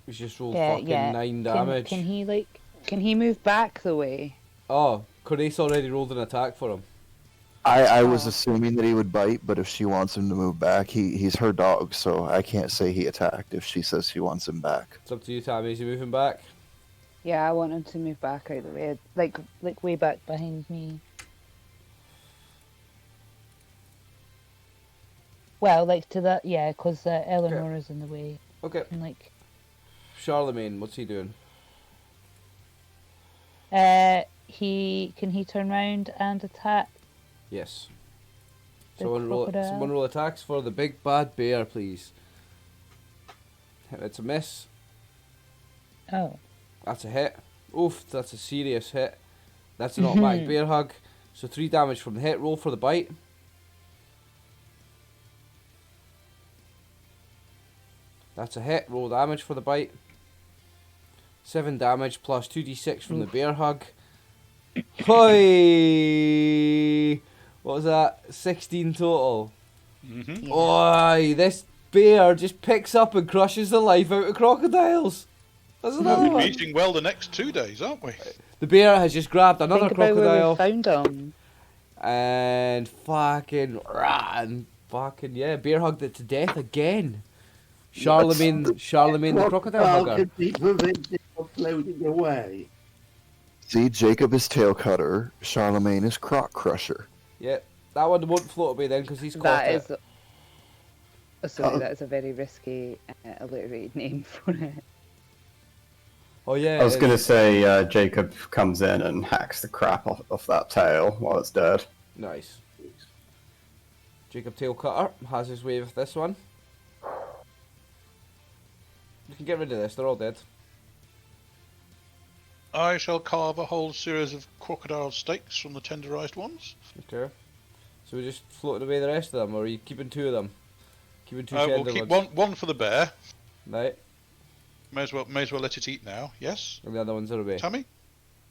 He's just rolled fucking 9 damage. Can he move back the way? Oh, Cornace already rolled an attack for him. I was assuming that he would bite, but if she wants him to move back, he's her dog, so I can't say he attacked if she says she wants him back. It's up to you, Tammy. Is he moving back? Yeah, I want him to move back out of the way, like way back behind me. Well, like to that, yeah, because Eleanor's in the way. Okay. And like, Charlemagne, what's he doing? He turn round and attack Yes. the Someone crocodile? roll attacks for the big bad bear, please. It's a miss. Oh. That's a hit. Oof, that's a serious hit. That's an automatic bear hug. So 3 damage from the hit. Roll for the bite. That's a hit. Roll damage for the bite. 7 damage plus 2d6 from the bear hug. Hoi! What was that? 16 total. Mm-hmm. Oi! This bear just picks up and crushes the life out of crocodiles. That's another We'll one. be eating well the next 2 days, aren't we? The bear has just grabbed another Think about where crocodile we found him. and fucking ran. Fucking yeah, bear hugged it to death again. Charlemagne the crocodile hugger. could be prevented from floating away. See, Jacob is tail cutter, Charlemagne is croc crusher. Yeah, that one won't float away then because he's caught That it. is. Sorry, that is a very risky alliterated name for it. Oh yeah. I was going to say Jacob comes in and hacks the crap off that tail while it's dead. Nice. Jacob Tailcutter has his way with this one. You can get rid of this, they're all dead. I shall carve a whole series of crocodile steaks from the tenderized ones. Okay. So we're just floating away the rest of them, or are you keeping 2 of them? Keeping 2 We'll tender keep ones. one for the bear. Right. May as well let it eat now. Yes, And the other ones are away. Tammy.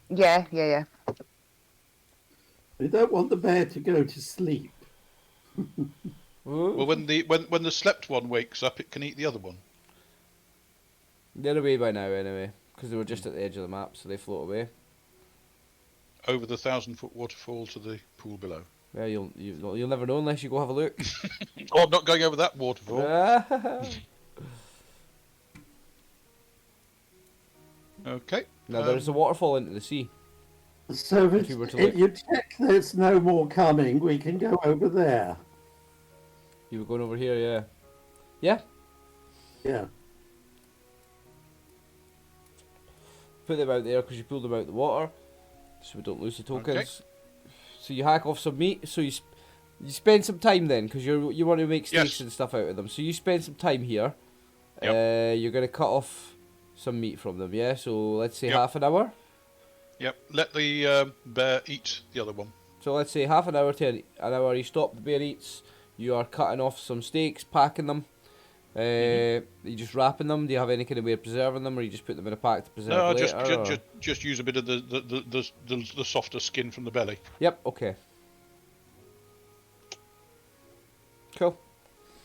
Yeah. We don't want the bear to go to sleep. Ooh. Well, when the slept one wakes up, it can eat the other one. They're away by now anyway, because they were just at the edge of the map, so they float away. Over the 1,000-foot waterfall to the pool below. Yeah, you'll never know unless you go have a look. Oh, I'm not going over that waterfall. Okay. Now there's a waterfall into the sea. So If you were to if look. you check there's no more coming, we can go over there. You were going over here, yeah. Yeah. Yeah. Put them out there because you pulled them out the water, so we don't lose the tokens. Okay. So you hack off some meat. So you spend some time then because you want to make steaks Yes. and stuff out of them. So you spend some time here. Yep. You're gonna cut off some meat from them, yeah. So let's say Yep. half an hour. Yep. Let the bear eat the other one. So let's say half an hour to an hour. You stop, the bear eats. You are cutting off some steaks, packing them. You just wrapping them. Do you have any kind of way of preserving them, or you just put them in a pack to preserve No, later? just use a bit of the softer skin from the belly. Yep. Okay. Cool.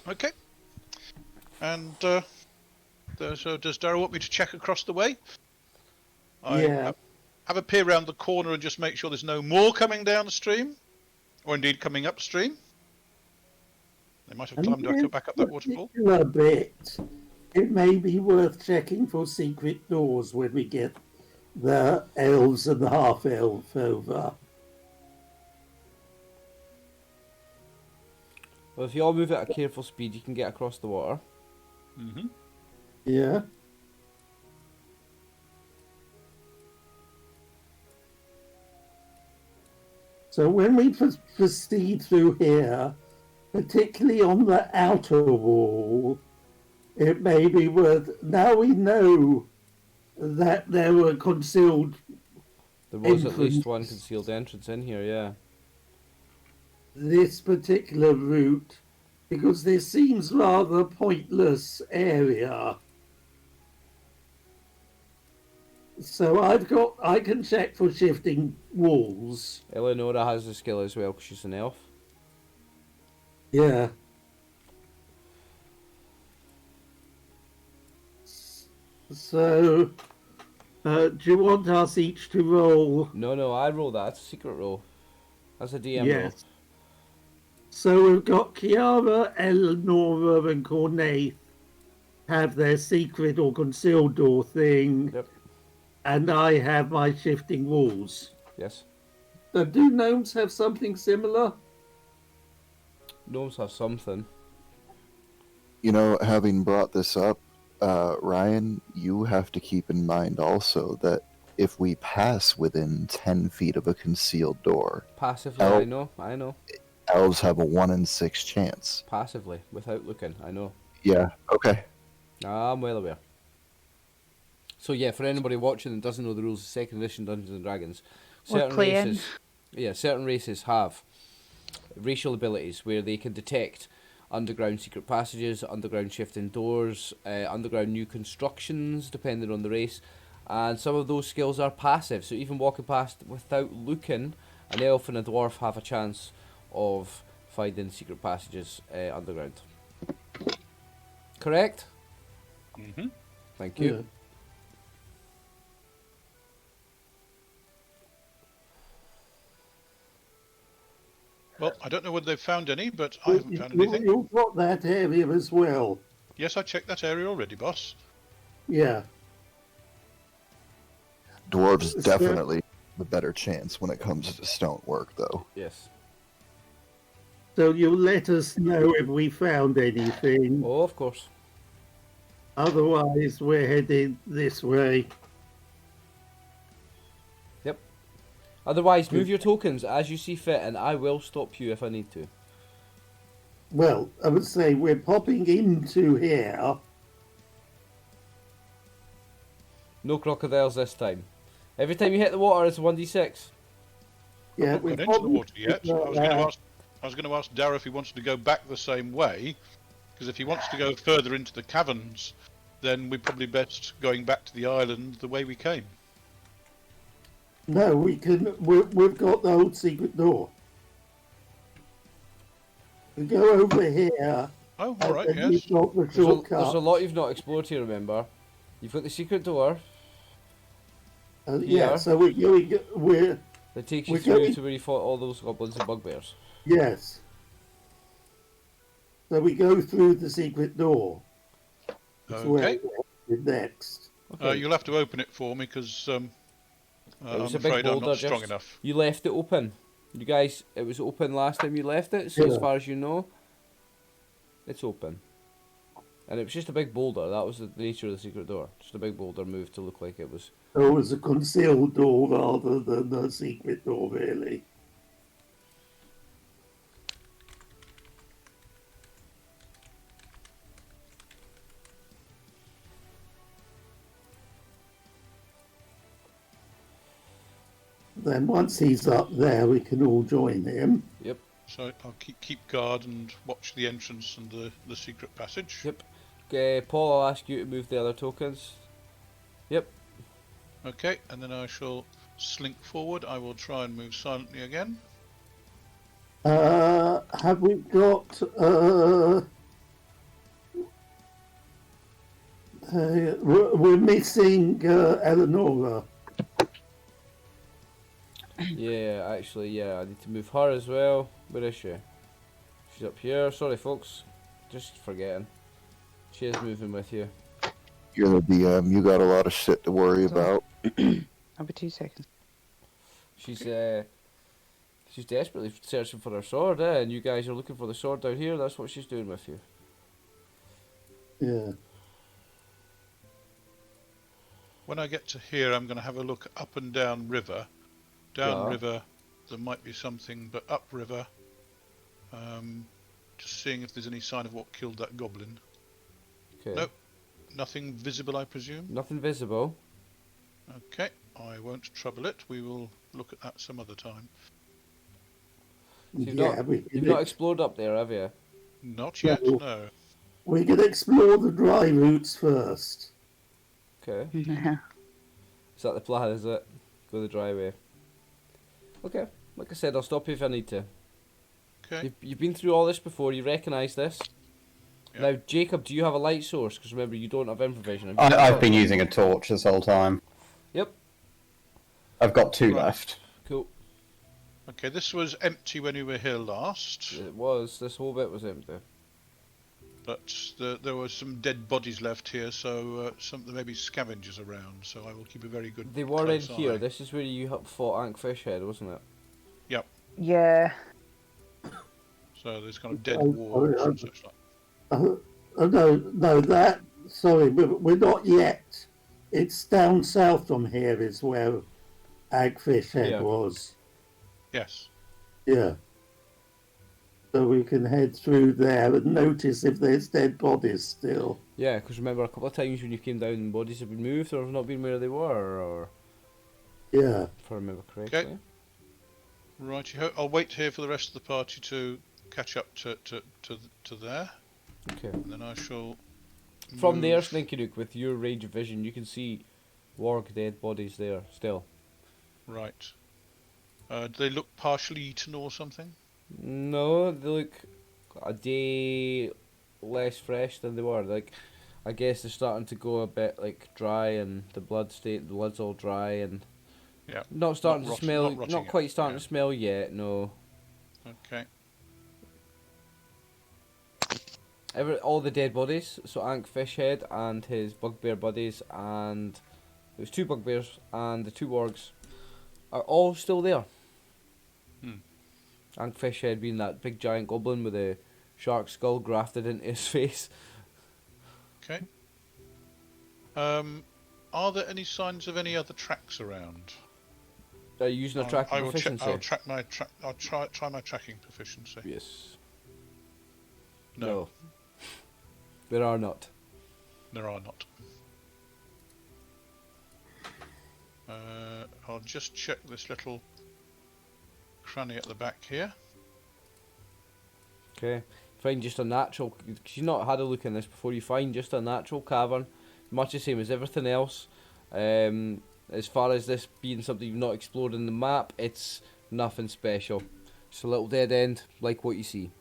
Okay. And so does Darrow want me to check across the way? Yeah. Have a peer round the corner and just make sure there's no more coming down the stream, or indeed coming upstream. They might have climbed back up that waterfall. A bit. It may be worth checking for secret doors when we get the elves and the half-elf over. Well, if you all move at a careful speed, you can get across the water. Mm-hmm. Yeah. So when we proceed through here, particularly on the outer wall, it may be worth... Now we know that there were concealed... There was at least entrance. one concealed entrance in here, yeah. This particular route, because this seems rather pointless area. So I can check for shifting walls. Eleonora has the skill as well because she's an elf. Yeah. So, do you want us each to roll? No, I roll that. It's a secret roll. That's a DM roll. Yes. So we've got Kiara, Eleonora, and Cornaith have their secret or concealed door thing. Yep. And I have my shifting walls. Yes. Do gnomes have something similar? Gnomes have something. You know, having brought this up, Ryan, you have to keep in mind also that if we pass within 10 feet of a concealed door, Passively, I know. elves have a 1 in 6 chance. Passively, without looking, I know. Yeah, okay. I'm well aware. So yeah, for anybody watching that doesn't know the rules of second edition Dungeons and Dragons, We're playing. certain races have racial abilities where they can detect underground secret passages, underground shifting doors, underground new constructions, depending on the race, and some of those skills are passive. So even walking past without looking, an elf and a dwarf have a chance of finding secret passages underground. Correct? Mm-hmm. Thank you. Yeah. Well, I don't know whether they've found any, but I haven't found anything. You've got that area as well. Yes, I checked that area already, boss. Yeah. Dwarves So- definitely the better chance when it comes to stonework, though. Yes. So you'll let us know if we found anything. Oh, of course. Otherwise, we're headed this way. Yep. Otherwise, move your tokens as you see fit, and I will stop you if I need to. Well, I would say we're popping into here. No crocodiles this time. Every time you hit the water, it's 1d6. Yeah, I've not got into the water yet. I was going to ask Darrow if he wanted to go back the same way, because if he wants to go further into the caverns, then we're probably best going back to the island the way we came. No, we can. We've got the old secret door. We go over here. Oh, all right, and yes. we've got the There's a shortcut. lot you've not explored here, remember? You've got the secret door Yeah, here. so we're going. We're that takes you We're through going- to where you fought all those goblins and bugbears. yes. So we go through the secret door. That's where Okay. we're next. Okay. You'll have to open it for me, because I'm was a big afraid I'm boulder, not strong just- enough. You left it open. You guys, it was open last time you left it, so as Yeah. far as you know, it's open. And it was just a big boulder. That was the nature of the secret door. Just a big boulder moved to look like it was. So it was a concealed door rather than a secret door, really. Then once he's up there, we can all join him. Yep. So I'll keep guard and watch the entrance and the secret passage. Yep. Paul, I'll ask you to move the other tokens. Yep. Okay, and then I shall slink forward. I will try and move silently again. Have we got we're missing Eleonora. Yeah, actually, yeah, I need to move her as well. Where is she? She's up here. Sorry, folks. Just forgetting. She is moving with you. You're the DM, you got a lot of shit to worry about. I'll be 2 seconds. She's desperately searching for her sword, and you guys are looking for the sword down here. That's what she's doing with you. Yeah. When I get to here, I'm going to have a look up and down river. Down Yeah. river, there might be something, but up river, just seeing if there's any sign of what killed that goblin. Okay. Nope. Nothing visible, I presume. Nothing visible. Okay, I won't trouble it. We will look at that some other time. You've Yeah, not, we you've can, not explored up there, have you? Not yet, No. no. we can explore the dry routes first. Okay. Yeah. Is that the plan, is it? Go the dry way. Okay. Like I said, I'll stop you if I need to. Okay. You've been through all this before, you recognise this. Yeah. Now, Jacob, do you have a light source? Because remember, you don't have infravision. I've been using a torch this whole time. Yep. I've got 2 Right. left. Cool. Okay, this was empty when we were here last, It was. This whole bit was empty. but there were some dead bodies left here, so there may be scavengers around, so I will keep a very good They were in close here. eye. This is where you fought Ankh Fishhead, wasn't it? Yeah. So there's kind of dead Oh, walls sorry, and such like. No, that. Sorry, we're not yet It's down south from here is where Agfish Head Yeah. was. Yes. Yeah. So we can head through there and notice if there's dead bodies still. Yeah, because remember a couple of times when you came down, bodies have been moved or have not been where they were, or Yeah. if I remember correctly. Righty ho. I'll wait here for the rest of the party to catch up to there, Okay. and then I shall. From there, move- Slinky with your range of vision, you can see warg dead bodies there still. Right. Do they look partially eaten or something? No, they look a day less fresh than they were. Like, I guess they're starting to go a bit like dry, and the blood's all dry, and Yeah. not starting to rot- smell. not rotting Not yet, quite starting yeah. to smell yet. No. Okay. All the dead bodies, so Ankh Fishhead and his bugbear buddies, and there's 2 bugbears and the 2 wargs, are all still there. Ankh Fishhead being that big giant goblin with a shark skull grafted into his face. Okay. Are there any signs of any other tracks around? Are you using a tracking I will proficiency? I'll track my I'll try my tracking proficiency. Yes. No, There are not. there are not. I'll just check this little cranny at the back here. Okay. Find just a natural, because you've not had a look in this before, you find just a natural cavern, much the same as everything else. As far as this being something you've not explored in the map, it's nothing special. Just a little dead end, like what you see.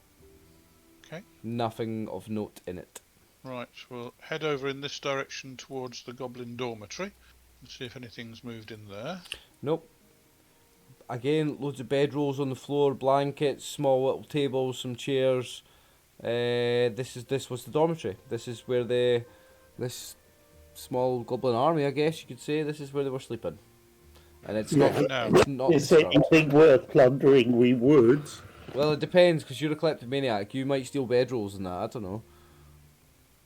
Okay. Nothing of note in it. Right, we'll head over in this direction towards the goblin dormitory and see if anything's moved in there. Nope. Again, loads of bedrolls on the floor, blankets, small little tables, some chairs. This was the dormitory. This is where this small goblin army, I guess you could say, this is where they were sleeping. And it's Yeah. not Is disturbed. anything worth plundering, we would. Well, it depends, because you're a kleptomaniac. You might steal bedrolls and that, I don't know.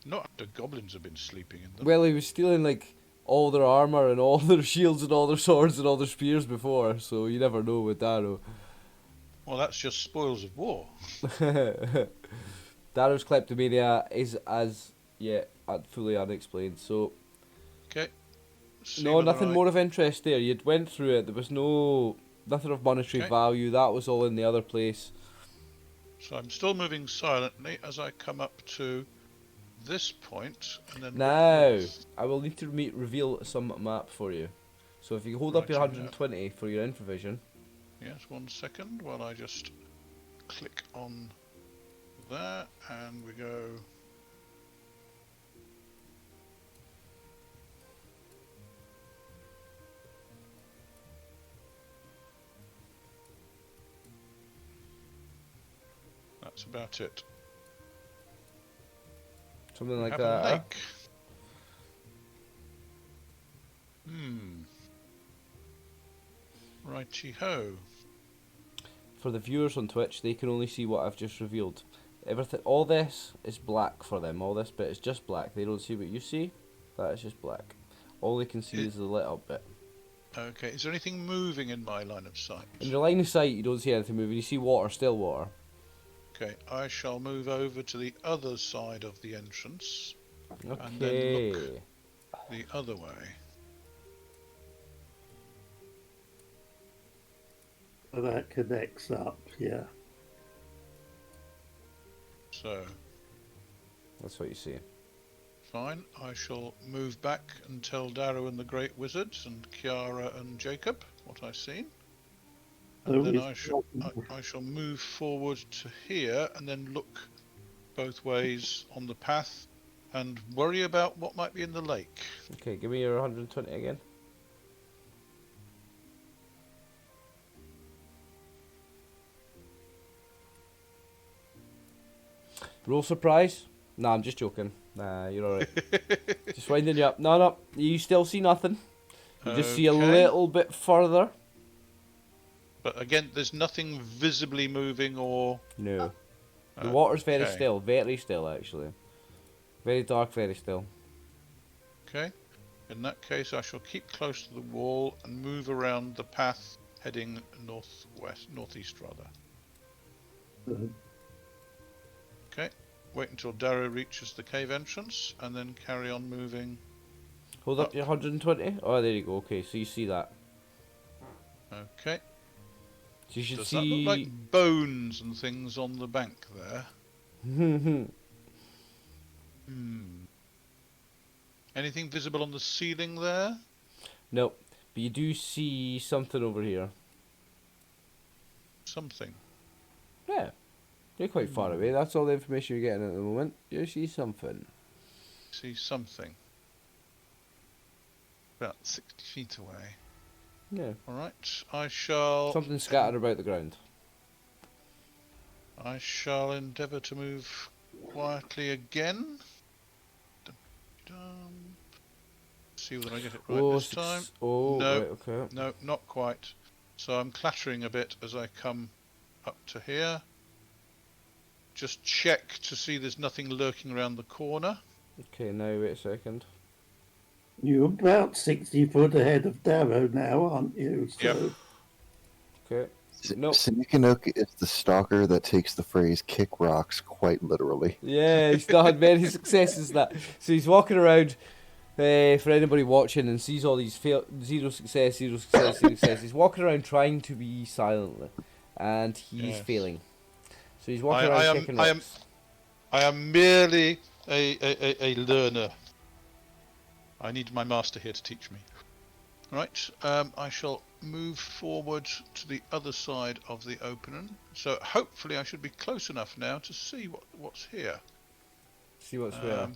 Not after goblins have been sleeping in them. Well, he was stealing, like, all their armour and all their shields and all their swords and all their spears before, so you never know with Darrow. Well, that's just spoils of war. Darrow's kleptomania is as yet fully unexplained, so Okay. See no, whether nothing I- more of interest there. You'd went through it, there was nothing of monetary Okay. value, that was all in the other place. So I'm still moving silently as I come up to this point, and then Now, I will need to reveal some map for you. So if you hold up your Righty, 120 for your infravision. Yes, 1 second while I just click on there, and we go. That's about it. Something We like have that. a huh? lake. Righty ho. For the viewers on Twitch, they can only see what I've just revealed. Everything, all this is black for them. All this bit is just black. They don't see what you see. That is just black. All they can see is the lit up bit. Okay, is there anything moving in my line of sight? In your line of sight, you don't see anything moving. You see water, still water. Okay, I shall move over to the other side of the entrance, And then Okay. look. the other way. So that connects up, yeah. So, That's what you see. fine, I shall move back and tell Darrow and the Great Wizards and Kiara and Jacob what I've seen. And So then it's- I shall move forward to here and then look both ways on the path and worry about what might be in the lake. Okay, give me your 120 again. Roll surprise? Nah, I'm just joking. Nah, you're alright. Just winding you up. No, you still see nothing. You just see a Okay. little bit further. But again, there's nothing visibly moving or... No. The water's very Okay. still, very still actually. Very dark, very still. Okay. In that case, I shall keep close to the wall and move around the path heading northeast rather. Uh, Okay, wait until Darrow reaches the cave entrance and then carry on moving. Hold up your 120. Oh, there you go. Okay, so you see that. Okay, So you should does see. that look like bones and things on the bank there? Anything visible on the ceiling there? Nope. But you do see something over here. Something. Yeah. You're quite far away. That's all the information you're getting at the moment. You see something. See something. About 60 feet away. Yeah. Alright, I shall... Something scattered about the ground. I shall endeavour to move quietly again. See whether I get it right this time. Oh, No. right, okay. No, not quite. So I'm clattering a bit as I come up to here. Just check to see there's nothing lurking around the corner. Okay, now wait a second. You're about 60 foot ahead of Darrow now, aren't you? So, Yep. Okay. Nope. Sneakinuk is the stalker that takes the phrase "kick rocks" quite literally. Yeah, he's not had many successes that. So he's walking around for anybody watching and sees all these zero success, zero success, zero success. He's walking around trying to be silently, and he's Yes. failing. So he's walking around kicking rocks. I am merely a learner. I need my master here to teach me. Right, I shall move forward to the other side of the opening. So hopefully I should be close enough now to see what's here. See what's where.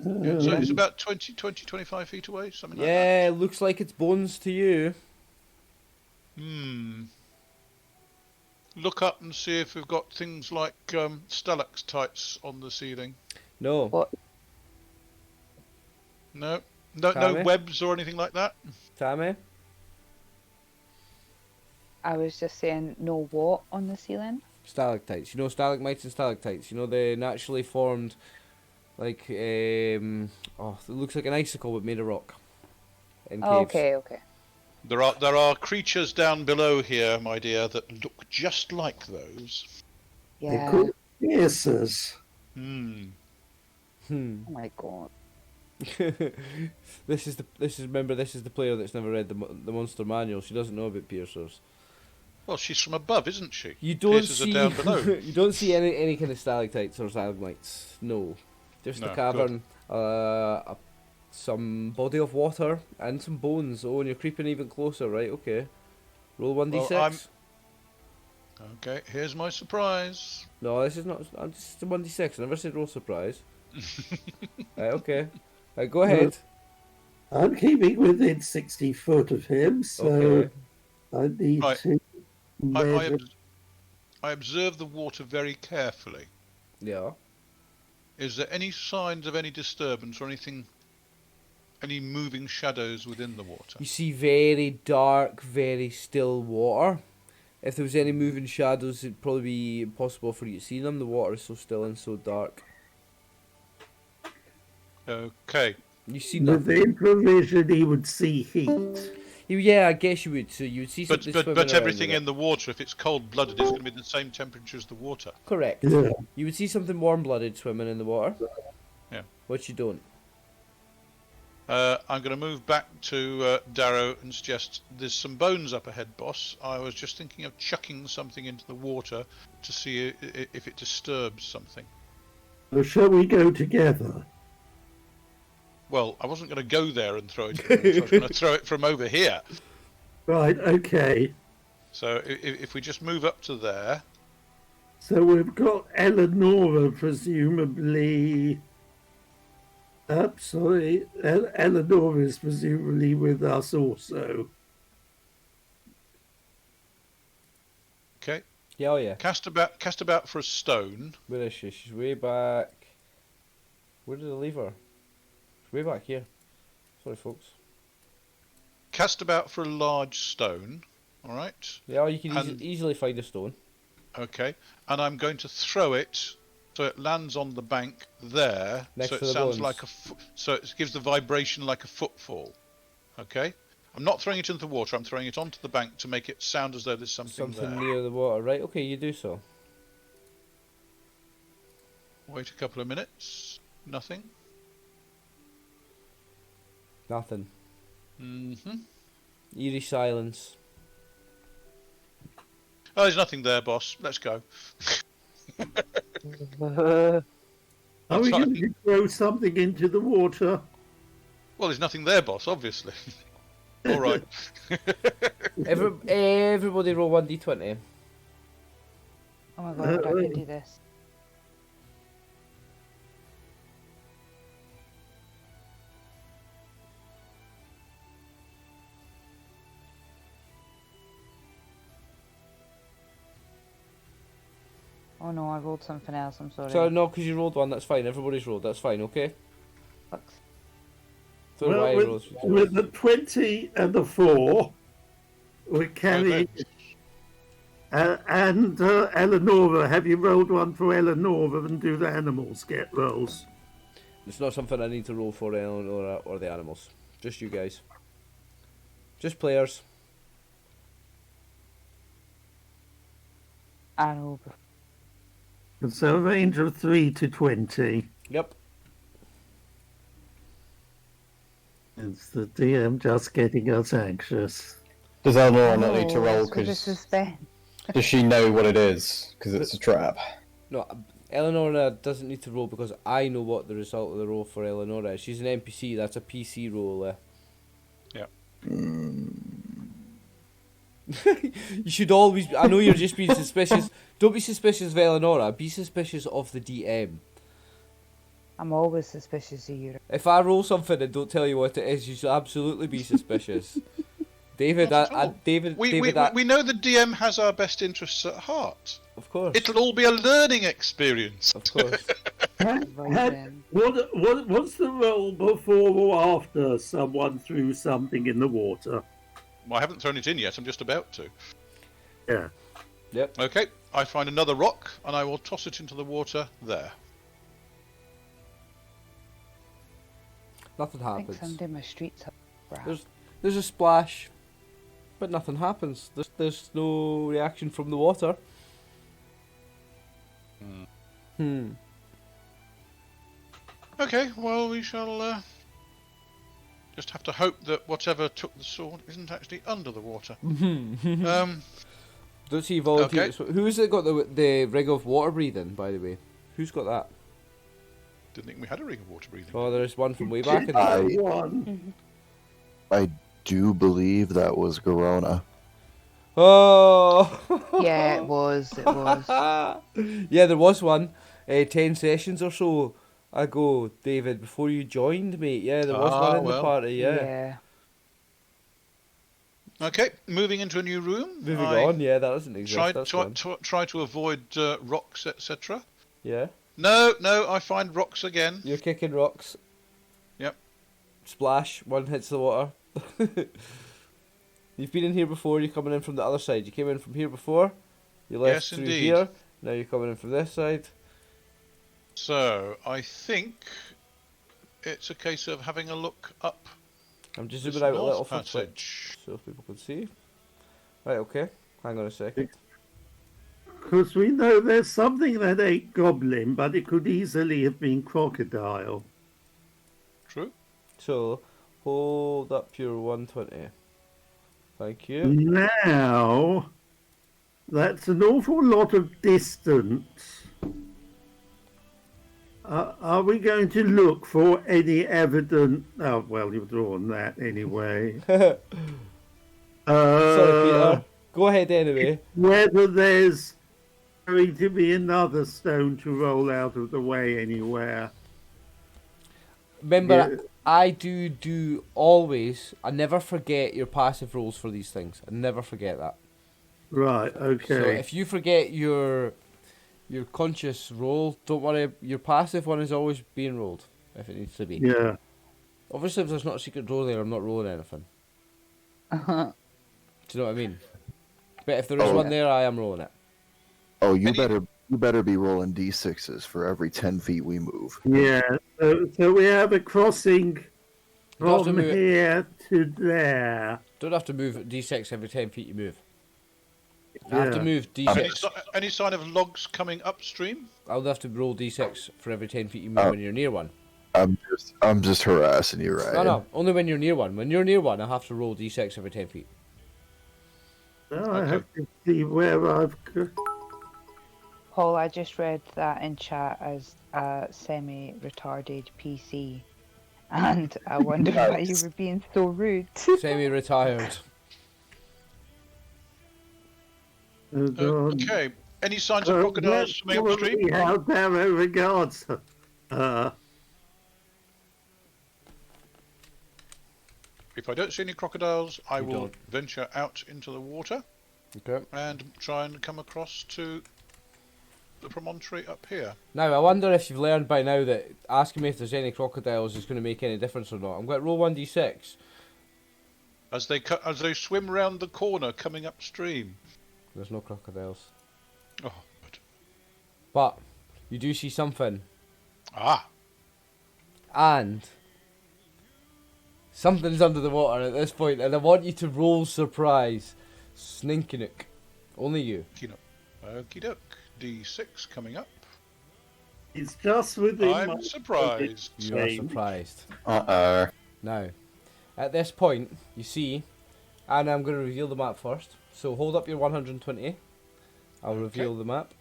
Yeah, so it's about 25 feet away, something like that. Yeah, looks like it's bones to you. Look up and see if we've got things like stalactites on the ceiling. No. What? No Tammy? webs or anything like that. Tammy? I was just saying, no what on the ceiling? Stalactites. You know stalagmites and stalactites. You know the naturally formed, like, it looks like an icicle but made of rock. In caves. Oh, okay. There are creatures down below here, my dear, that look just like those. they're Yeah. called piercers. Oh my god. This is the player that's never read the monster manual. She doesn't know about piercers. Well, she's from above, isn't she? You don't Piercers see are down below. you don't see any kind of stalactites or stalagmites. No, just No, a cavern, some body of water and some bones. Oh, and you're creeping even closer, right? Okay, roll 1d6. Well, Okay, here's my surprise. No, this is not. This is a 1d6. I never said roll surprise. Right, okay. Right, go ahead. I'm keeping within 60 foot of him, so Okay. I need Right. to measure. I observe the water very carefully. Yeah. Is there any signs of any disturbance or anything, any moving shadows within the water? You see very dark, very still water. If there was any moving shadows, it'd probably be impossible for you to see them. The water is so still and so dark. Okay. You see nothing. Within provision, he would see heat. Yeah, I guess you would. So you would see something swimming But around everything with it. in the water, if it's cold-blooded, is going to be the same temperature as the water. Correct. Yeah. You would see something warm-blooded swimming in the water. Yeah. Which you don't. I'm going to move back to Darrow and suggest there's some bones up ahead, boss. I was just thinking of chucking something into the water to see if it disturbs something. Or shall we go together? Well, I wasn't going to go there and throw it. I was going to throw it from over here. Right, okay. So if we just move up to there, So we've got Eleonora, presumably. Eleonora is presumably with us also. okay. Yeah, oh yeah. Cast about for a stone. Where is she? She's way back. Where did I leave her? She's way back here. Sorry, folks. Cast about for a large stone. All right. Yeah, you can And- easily find a stone. Okay. And I'm going to throw it So it lands on the bank there. Next so to it the sounds bones. like so it gives the vibration like a footfall. Okay. I'm not throwing it into the water. I'm throwing it onto the bank to make it sound as though there's something there. near the water, right? Okay, you do so. Wait a couple of minutes. Nothing. Nothing. Mm-hmm. Eerie silence. Oh, there's nothing there, boss. Let's go. Are we That's going to throw something into the water? Well, there's nothing there, boss, obviously. All right. Everybody roll 1d20. Oh my god, I can do this. Oh no, I rolled something else, I'm sorry. So, no, because you rolled one, that's fine. Everybody's rolled, that's fine, okay? Fucks. So Well, I rolls. with the 20 and the 4, we carry. And Eleonora, have you rolled one for Eleonora and do the animals get rolls? It's not something I need to roll for Eleanor or the animals. Just you guys. Just players. I know. It's a range of 3 to 20. Yep. It's the DM just getting us anxious. Does Eleanor not need to roll This was because suspense. does she know what it is? Because it's a trap. No, Eleonora doesn't need to roll because I know what the result of the roll for Eleonora is. She's an NPC, that's a PC roll. Yeah. You should always... I know you're just being suspicious. Don't be suspicious of Eleonora, be suspicious of the DM. I'm always suspicious of you. If I roll something and don't tell you what it is, you should absolutely be suspicious. David, Not at all. David, We David, know the DM has our best interests at heart. of course, It'll all be a learning experience. of course. Right then. What's the roll before or after someone threw something in the water? Well, I haven't thrown it in yet. I'm just about to. Yeah. Yep. Okay, I find another rock and I will toss it into the water there. Nothing I think happens. someday my streets have grass. There's a splash, but nothing happens. There's no reaction from the water. Okay, well, we shall just have to hope that whatever took the sword isn't actually under the water. Don't see volunteers. Okay. Who's it got the ring of water breathing? By the way, who's got that? Didn't think we had a ring of water breathing. Oh, there's one from way back in I- the One. I do believe that was Garona. Oh. Yeah, it was. It was. Yeah, there was one 10 sessions or so ago, David, before you joined, mate. Yeah, there was one in the well. party, yeah. Yeah. Okay, moving into a new room. Moving I on, yeah, that doesn't exist. That's one. try to avoid rocks, etc. Yeah, No, I find rocks again. you're kicking rocks. Yep. Splash, one hits the water. You've been in here before, you're coming in from the other side. You came in from here before, you left Yes, through indeed. here, now you're coming in from this side. So, I think it's a case of having a look up I'm just this zooming out a north little for Twitch, passage. so if people can see. Right, okay. Hang on a second. Because we know there's something that ain't goblin, but it could easily have been crocodile. True. So, hold up your 120. Thank you. Now, that's an awful lot of distance. Are we going to look for any evidence? Oh, well, you've drawn that anyway. Sorry, Peter. Go ahead anyway. Whether there's going to be another stone to roll out of the way anywhere. Remember, Yeah. I do always, I never forget your passive rolls for these things. I never forget that. Right, okay. So if you forget your conscious roll, don't worry, your passive one is always being rolled, if it needs to be. Yeah. Obviously, if there's not a secret drawer there, I'm not rolling anything. Do you know what I mean? But if there is Oh. one there, I am rolling it. Oh, you Any- better You better be rolling d6s for every 10 feet we move. Yeah. So we have a crossing You don't have to from move it. here to there. Don't have to move d6 every 10 feet you move. I have to Yeah. move Any, d6. any sign of logs coming upstream? I'll have to roll d6 for every 10 feet you move when you're near one. I'm just harassing you, right? No, only when you're near one. When you're near one, I have to roll d6 every 10 feet. Now I have to see where I've got. Paul, I just read that in chat as a semi-retarded PC, and I wonder why you were being so rude. Semi-retired. Okay. Any signs of crocodiles swimming upstream? How Darrow regards. If I don't see any crocodiles, I You will don't. venture out into the water Okay. and try and come across to the promontory up here. Now, I wonder if you've learned by now that asking me if there's any crocodiles is going to make any difference or not. I'm going to roll 1d6. As they swim round the corner coming upstream. There's no crocodiles. Oh, good. But you do see something. Ah, And something's under the water at this point, and I want you to roll surprise. Sninkinook. Only you. okie doke. D6 coming up. It's just within my... I'm surprised. You are surprised. Uh-oh. Now, at this point, you see, and I'm going to reveal the map first. So hold up your 120. I'll reveal the map.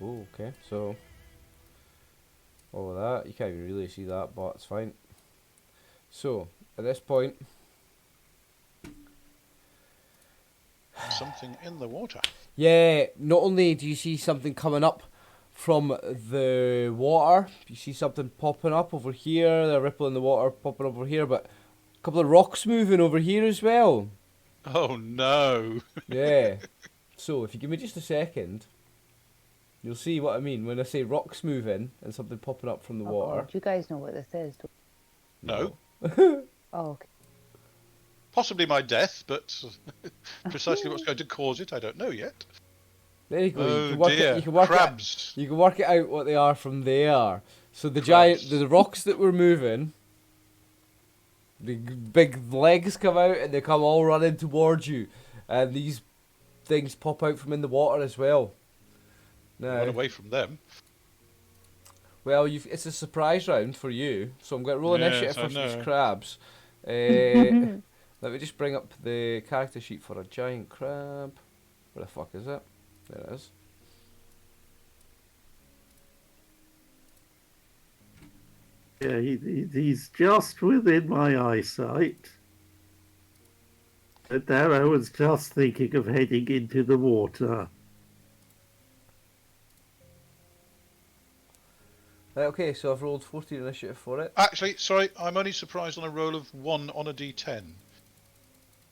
Oh, okay. So, all of that. You can't even really see that, but it's fine. So, at this point, Something in the water. yeah, not only do you see something coming up from the water, you see something popping up over here, the ripple in the water popping over here, but a couple of rocks moving over here as well. Oh no. Yeah. So, if you give me just a second, you'll see what I mean when I say rocks moving and something popping up from the water. Do you guys know what this is? No. Oh, okay. Possibly my death, but precisely what's going to cause it, I don't know yet. There you go. Oh you can work dear. It, you can work Crabs. It, you can work it out what they are from there. So the giant, the rocks that were moving, the big legs come out and they come all running towards you, and these things pop out from in the water as well. Run Now, away from them. well, it's a surprise round for you, so I'm going to roll Yes, initiative I for these know. crabs. Let me just bring up the character sheet for a giant crab. Where the fuck is it? There it is. Yeah, he's just within my eyesight. But Darrow was just thinking of heading into the water. Right, okay, so I've rolled 14 initiative for it. Actually, sorry, I'm only surprised on a roll of 1 on a d10.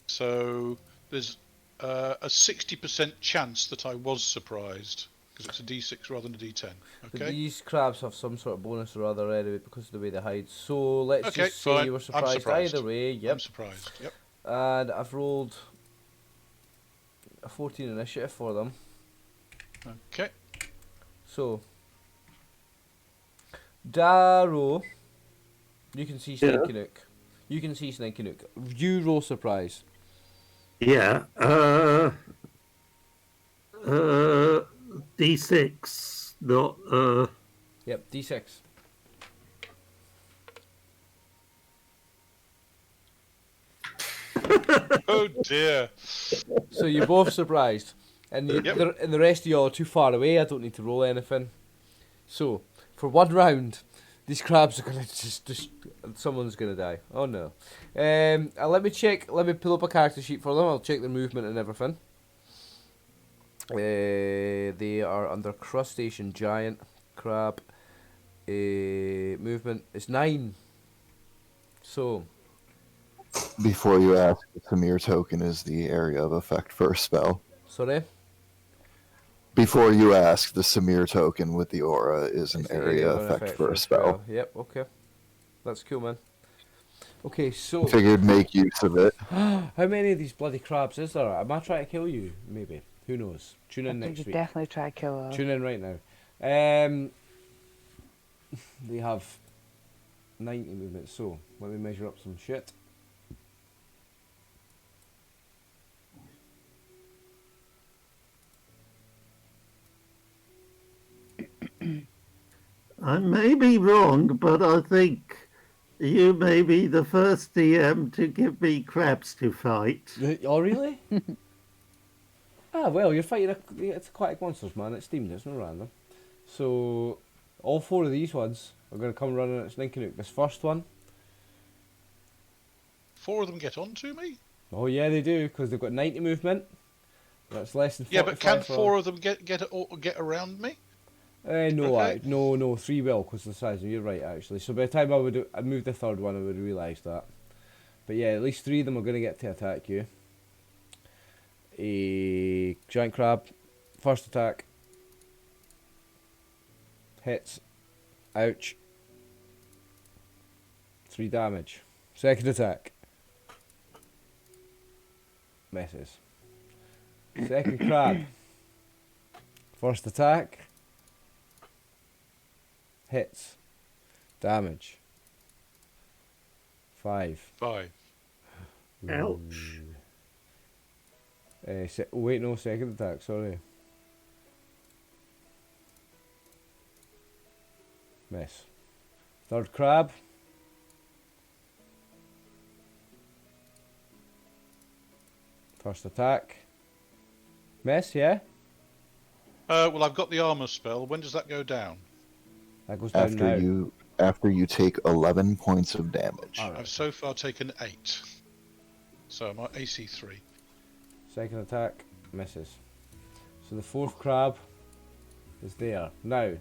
So there's a 60% chance that I was surprised, because it's a d6 rather than a d10. But Okay? these crabs have some sort of bonus or other anyway because of the way they hide. So let's Okay, just say fine. you were I'm surprised surprised. either way. Yep. I'm surprised. Yep. And I've rolled a 14 initiative for them. Okay. So, Darrow, you can see Sninkinook. You can see Sninkinook. You roll surprise. Yeah. D6, not Yep, D6. Oh dear. So you're both surprised, and the rest of y'all are too far away. I don't need to roll anything. So for one round, these crabs are gonna just someone's gonna die. Oh no. Let me check. Let me pull up a character sheet for them. I'll check their movement and everything. They are under crustacean giant crab. Movement is 9. So. Before you ask, the Samir token is the area of effect for a spell. Sorry? Before you ask, the Samir token with the aura is an It's the area of an effect for a spell. Yep, okay. That's cool, man. Okay, so Figured make use of it. how many of these bloody crabs is there? Am I trying to kill you? Maybe. Who knows? Tune I in think next you week. definitely try to kill her. Tune in right now. They have 90 movements, so let me measure up some shit. I may be wrong, but I think you may be the first DM to give me crabs to fight. Oh, really? Ah, well, you're fighting it's aquatic monsters, man. It's themed, it's not random. So, all 4 of these ones are going to come running at Sninkernook. This first one, 4 of them get onto me? oh yeah, they do, because they've got 90 movement. That's less than 45 Yeah, but can for... 4 of them get around me? No, Okay. no, 3 will, because of the size. You're right, actually. So by the time I'd move the third one, I would realise that. But yeah, at least 3 of them are going to get to attack you. A giant crab, first attack, hits, ouch, 3 damage. Second attack, misses. Second crab, first attack, hits, damage, 5. 5. Ouch. Wait, no, second attack, sorry. Miss. Third crab. First attack. Miss, yeah? Well, I've got the armor spell. When does that go down? That goes down now. After you take 11 points of damage. Alright. I've so far taken 8. So I'm at AC 3. Second attack, misses. So the fourth crab is there. Now,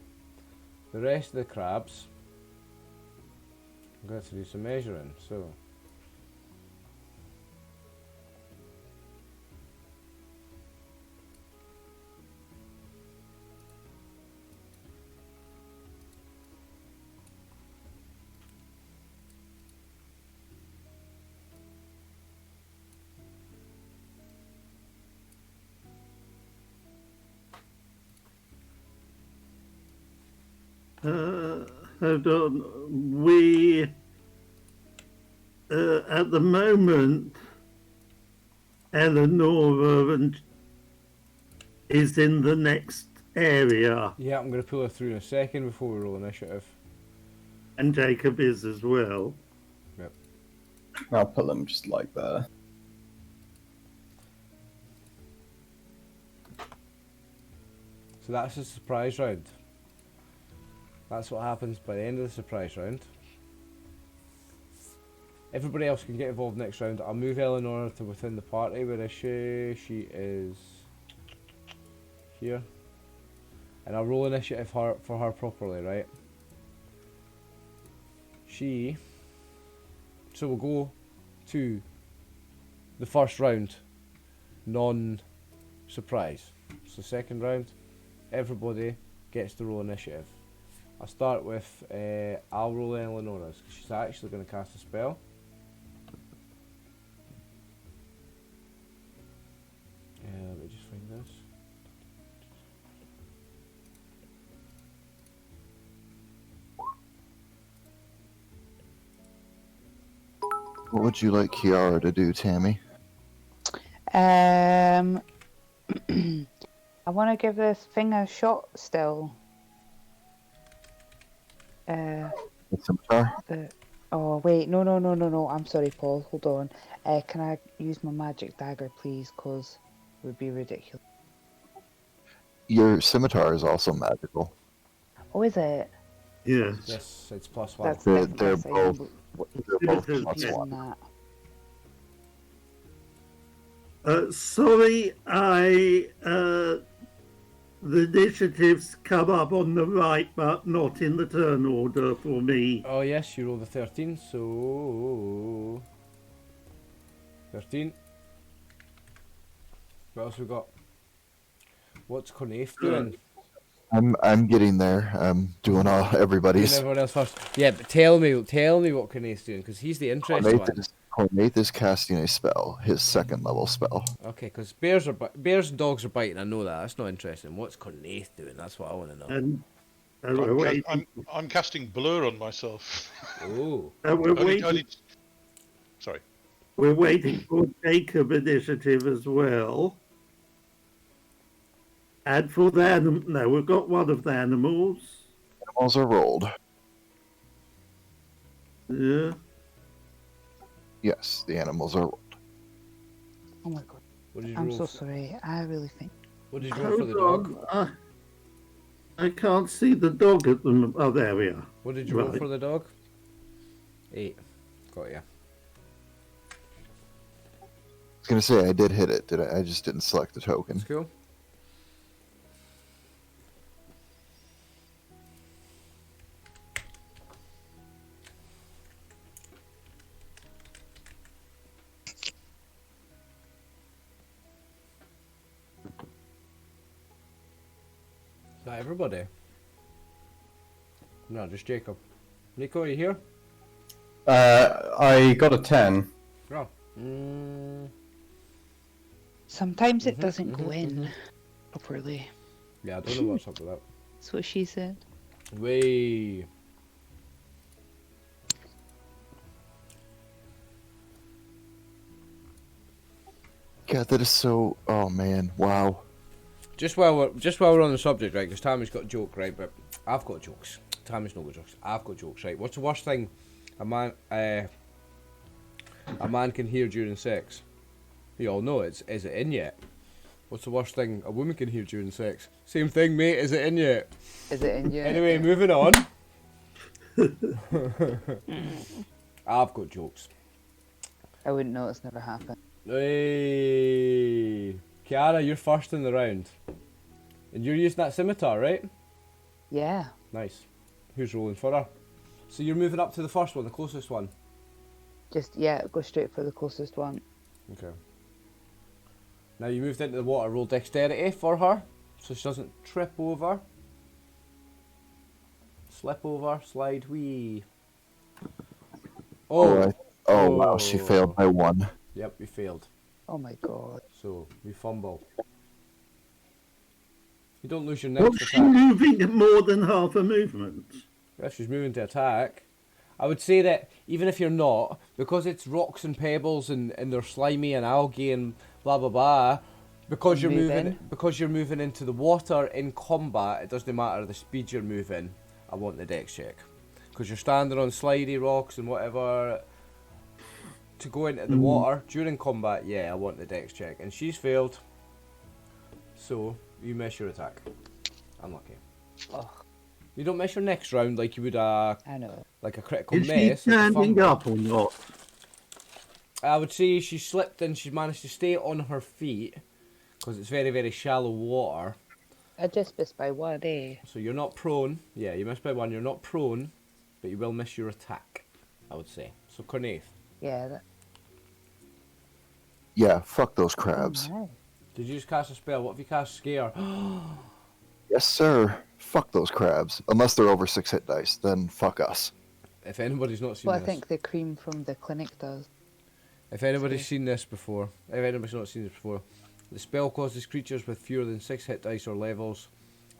the rest of the crabs, I'm going to do some measuring, so... Hold on. We, at the moment, Eleanor is in the next area, Yeah, I'm going to pull her through in a second before we roll initiative. and Jacob is as well. I'll put them just like there. So that's a surprise round. That's what happens by the end of the surprise round. Everybody else can get involved next round. I'll move Eleanor to within the party. Where is she? She is here. And I'll roll initiative for her properly, right? So we'll go to the first round, non-surprise. So second round, everybody gets to roll initiative. I'll start with, I'll roll Eleanor's, because she's actually going to cast a spell. Let me just find this. What would you like Kiara to do, Tammy? I want to give this thing a shot still. With scimitar? Oh wait, no. I'm sorry, Paul. Hold on. Can I use my magic dagger, please? Cause it would be ridiculous. Your scimitar is also magical. Oh, is it? Yes. Yes, it's +1. That's They're definitely a sign. They're both Yes. plus Using one. that. Sorry, the initiatives come up on the right, but not in the turn order for me. Oh yes, you rolled a 13, so... 13. What else we got? What's Connaif doing? I'm getting there. I'm doing all Doing everybody's. everyone else first. Yeah, but tell me what Cornaith's doing, because he's the interesting one. Cornaith is casting a spell, his second level spell. Okay, because bears and dogs are biting. I know that. That's not interesting. What's Cornaith doing? That's what I want to know. And we're waiting. I'm casting blur on myself. Oh, We're waiting. Sorry. We're waiting for Jacob initiative as well. And for the no, we've got one of the animals. Animals are rolled. Yeah. Yes, the animals are rolled. Oh my god. what did you I'm roll? so sorry. I really think. What did you roll for the dog? I can't see the dog at the moment. Oh, there we are. What did you roll Right. for the dog? 8. Got ya. I was gonna say I did hit it. Did I? I just didn't select the token. That's cool. Is that everybody? No, just Jacob. Nico, are you here? I got a 10. Oh. Sometimes it doesn't go in properly. Yeah, I don't know what's up with that. That's what she said. Way. God, that is so. Oh man, wow. Just while we're on the subject, right? Because Tammy's got a joke, right? But I've got jokes. Tammy's not got jokes. I've got jokes, right? What's the worst thing a man can hear during sex? You all know it's. Is it in yet? What's the worst thing a woman can hear during sex? Same thing, mate. Is it in yet? Is it in your... Anyway, moving on. I've got jokes. I wouldn't know, it's never happened. Hey, Kiara, you're first in the round, and you're using that scimitar, right? Yeah. Nice. Who's rolling for her? So you're moving up to the first one, the closest one. Just, yeah, go straight for the closest one. Okay. Now you moved into the water. Roll dexterity for her, so she doesn't trip over, slip over, slide, wee. Oh wow, she failed by 1. Yep, we failed. Oh my god. So we fumble. You don't lose your Was next she attack. moving more than half a movement? If she's moving to attack, I would say that even if you're not, because it's rocks and pebbles and they're slimy and algae and blah blah blah, because you're moving into the water in combat, it doesn't matter the speed you're moving. I want the dex check, because you're standing on slidey rocks and whatever. To go into the water during combat, yeah, I want the dex check, and she's failed. So you miss your attack. Unlucky. Ugh. You don't miss your next round like you would I know. like a critical Is she miss. like a standing fumble. up or not? I would say she slipped and she managed to stay on her feet because it's very, very shallow water. I just missed by 1, eh? So you're not prone. Yeah, you missed by 1. You're not prone, but you will miss your attack, I would say. So Cornaith, Yeah, that... Yeah, fuck those crabs. Oh, did you just cast a spell? What if you cast Scare? Yes, sir. Fuck those crabs. Unless they're over 6 hit dice, then fuck us. If anybody's not seen well, I this. think the cream from the clinic does. If anybody's seen this before, if anybody's not seen this before, the spell causes creatures with fewer than 6 hit dice or levels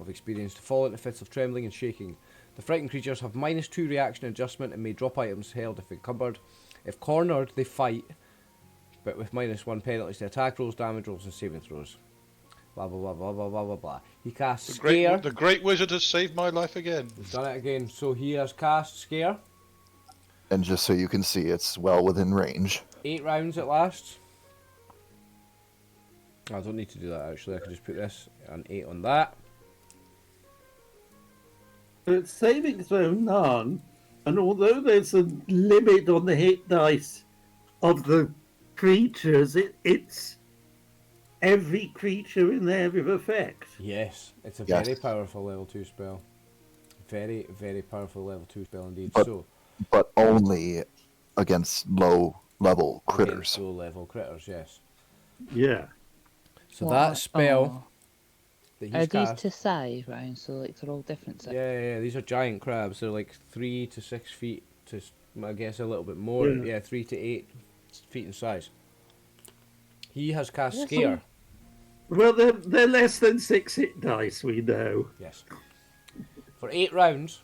of experience to fall into fits of trembling and shaking. The frightened creatures have -2 reaction adjustment and may drop items held if encumbered. If cornered, they fight, but with -1 penalties to attack rolls, damage rolls, and saving throws. Blah blah blah blah blah blah blah blah. He casts Scare. The great wizard has saved my life again. He's done it again. So he has cast Scare. And just so you can see, it's well within range. 8 rounds it lasts. I don't need to do that actually. I can just put this an 8 on that. It's saving throw none, and although there's a limit on the hit dice of the creatures, it's every creature in there with effect. Yes, it's a Yes. very powerful level 2 spell. Very, very powerful level 2 spell indeed. But- So, But only against low level against critters. low level critters, yes. Yeah. So that spell, that Are he's these cast. to size, right? So like they're all different size. Yeah, these are giant crabs. They're like 3 to 6 feet to, I guess, a little bit more. Yeah. Yeah, 3 to 8 feet in size. He has cast Yes. Scare. Well, they're less than 6 hit dice, we know. Yes. For 8 rounds,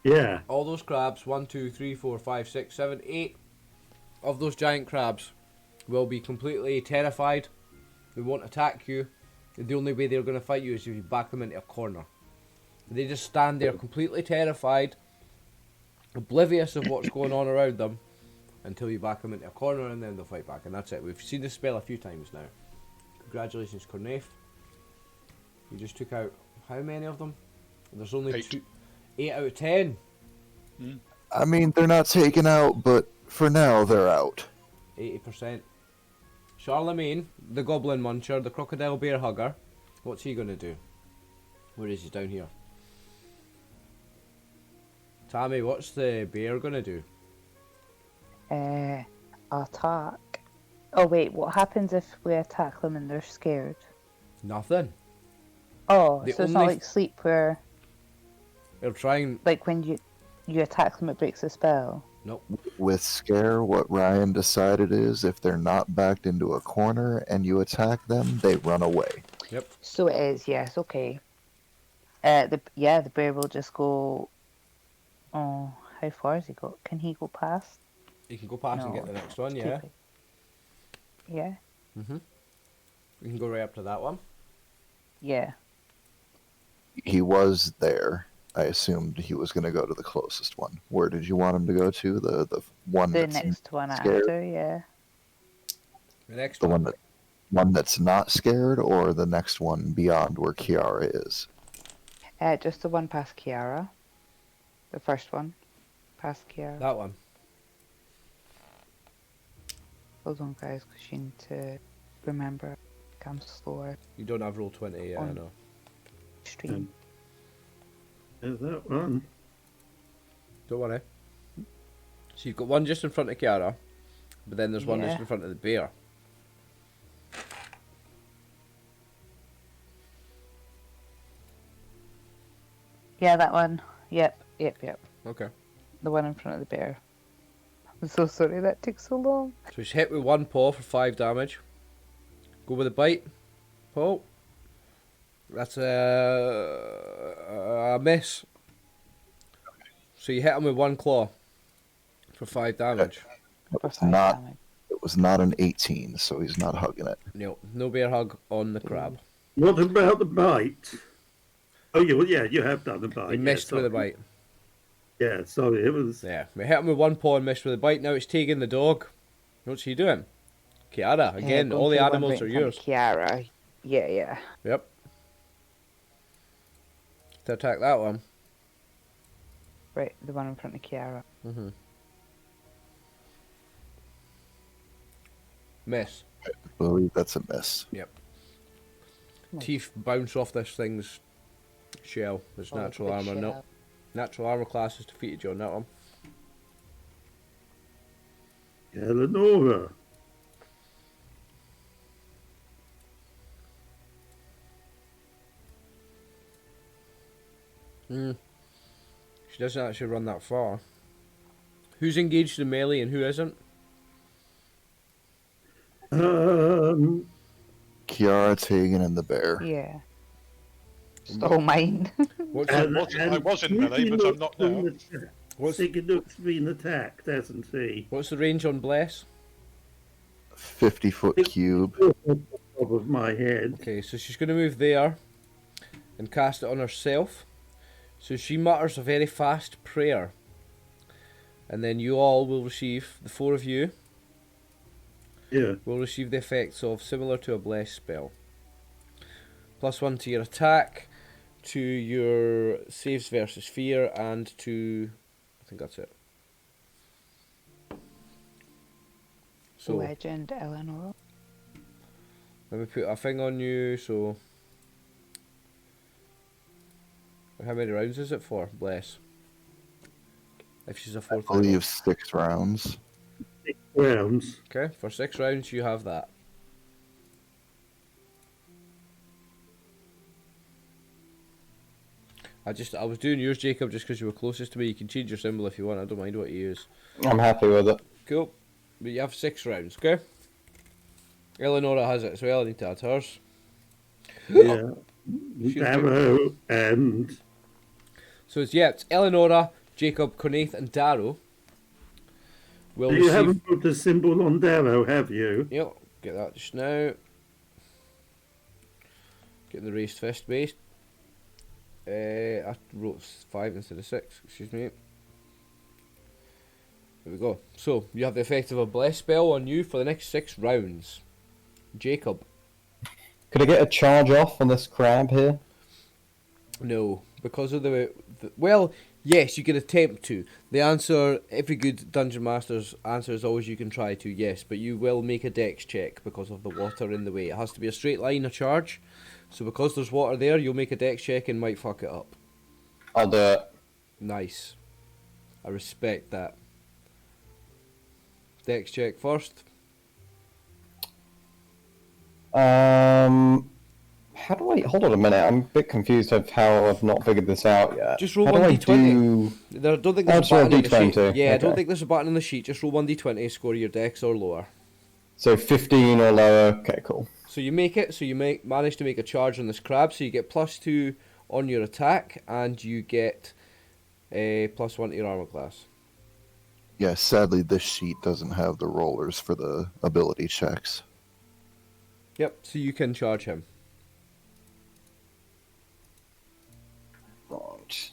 Yeah. all those crabs, 1, 2, 3, 4, 5, 6, 7, 8 of those giant crabs will be completely terrified. They won't attack you. The only way they're going to fight you is if you back them into a corner. They just stand there completely terrified, oblivious of what's going on around them, until you back them into a corner, and then they'll fight back. And that's it. We've seen this spell a few times now. Congratulations, Cornafe. You just took out how many of them? There's only 8. 8 out of 10. I mean, they're not taken out, but for now, they're out. 80%. Charlemagne, the goblin muncher, the crocodile bear hugger. What's he going to do? Where is he? Down here. Tammy, what's the bear going to do? Attack. Oh wait, what happens if we attack them and they're scared? Nothing. Oh, The so it's not only- like sleep where, They're trying. like when you attack them, it breaks the spell. Nope. With Scare, what Ryan decided is if they're not backed into a corner and you attack them, they run away. Yep. So it is, yes, okay. The bear will just go. Oh, how far has he got? Can he go past? You can go past and No, get the next one, Too yeah. big. Yeah, You can go right up to that one. yeah. He was there. I assumed he was going to go to the closest one. Where did you want him to go to? The one The that's next one scared? after, yeah. The next The one. one that's not scared, or the next one beyond where Kiara is? Just the one past Kiara. The first one. Past Kiara. That one. Hold on, guys, because you need to remember. I'm slower. You don't have roll 20, yeah, I On- know. Stream. There's that one. Don't worry. So you've got one just in front of Kiara, but then there's one Yeah. just in front of the bear. Yeah, that one. Yep. Okay. The one in front of the bear. I'm so sorry that took so long. So he's hit with one paw for 5 damage. Go with a bite. Paul. That's a miss. So you hit him with one claw for 5 damage. For It's 5 not. damage. It was not an 18, so he's not hugging it. No bear hug on the crab. What about the bite? Oh, you have done the bite. He missed with a sorry. bite. Yeah, sorry, it was. Yeah, we hit him with one paw and missed with a bite. Now it's Tegan the dog. What's he doing? Kiara, again, Go all the to one animals right are in front yours. of Kiara. Yeah. Yep. To attack that one. Right, the one in front of Kiara. I Miss. believe that's a miss. Yep. Nice. Teeth bounce off this thing's shell. It's natural big armor. No. shell. Natural armor class has defeated you on that one. Eleonora. She doesn't actually run that far. Who's engaged in melee and who isn't? Kiara, Tegan, and the bear. Yeah. Just all mine. What's I was in melee, but I'm not now. What's- Sigurduk's been attacked, hasn't he? what's the range on Bless? 50-foot cube. Top of my head. Okay, so she's going to move there and cast it on herself. So she mutters a very fast prayer. And then you all will receive, the 4 of you, Yeah. will receive the effects of similar to a Bless spell. +1 to your attack, to your saves versus fear, and to... I think that's it. So, Legend Eleanor. let me put a thing on you, so... How many rounds is it for, Bless? If she's a I 4th level. believe 6 rounds. Rounds. Okay, for 6 rounds you have that. I was doing yours, Jacob, just because you were closest to me. You can change your symbol if you want. I don't mind what you use. I'm happy with it. Cool. But you have 6 rounds, okay? Eleonora has it as well. I need to add hers. Yeah. She's Darrow and it's Eleonora, Jacob, Cornaith, and Darrow. Will you receive... haven't put a symbol on Darrow, have you? Yep, get that just now. Getting the raised fist based. I wrote 5 instead of 6, excuse me. There we go. So, you have the effect of a bless spell on you for the next 6 rounds. Jacob. Could I get a charge off on this crab here? No, because of the well, yes, you can attempt to. The answer, every good dungeon master's answer is always you can try to, yes, but you will make a dex check because of the water in the way. It has to be a straight line of charge, so because there's water there, you'll make a dex check and might fuck it up. I'll do it. Nice. I respect that. Dex check first. How do I... Hold on a minute, I'm a bit confused of how I've not figured this out yet. Just roll how 1d20. I don't think there's a button on the sheet. D20. Yeah, I don't Okay. think there's a button on the sheet. Just roll 1d20, score your dex or lower. So 15 or lower, okay, cool. So you make it, so you manage to make a charge on this crab, so you get +2 on your attack, and you get +1 to your armor class. Yeah, sadly, this sheet doesn't have the rollers for the ability checks. Yep, so you can charge him. Right.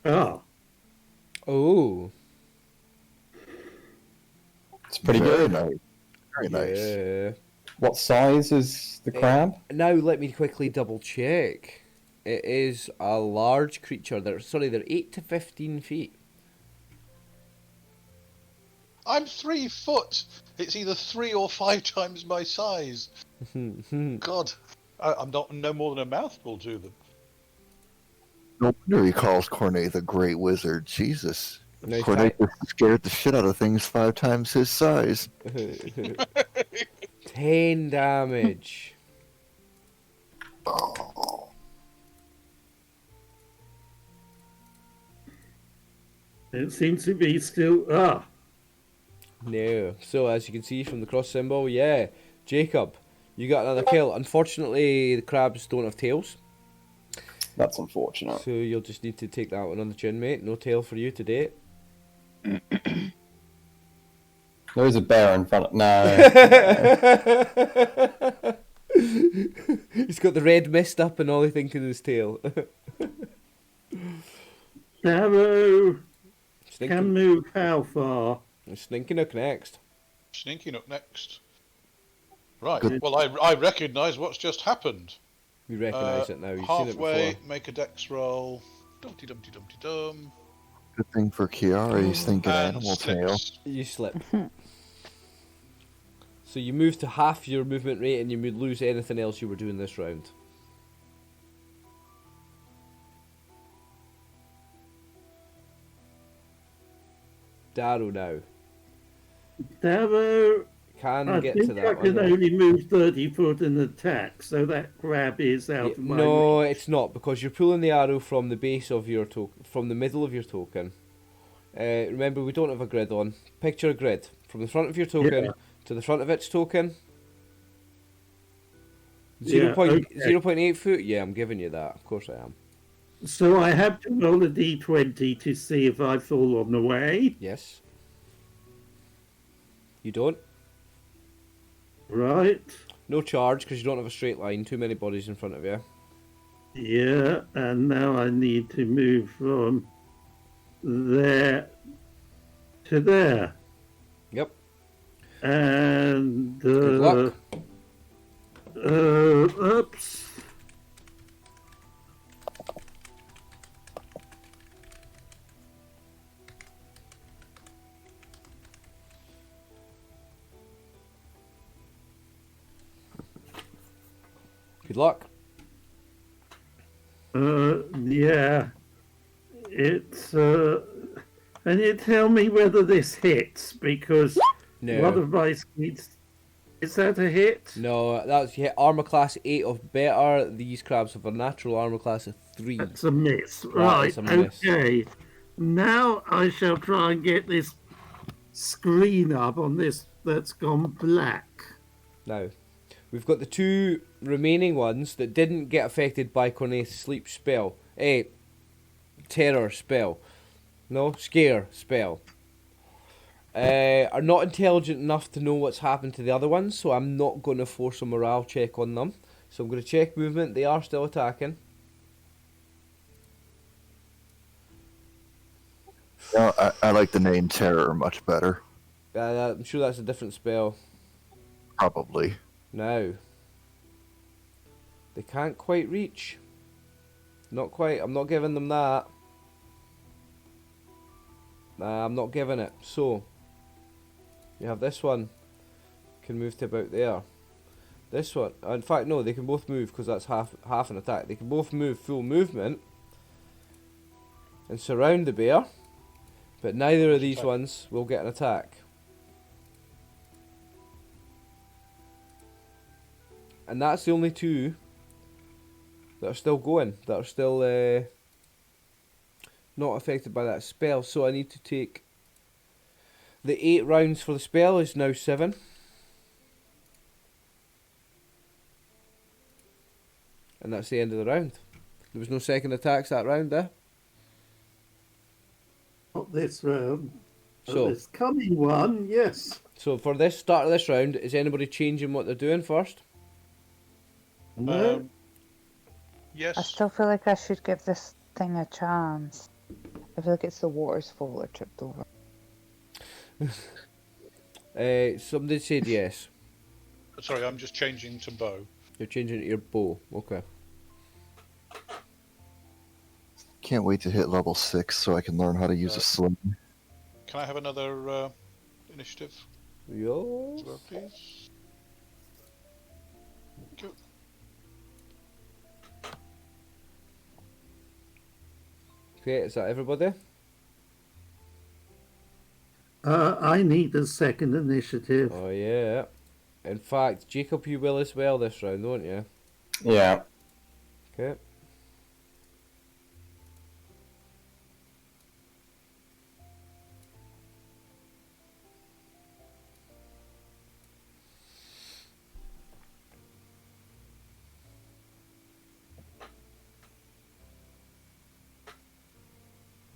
Ah, Oh. It's pretty Very good. nice. Very nice. Yeah. What size is the crab? Now let me quickly double check. It is a large creature. They're 8 to 15 feet. I'm 3 foot. It's either 3 or 5 times my size. God, I'm not no more than a mouthful to them. No wonder he calls Cornaith a great wizard. Jesus. Nice Cornaith scared the shit out of things 5 times his size. 10 damage. it seems to be still. Ah, No. So as you can see from the cross symbol, yeah, Jacob, you got another kill. Unfortunately, the crabs don't have tails, That's unfortunate. so you'll just need to take that one on the chin, mate. No tail for you today. There is a bear in front of... No. He's got the red mist up and all he thinks is his tail. Darrow can Sninky, move how far? Sninky Nook next. Sneaking up next. Right. Good. Well, I recognise what's just happened. You recognise it now. You've seen it Halfway, before. make a dex roll. Dumpty dumpty dumpty dum. Good thing for Kiara, he's thinking And animal tail. slips. You slip. So you move to half your movement rate and you lose anything else you were doing this round. Darrow now. Darrow, Can I get think to I that can one. only move 30 foot and attack, so that crab is out of my No, reach. it's not, because you're pulling the arrow from the base of your token, from the middle of your token. Remember, we don't have a grid on. Picture a grid from the front of your token Yeah. to the front of its token. Yeah, 0.8 foot. Yeah, I'm giving you that. Of course I am. So I have to roll a d20 to see if I fall on the way. Yes. You don't. Right. No charge because you don't have a straight line. Too many bodies in front of you. Yeah, and now I need to move from there to there. Yep. And Good luck. oops. Good luck. Yeah. It's and you tell me whether this hits because No. One of my speeds. Is that a hit? No, that's you hit armor class 8 or better. These crabs have a natural armor class of 3. That's a miss. That Right, is a miss. okay. Now I shall try and get this screen up on this that's gone black. Now, we've got the 2 remaining ones that didn't get affected by Corneth's sleep spell. Terror spell. No, scare spell. Are not intelligent enough to know what's happened to the other ones, so I'm not going to force a morale check on them. So I'm going to check movement. They are still attacking. No, I like the name Terror much better. I'm sure that's a different spell. Probably. Now, they can't quite reach. Not quite. I'm not giving them that. Nah, I'm not giving it. So, you have this one. Can move to about there. This one. In fact, no, they can both move because that's half an attack. They can both move full movement and surround the bear. But neither of these ones will get an attack. And that's the only 2 that are still going, that are still not affected by that spell. So I need to take the 8 rounds for the spell is now 7. And that's the end of the round. There was no second attacks that round there. Not this round. So This coming one, yes. So for this start of this round, is anybody changing what they're doing first? No. Yes. I still feel like I should give this thing a chance. I feel like it's the water's fault I tripped over. Somebody said yes. Sorry, I'm just changing to bow. You're changing to your bow. Okay. Can't wait to hit level 6 so I can learn how to use a sling. Can I have another initiative, Yo. as well, please? Thank you. Okay, is that everybody? I need a second initiative. Oh yeah. In fact, Jacob, you will as well this round, won't you? Yeah. Okay.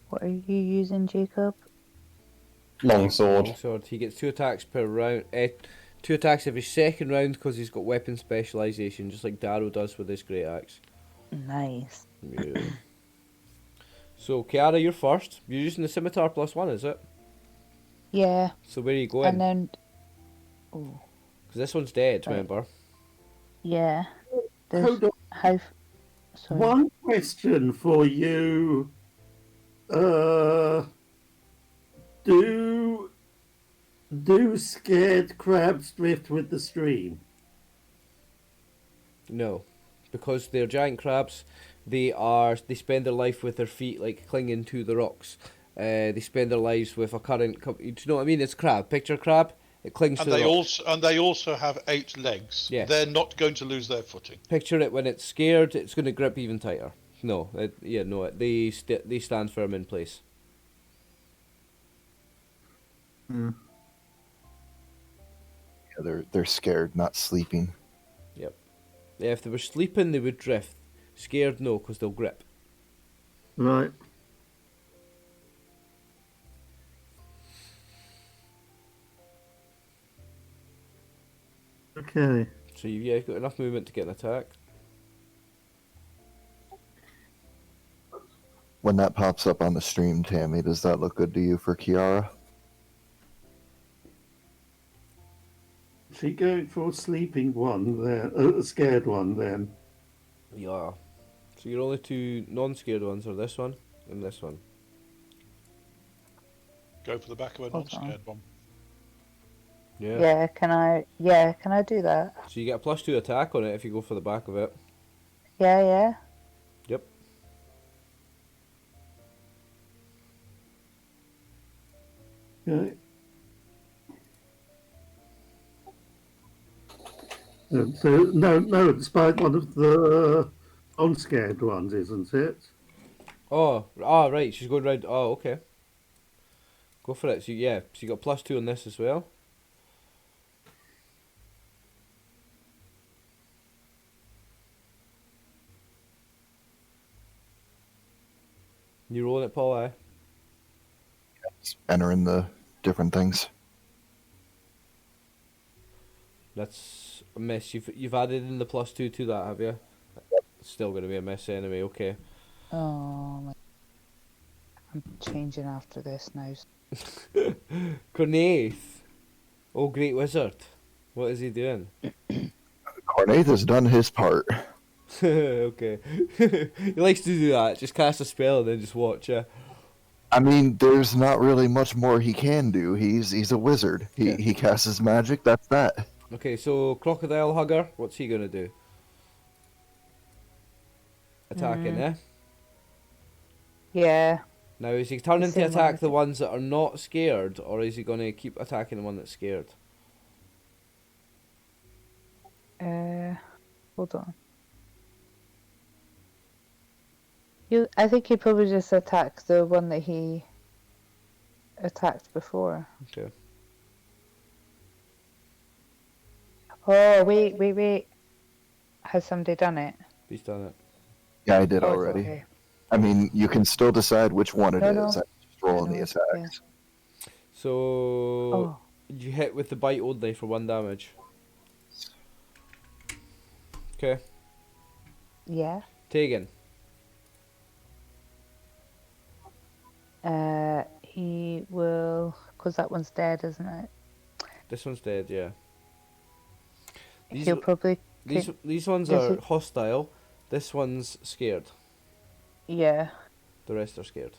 What are you using, Jacob? Longsword. Longsword. He gets 2 attacks per round. 2 attacks every second round because he's got weapon specialization, just like Darrow does with his great axe. Nice. Yeah. So, Kiara, you're first. You're using the scimitar +1, is it? Yeah. So where are you going? And then... Oh, Because this one's dead, Right. remember? yeah. There's... Hold on. How... Sorry. One question for you. Do scared crabs drift with the stream? No. Because they're giant crabs, they spend their life with their feet like clinging to the rocks. They spend their lives with a current. Do you know what I mean? It's crab. Picture crab. It clings And to the they rocks. also have 8 legs. Yes. They're not going to lose their footing. Picture it when it's scared. It's going to grip even tighter. No. They stand firm in place. Yeah, they're scared, not sleeping. Yep. Yeah, if they were sleeping, they would drift. Scared, no, because they'll grip. Right. Okay. So you've got enough movement to get an attack. When that pops up on the stream, Tammy, does that look good to you for Kiara? She going for a sleeping one there, a scared one then. Yeah. So your only 2 non-scared ones are this one and this one. Go for the back of a Hold on. non-scared one. Yeah. Yeah, can I do that? So you get a +2 attack on it if you go for the back of it. Yeah. Yep. Okay. So no, despite one of the unscared ones, isn't it? Oh, right. She's going round. Oh, okay. Go for it. So yeah, so you got +2 on this as well. You rolling it, Paul? Aye. Just entering the different things. That's a miss. You've added in the +2 to that, have you? It's still going to be a miss anyway. Okay. Oh, I'm changing after this now. Cornaith. Oh, great wizard. What is he doing? Cornaith has done his part. Okay. He likes to do that. Just cast a spell and then just watch. Yeah. I mean, there's not really much more he can do. He's a wizard. He casts his magic. That's that. Okay, so Crocodile Hugger. What's he gonna do? Attacking, eh? Yeah. Now, is he turning to Same attack one. the ones that are not scared, or is he going to keep attacking the one that's scared? Hold on. I think he probably just attacked the one that he attacked before. Okay. Oh, wait. Has somebody done it? He's done it. Yeah, I did Oh, already. okay. I mean, you can still decide which one it is. No. I'm just rolling the No, it's okay. attacks. So, Oh, you hit with the bite only for 1 damage. Okay. yeah. Tegan. He will, because that one's dead, isn't it? This one's dead, yeah. These, He'll probably. these ones Does are he- hostile. This one's scared. Yeah. The rest are scared.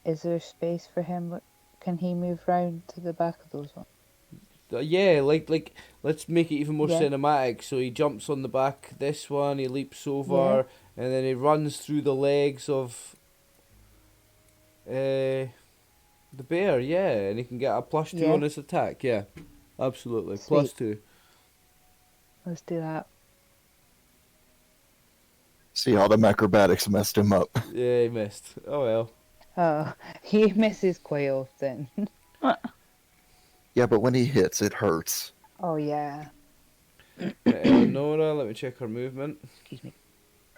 Is there space for him? Can he move round to the back of those ones? Yeah, like let's make it even more Yeah. cinematic. So he jumps on the back of this one, he leaps over, and then he runs through the legs of the bear. Yeah, and he can get a +2 Yeah. on his attack. Yeah, absolutely, Sweet. +2. Let's do that. See, all them acrobatics messed him up. Yeah, he missed. Oh well. Oh, he misses quite often. Yeah, but when he hits, it hurts. Oh yeah. Eleonora, let me check her movement. Excuse me.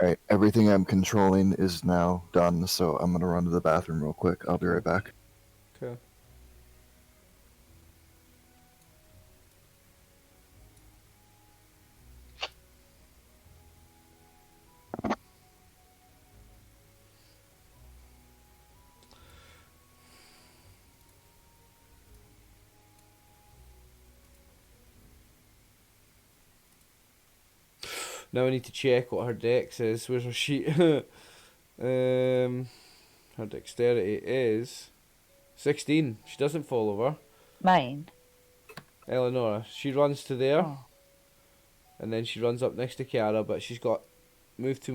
Alright, everything I'm controlling is now done, so I'm gonna run to the bathroom real quick. I'll be right back. Okay. Now I need to check what her dex is. Where's her sheet? Her dexterity is 16. She doesn't fall over. Mine. Eleonora. She runs to there, Oh. and then she runs up next to Kiara, but she's got used too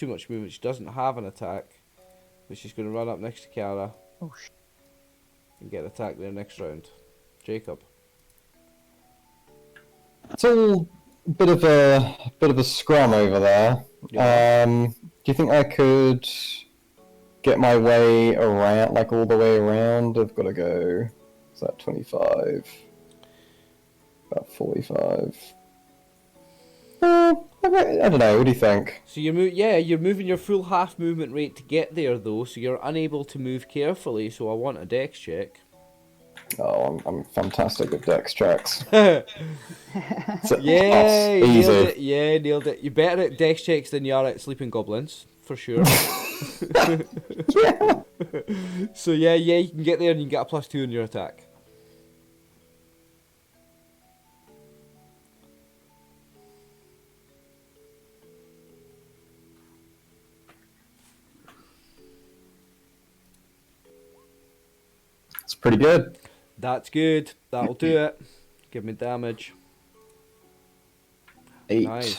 much movement. She doesn't have an attack, but she's going to run up next to Kiara Oh. and get an attack there next round. Jacob. It's all a bit of a scrum over there. Yeah. Do you think I could get my way around, like all the way around? I've got to go. Is that 25? About 45. I don't know. What do you think? So you're moving your full half movement rate to get there though, so you're unable to move carefully. So I want a dex check. Oh, I'm fantastic at dex checks. Yeah, So, you easy. nailed it. Yeah, nailed it. You're better at dex checks than you are at sleeping goblins, for sure. Yeah. So yeah, you can get there and you can get a +2 on your attack. It's pretty good. That's good. That'll do it. Give me damage. 8. Nice.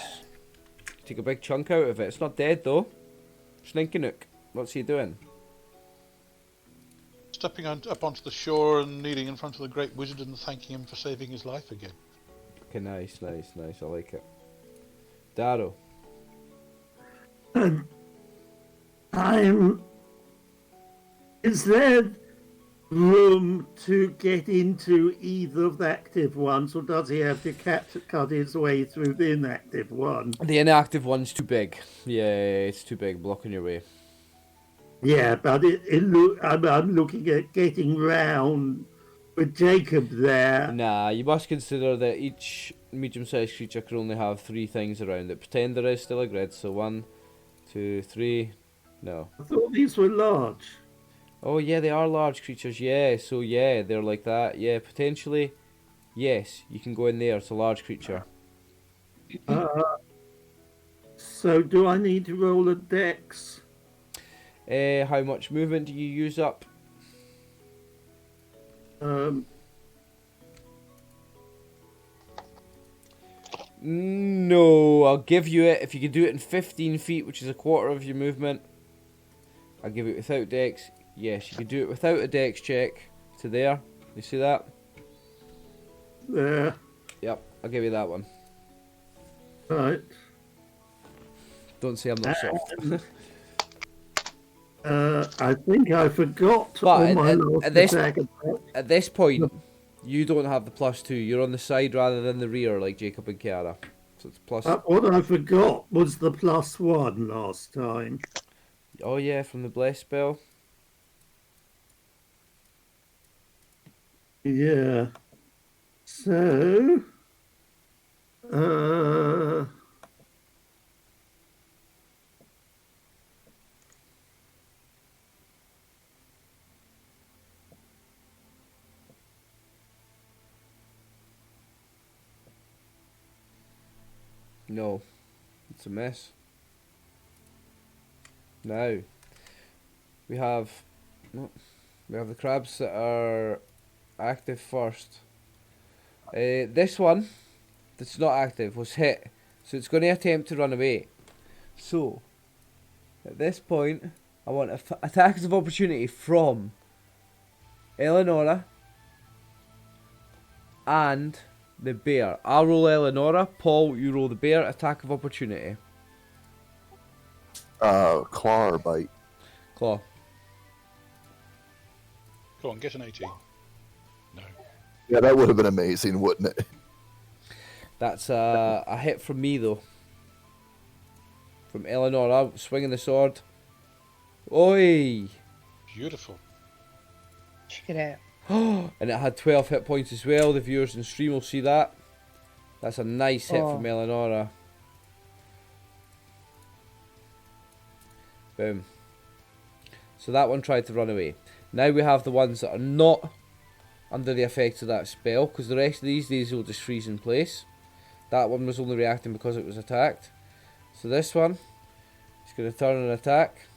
Take a big chunk out of it. It's not dead though. Sninkinook. What's he doing? stepping up onto the shore and kneeling in front of the great wizard and thanking him for saving his life again. Okay, nice. I like it. Darrow. Is there room to get into either of the active ones, or does he have to cut his way through the inactive one? The inactive one's too big. Yeah, it's too big, blocking your way. Yeah, but I'm looking at getting round with Jacob there. Nah, you must consider that each medium-sized creature can only have 3 things around it. Pretend there is still a grid, so 1, 2, 3. No. I thought these were large. Oh yeah, they are large creatures. Yeah, so yeah, they're like that. Yeah, potentially. Yes, you can go in there. It's a large creature. So do I need to roll a dex? How much movement do you use up? No, I'll give you it if you can do it in 15 feet, which is a quarter of your movement. I'll give it without dex. Yes, you can do it without a dex check to there. You see that? There. Yep, I'll give you that one. Right. Don't say I'm not soft. I think I forgot But on my last attack. at this point, you don't have the +2. You're on the side rather than the rear, like Jacob and Kiara. So it's plus. What I forgot was the +1 last time. Oh yeah, from the bless spell. Yeah. So. No, it's a mess. Now we have the crabs that are active first. This one that's not active was hit, so it's going to attempt to run away. So at this point, I want attacks of opportunity from Eleonora and the bear. I'll roll Eleonora. Paul, you roll the bear. Attack of opportunity. Claw or bite? Claw. Go on, get an 18. No. Yeah, that would have been amazing, wouldn't it? That's a hit from me though. From Eleonora, swinging the sword. Oi! Beautiful. Check it out. And it had 12 hit points as well. The viewers in stream will see that. That's a nice hit from Eleonora. Boom. So that one tried to run away. Now we have the ones that are not under the effects of that spell, because the rest of these will just freeze in place. That one was only reacting because it was attacked. So this one is going to turn and attack.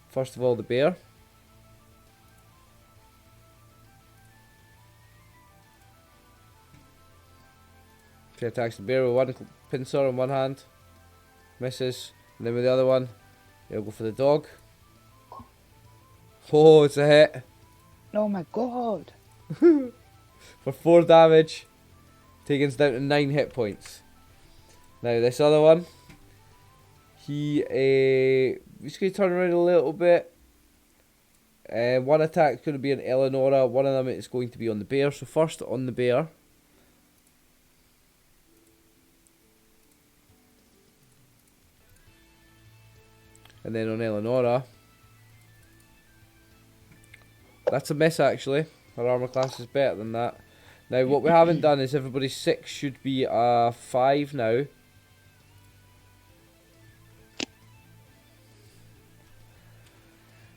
First of all, the bear. She attacks the bear with one pincer in one hand. Misses. And then with the other one, he'll go for the dog. Oh, it's a hit. Oh my god. For 4 damage. Taking us down to 9 hit points. Now this other one. He's going to turn around a little bit. One attack is going to be on Eleonora. One of them is going to be on the bear. So first on the bear. And then on Eleonora. That's a miss actually. Her armor class is better than that. Now what we haven't done is everybody's 6 should be 5 now.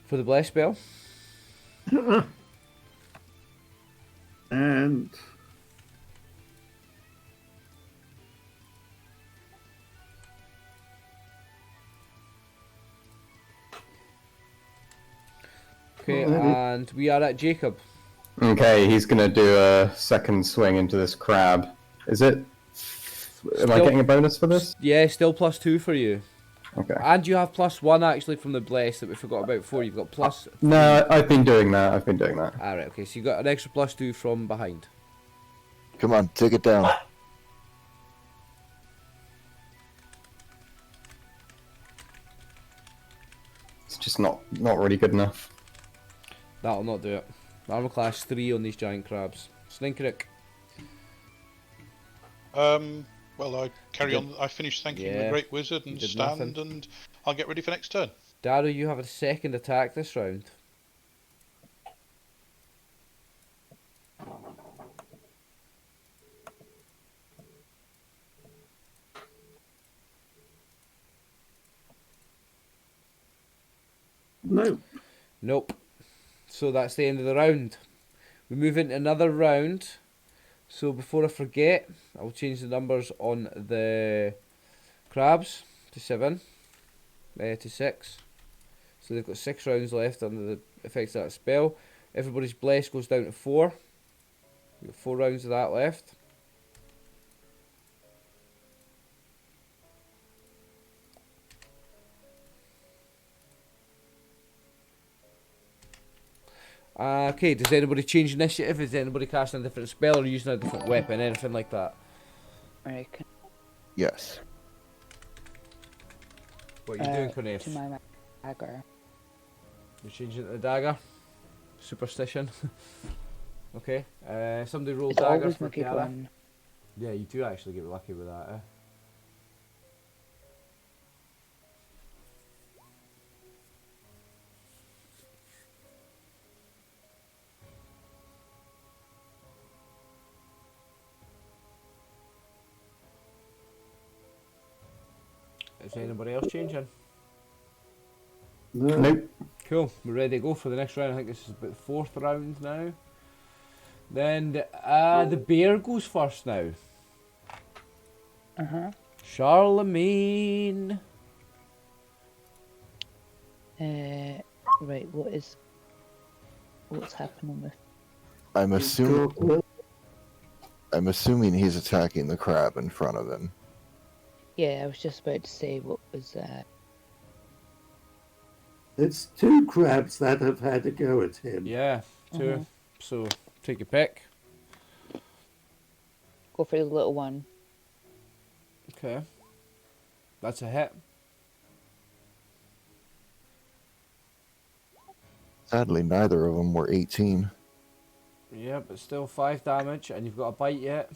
For the bless spell. And Okay, and we are at Jacob. Okay, he's gonna do a second swing into this crab. Is it? Am I Still- getting a bonus for this? Yeah, still +2 for you. Okay. And you have +1 actually from the bless that we forgot about before. You've got plus. No, I've been doing that. Alright, okay, so you got an extra +2 from behind. Come on, take it down. It's just not really good enough. That'll not do it. Armor class 3 on these giant crabs. Sninkerick. Well, I carry on. I finish thanking the Great Wizard and stand, nothing. and I'll get ready for next turn. Darrow, you have a second attack this round. Nope. Nope. So that's the end of the round. We move into another round. So before I forget, I'll change the numbers on the crabs to 7, to 6. So they've got 6 rounds left under the effects of that spell. Everybody's bless goes down to 4. We've got 4 rounds of that left. Okay, does anybody change initiative? Is anybody casting a different spell or using a different weapon? Anything like that? I reckon. Yes. What are you doing, Corneth? To my dagger. You're changing it to the dagger? Superstition. Okay. Somebody roll It's daggers always for my good Kiara. one. Yeah, you do actually get lucky with that, eh? Is anybody else changing? No. Nope. Cool, we're ready to go for the next round. I think this is about the 4th round now. Then the bear goes first now. Charlemagne. Right, what's happening with... I'm assuming he's attacking the crab in front of him. Yeah, I was just about to say what was It's 2 crabs that have had a go at him. Yeah, 2. So take your pick. Go for the little one. Okay. That's a hit. Sadly, neither of them were 18. Yeah, but still 5 damage, and you've got a bite yet.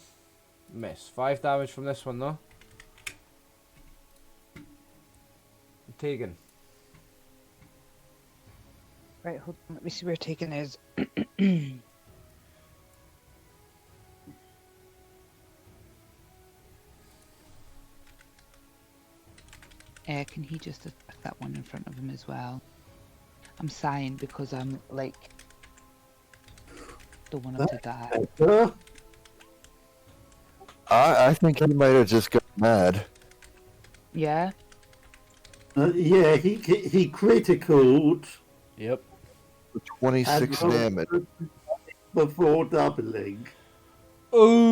Miss. 5 damage from this one though. Tegan. Right, hold on. Let me see where Taken is. Can he just attack that one in front of him as well? I'm sighing because I'm like, don't want him to die. I think he might have just got mad. Yeah. Yeah, he criticaled Yep. 26 and damage. before doubling. Ooh.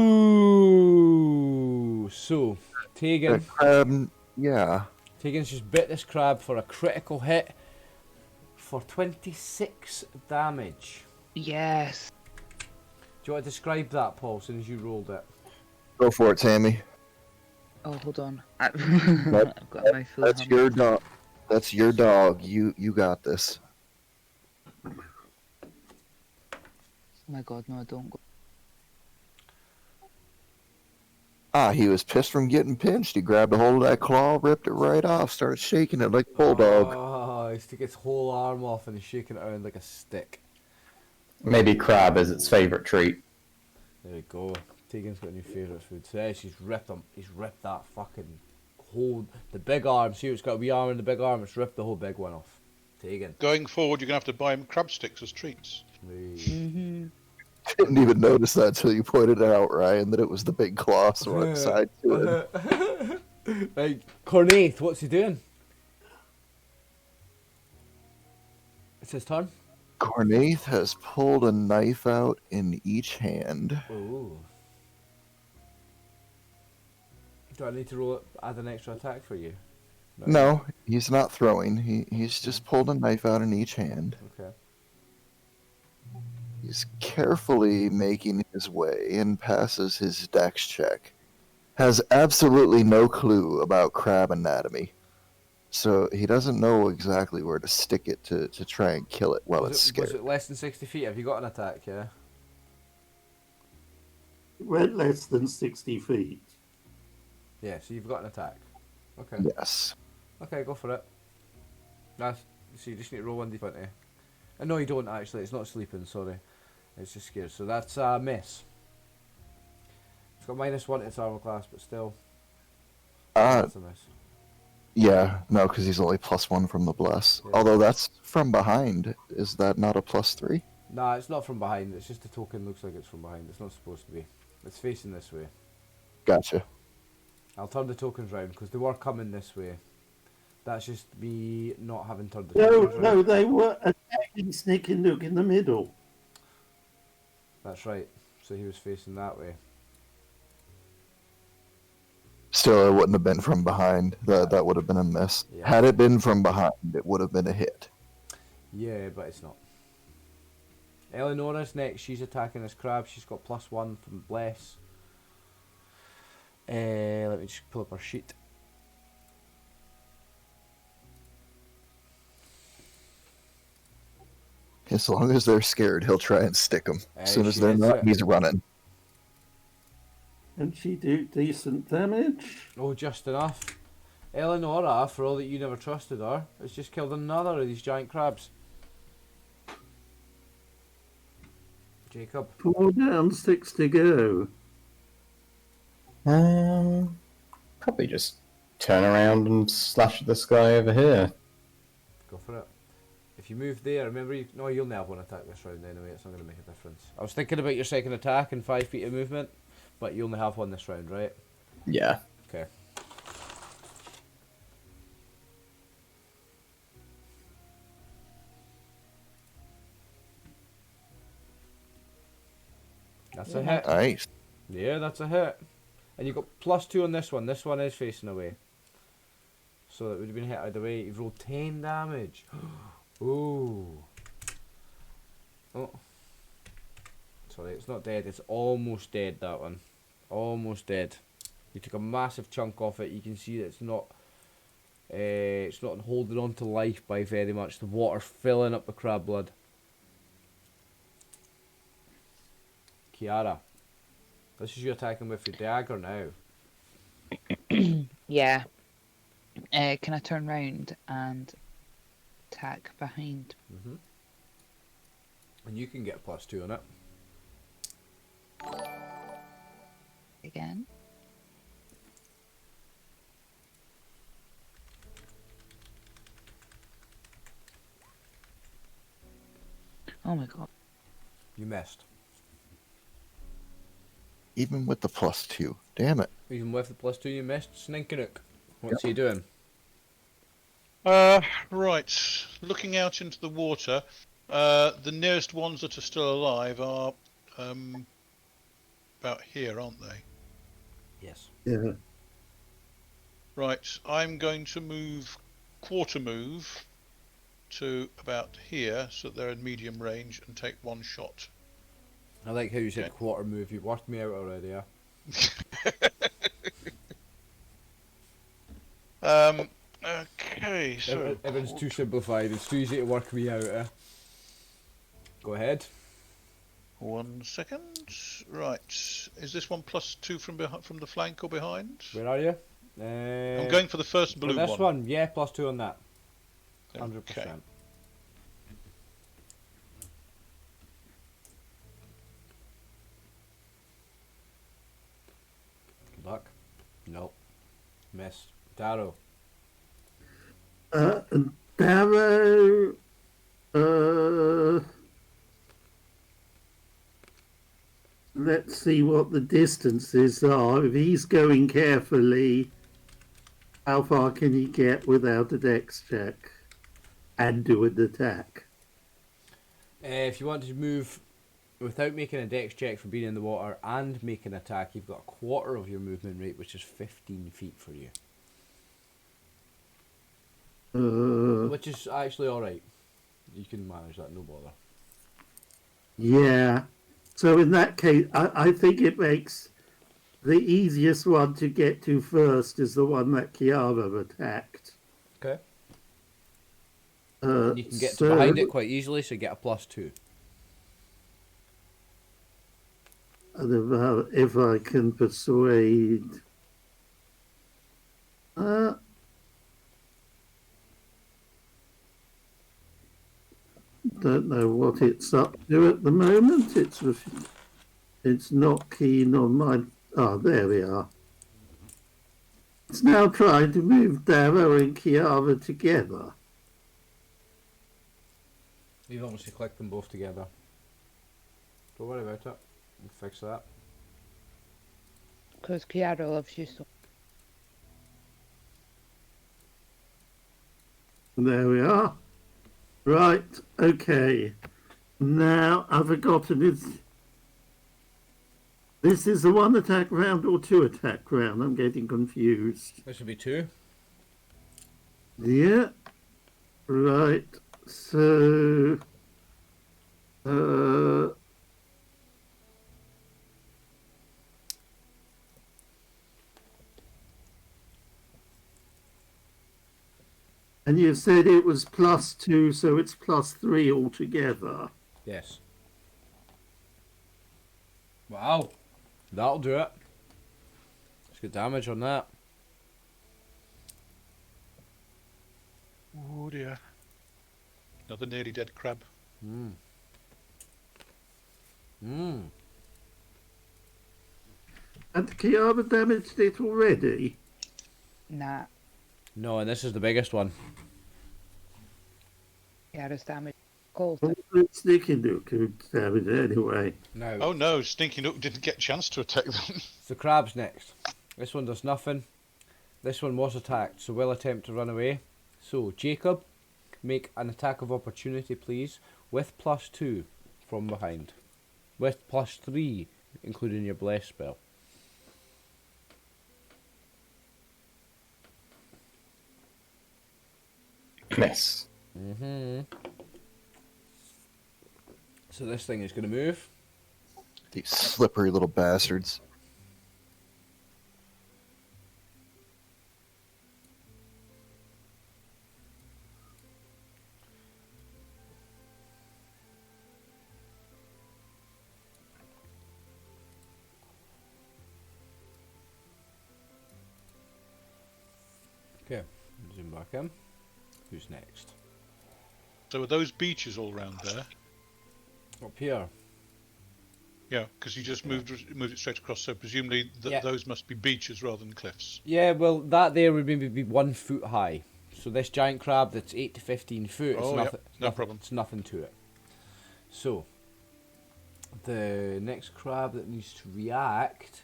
So Tegan. That crab, yeah. Tegan's just bit this crab for a critical hit for 26 damage. Yes. Do you want to describe that, Paul, as soon as you rolled it? Go for it, Tammy. Oh, hold on. I've got my full That's your dog. That's your dog. You got this. Oh my god, no, I don't go. He was pissed from getting pinched. He grabbed a hold of that claw, ripped it right off, started shaking it like a bulldog. Oh, he's took its whole arm off and he's shaking it around like a stick. Maybe crab is its favourite treat. There we go. Tegan's got a new favourite food. So yeah, she's ripped him. He's ripped that fucking whole, the big arm. See, it's got a wee arm and the big arm. It's ripped the whole big one off. Tegan. Going forward, you're going to have to buy him crab sticks as treats. Mm-hmm. Didn't even notice that till you pointed out, Ryan, that it was the big claw sword side to it. Right, Cornaith, what's he doing? It's his turn. Cornaith has pulled a knife out in each hand. Ooh. Do I need to roll it, add an extra attack for you? No, he's not throwing. He's just pulled a knife out in each hand. Okay. He's carefully making his way and passes his dex check. Has absolutely no clue about crab anatomy. So he doesn't know exactly where to stick it to try and kill it while it's scared. Was it less than 60 feet? Have you got an attack, yeah? It went less than 60 feet. Yeah, so you've got an attack. Okay. Yes. Okay, go for it. Nice. So you just need to roll 1d20. No, you don't actually. It's not sleeping, sorry. It's just scared. So that's a miss. It's got -1 to its armor class, but still. That's a miss. Yeah, no, because he's only +1 from the bless. Yeah. Although that's from behind. Is that not a +3? Nah, it's not from behind. It's just the token looks like it's from behind. It's not supposed to be. It's facing this way. Gotcha. I'll turn the tokens round because they were coming this way. That's just me not having turned the No, tokens round. no, they were attacking Sneak and Nook in the middle. That's right. So he was facing that way. Still, it wouldn't have been from behind. That would have been a miss. Yeah. Had it been from behind, it would have been a hit. Yeah, but it's not. Eleonora's next. She's attacking this crab. She's got +1 from Bless. Let me just pull up her sheet. As long as they're scared, he'll try and stick them. As soon as she they're hits not, it. he's running. And she do decent damage. Oh, just enough. Eleonora, for all that you never trusted her, has just killed another of these giant crabs. Jacob. 4 down, 6 to go. Probably just turn around and slash at this guy over here. Go for it. If you move there, remember, no, you'll never have one attack this round anyway. It's not going to make a difference. I was thinking about your second attack and 5 feet of movement, but you only have one this round, right? Yeah. Okay. That's a hit. Nice. Yeah, that's a hit. And you got +2 on this one. This one is facing away. So it would have been hit either way. You've rolled 10 damage. Ooh. Oh. Sorry, it's not dead. It's almost dead, that one. Almost dead. You took a massive chunk off it. You can see that it's not holding on to life by very much. The water's filling up the crab blood. Kiara. This is you attacking with your dagger now. Yeah. Can I turn round and attack behind? And you can get +2 on it. Again. Oh my god. You missed. Even with the +2. Damn it. Even with the +2 you missed. Sninkanook. What's he doing? Right. Looking out into the water, the nearest ones that are still alive are about here, aren't they? Yes. Yeah. Right. I'm going to quarter move to about here, so that they're in medium range, and take one shot. I like how you said Okay. quarter move. You worked me out already, yeah? Okay, so Everything's too simplified. It's too easy to work me out, eh? Go ahead. 1 second. Right, is this one +2 from the flank or behind? Where are you? I'm going for the first blue this one. Yeah, +2 on that. Okay. 100%. Good luck. Nope. Miss. Darrow. Darrow. Let's see what the distances are. If he's going carefully, how far can he get without a dex check and do an attack? If you want to move without making a dex check for being in the water and make an attack, you've got a quarter of your movement rate, which is 15 feet for you. Which is actually alright. You can manage that, no bother. Yeah. So in that case, I think it makes the easiest one to get to first is the one that Kiara attacked. Okay. And you can get to behind it quite easily, so you get a +2. And if I can persuade... don't know what it's up to at the moment. It's not keen on my... Oh, there we are. It's now trying to move Darrow and Kiara together. You've obviously clicked them both together. Don't worry about it. We'll fix that. Because Kiara loves you so. There we are. Right, okay. Now, I've forgotten this is the 1 attack round or 2 attack round? I'm getting confused. This would be 2. Yeah. Right. So... and you said it was +2, so it's +3 altogether. Yes. Wow. That'll do it. Let's get damage on that. Oh dear. Another nearly dead crab. And Kiara damaged it already? Nah, No, and this is the biggest one. Kiara's damage. Cold. Sneaky Nook could damage anyway. Now, Oh no, Stinky Nook didn't get a chance to attack them. the crab's next. This one does nothing. This one was attacked, so we'll attempt to run away. So, Jacob, make an attack of opportunity, please, with +2 from behind. With +3, including your bless spell. Miss. So this thing is going to move. These slippery little bastards. Okay, zoom back in. Who's next? So are those beaches all round there? Up here. Yeah, because you just moved it straight across, so presumably Yeah. those must be beaches rather than cliffs. Yeah, well, that there would maybe be 1 foot high. So this giant crab that's 8 to 15 foot, Oh, it's yep, no problem. It's nothing to it. So, the next crab that needs to react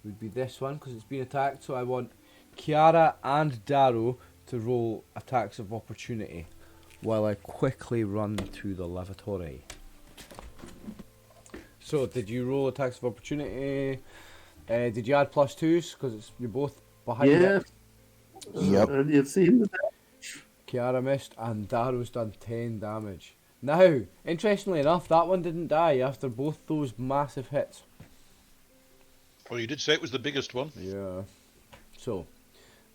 would be this one, because it's been attacked. So I want Kiara and Darrow to roll attacks of opportunity while I quickly run to the lavatory. So, did you roll attacks of opportunity? Did you add +2s? Because you're both behind Yeah. it. Yep. And you've seen the Kiara missed and Darrow's done 10 damage. Now, interestingly enough, that one didn't die after both those massive hits. Well, you did say it was the biggest one. Yeah. So,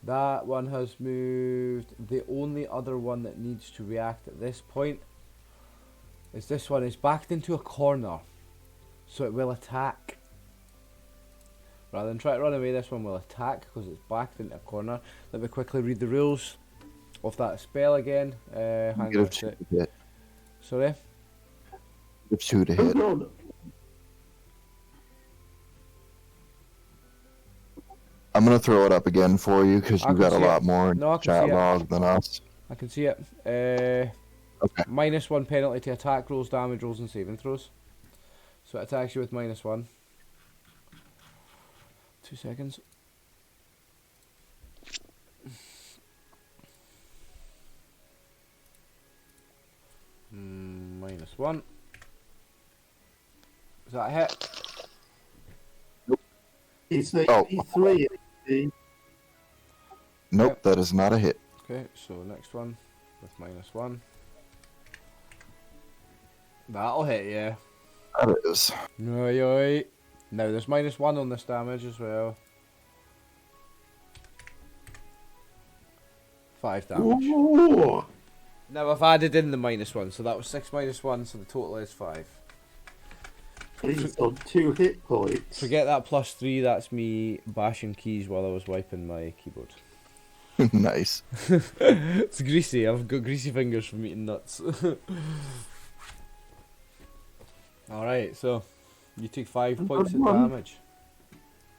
that one has moved. The only other one that needs to react at this point is this one. It's backed into a corner, so it will attack. Rather than try to run away, this one will attack because it's backed into a corner. Let me quickly read the rules of that spell again. Hang on a Negative 2 sec. to hit. Sorry? Negative 2 to hit. Hold on. I'm going to throw it up again for you because I you've can got a see it. lot more No, I can chat see it. log than us. I can see it. Okay. -1 penalty to attack rolls, damage rolls, and saving throws. So it attacks you with -1. 2 seconds. -1. Is that a hit? It's Oh. 83. Nope, that is not a hit. Okay, so next one with -1. That'll hit you. That is. Oi, oi. Now there's -1 on this damage as well. 5 damage. Ooh. Now I've added in the -1, so that was 6 -1, so the total is 5. He's on 2 hit points. Forget that +3, that's me bashing keys while I was wiping my keyboard. Nice. It's greasy, I've got greasy fingers from eating nuts. Alright, so you took 5 points of damage.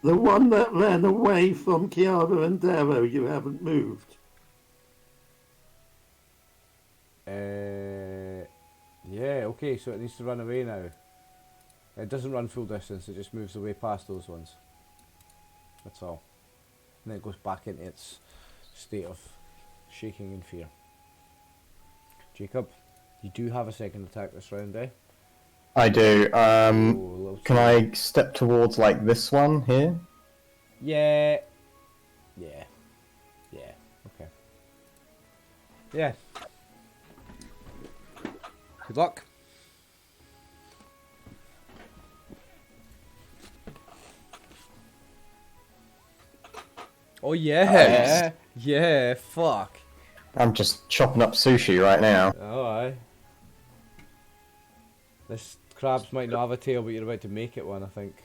The one that ran away from Kiara and Darrow, you haven't moved. Yeah, okay, so it needs to run away now. It doesn't run full distance, it just moves away past those ones. That's all. And then it goes back into its state of shaking in fear. Jacob, you do have a second attack this round, eh? I do. Oh, a little Can I step towards like this one here? Yeah. Yeah. Yeah. Okay. Yeah. Good luck. Oh yeah. Yeah, fuck. I'm just chopping up sushi right now. Oh aye. This crabs might not have a tail, but you're about to make it one, I think.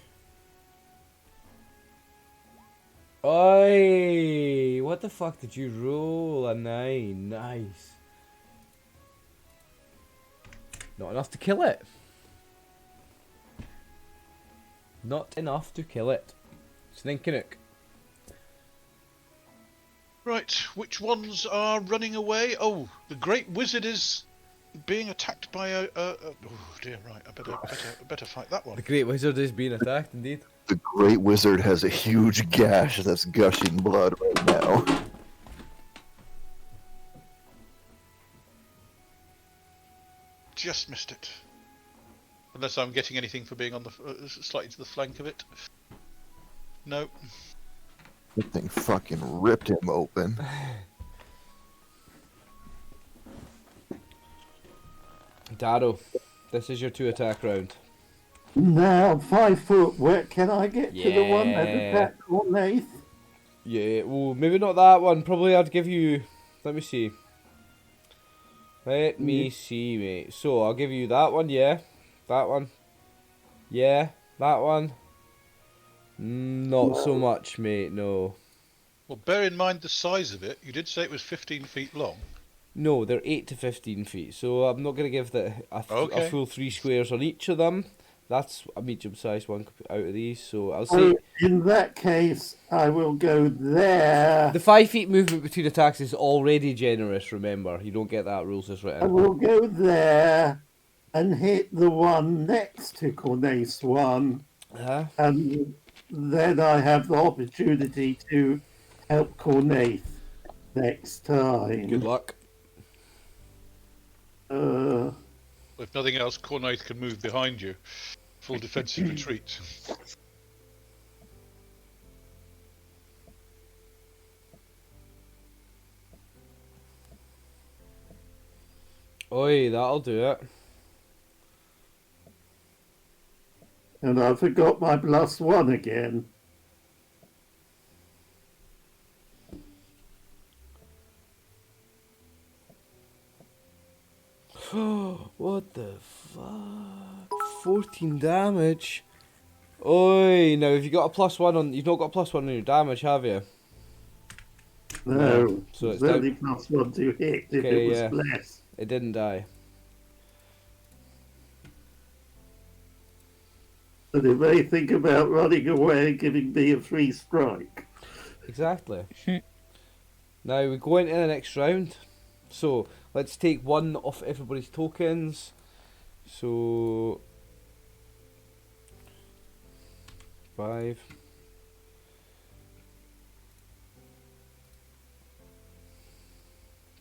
Oi! What the fuck did you roll? A 9. Nice. Not enough to kill it. Not enough to kill it. Sninkinnook. Right, which ones are running away? Oh, the Great Wizard is being attacked by a oh dear, right, I better fight that The one. Great Wizard is being attacked, indeed. The Great Wizard has a huge gash that's gushing blood right now. Just missed it. Unless I'm getting anything for being on the slightly to the flank of it. No. That thing fucking ripped him open. Dado, this is your 2 attack round. Now, 5 foot, where can I get to the one that Yeah. attacked Ornaith? Yeah, well, maybe not that one. Probably I'd give you... Let me see. Let me see, mate. So, I'll give you that one, yeah. That one. Yeah, that one. Not so much, mate, no. Well, bear in mind the size of it. You did say it was 15 feet long. No, they're 8 to 15 feet, so I'm not going to give a Okay. full 3 squares on each of them. That's a medium-sized one out of these, so I'll So, say... in that case, I will go there. The 5 feet movement between attacks is already generous, remember. You don't get that, rules is I written. will go there and hit the one next to Cornace one, and then I have the opportunity to help Cornace next time. Good luck. If nothing else, Cornaith can move behind you. Full defensive retreat. Oi, that'll do it. And I forgot my +1 again. What the fuck? 14 damage. Oi, now have you got a +1 on... You've not got a +1 on your damage, have you? No, So it's it's only +1 to hit if Okay, it was yeah. less. It didn't die. And it may think about running away and giving me a free strike. Exactly. Now we go into the next round. So let's take one off everybody's tokens. So 5.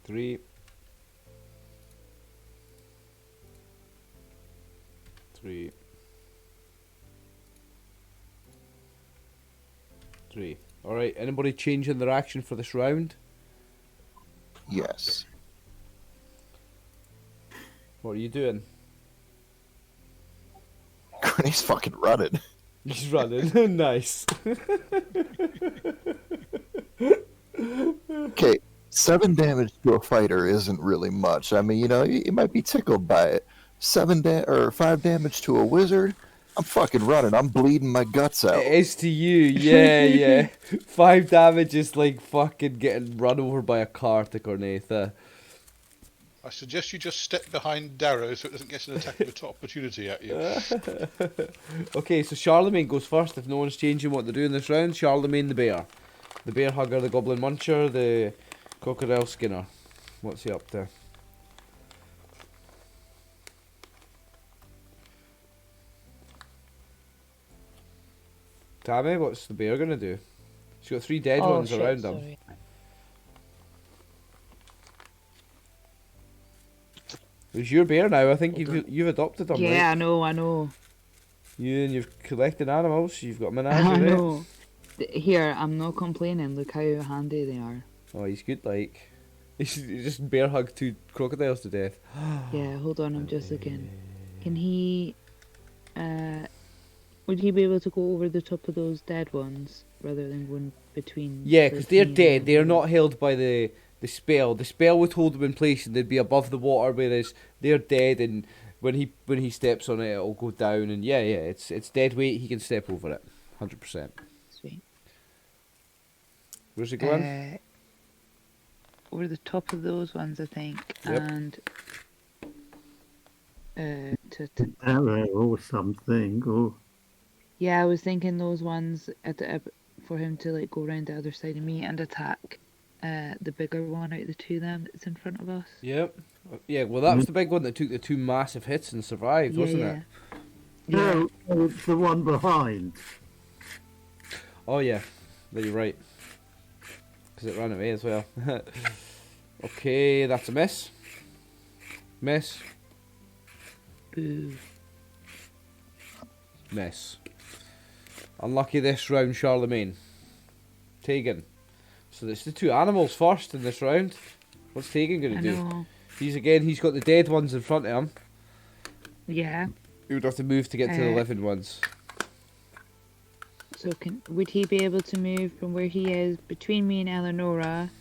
Three. 3. 3. Alright, anybody changing their action for this round? Yes. What are you doing? He's fucking running. He's running. Nice. Okay, 7 damage to a fighter isn't really much. I mean, you might be tickled by it. 5 damage to a wizard. I'm fucking running. I'm bleeding my guts out. It is to you, yeah. 5 damage is like fucking getting run over by a car to Cornetha. I suggest you just step behind Darrow so it doesn't get an attack of opportunity at you. Okay, so Charlemagne goes first. If no one's changing what they're doing this round, Charlemagne the bear. The bear hugger, the goblin muncher, the crocodile skinner. What's he up to? Tammy, what's the bear gonna do? She's got 3 dead ones shit, around him. sorry. It's your bear now. I think you've adopted him, Yeah, right? I know. You've collected animals. You've got I menagerie. know. Here, I'm not complaining. Look how handy they are. Oh, he's good. Like he just bear hugged 2 crocodiles to death. Yeah, hold on. I'm just looking. Can he? Would he be able to go over the top of those dead ones rather than going between? Yeah, because they're me and dead. They are them? not held by the spell. The spell would hold them in place and they'd be above the water, whereas they're dead. And when he steps on it, it'll go down. And yeah, it's dead weight. He can step over it, 100%. Sweet. Where's he going? Over the top of those ones, I think, Yep. and to Arrow or something, or yeah, I was thinking those ones for him to like go around the other side of me and attack the bigger one out of the 2 of them that's in front of us. Yep. Yeah. Well, that was the big one that took the 2 massive hits and survived, wasn't it? no, it's the one behind. Oh yeah. No, you're right. Because it ran away as well. Okay, that's a miss. Miss. Boo. Miss. Unlucky this round, Charlemagne. Tegan. So it's the 2 animals first in this round. What's Tegan going I to do? know. He's got the dead ones in front of him. Yeah. He would have to move to get to the living ones. So would he be able to move from where he is between me and Eleonora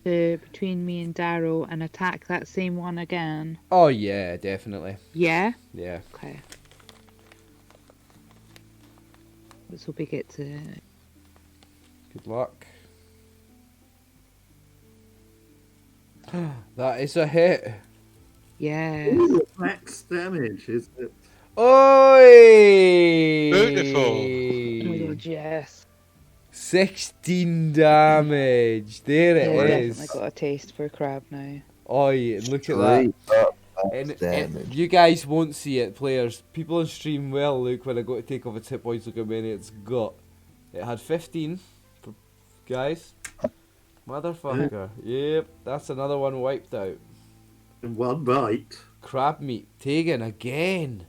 to between me and Darrow and attack that same one again? Oh yeah, definitely. Yeah? Yeah. Okay. Let's hope he gets to... Good luck. That is a hit. Yes. Ooh, max damage, is it? Oi! Beautiful. Oh my god, yes. 16 damage. There it Yeah, is. definitely got a taste for crab now. Oi, look at that. Straight up And max damage. you guys won't see it, players. People on stream will look when I go to take off its hit points. Look how many it's got. It had 15 for guys. Motherfucker. Yep, that's another one wiped out. In one bite. Crab meat. Tegan again.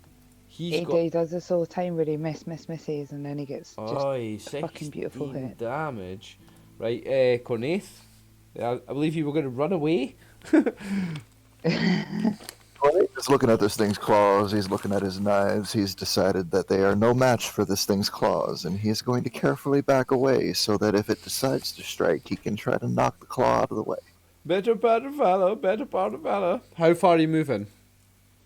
He's got. He does this all the time where he misses and then he gets just Oi, a fucking beautiful 16 hit. damage. Right, Cornaith. I believe you were going to run away. He's looking at this thing's claws, he's looking at his knives, he's decided that they are no match for this thing's claws, and he's going to carefully back away so that if it decides to strike, he can try to knock the claw out of the way. Better part of valor, better part of valor. How far are you moving?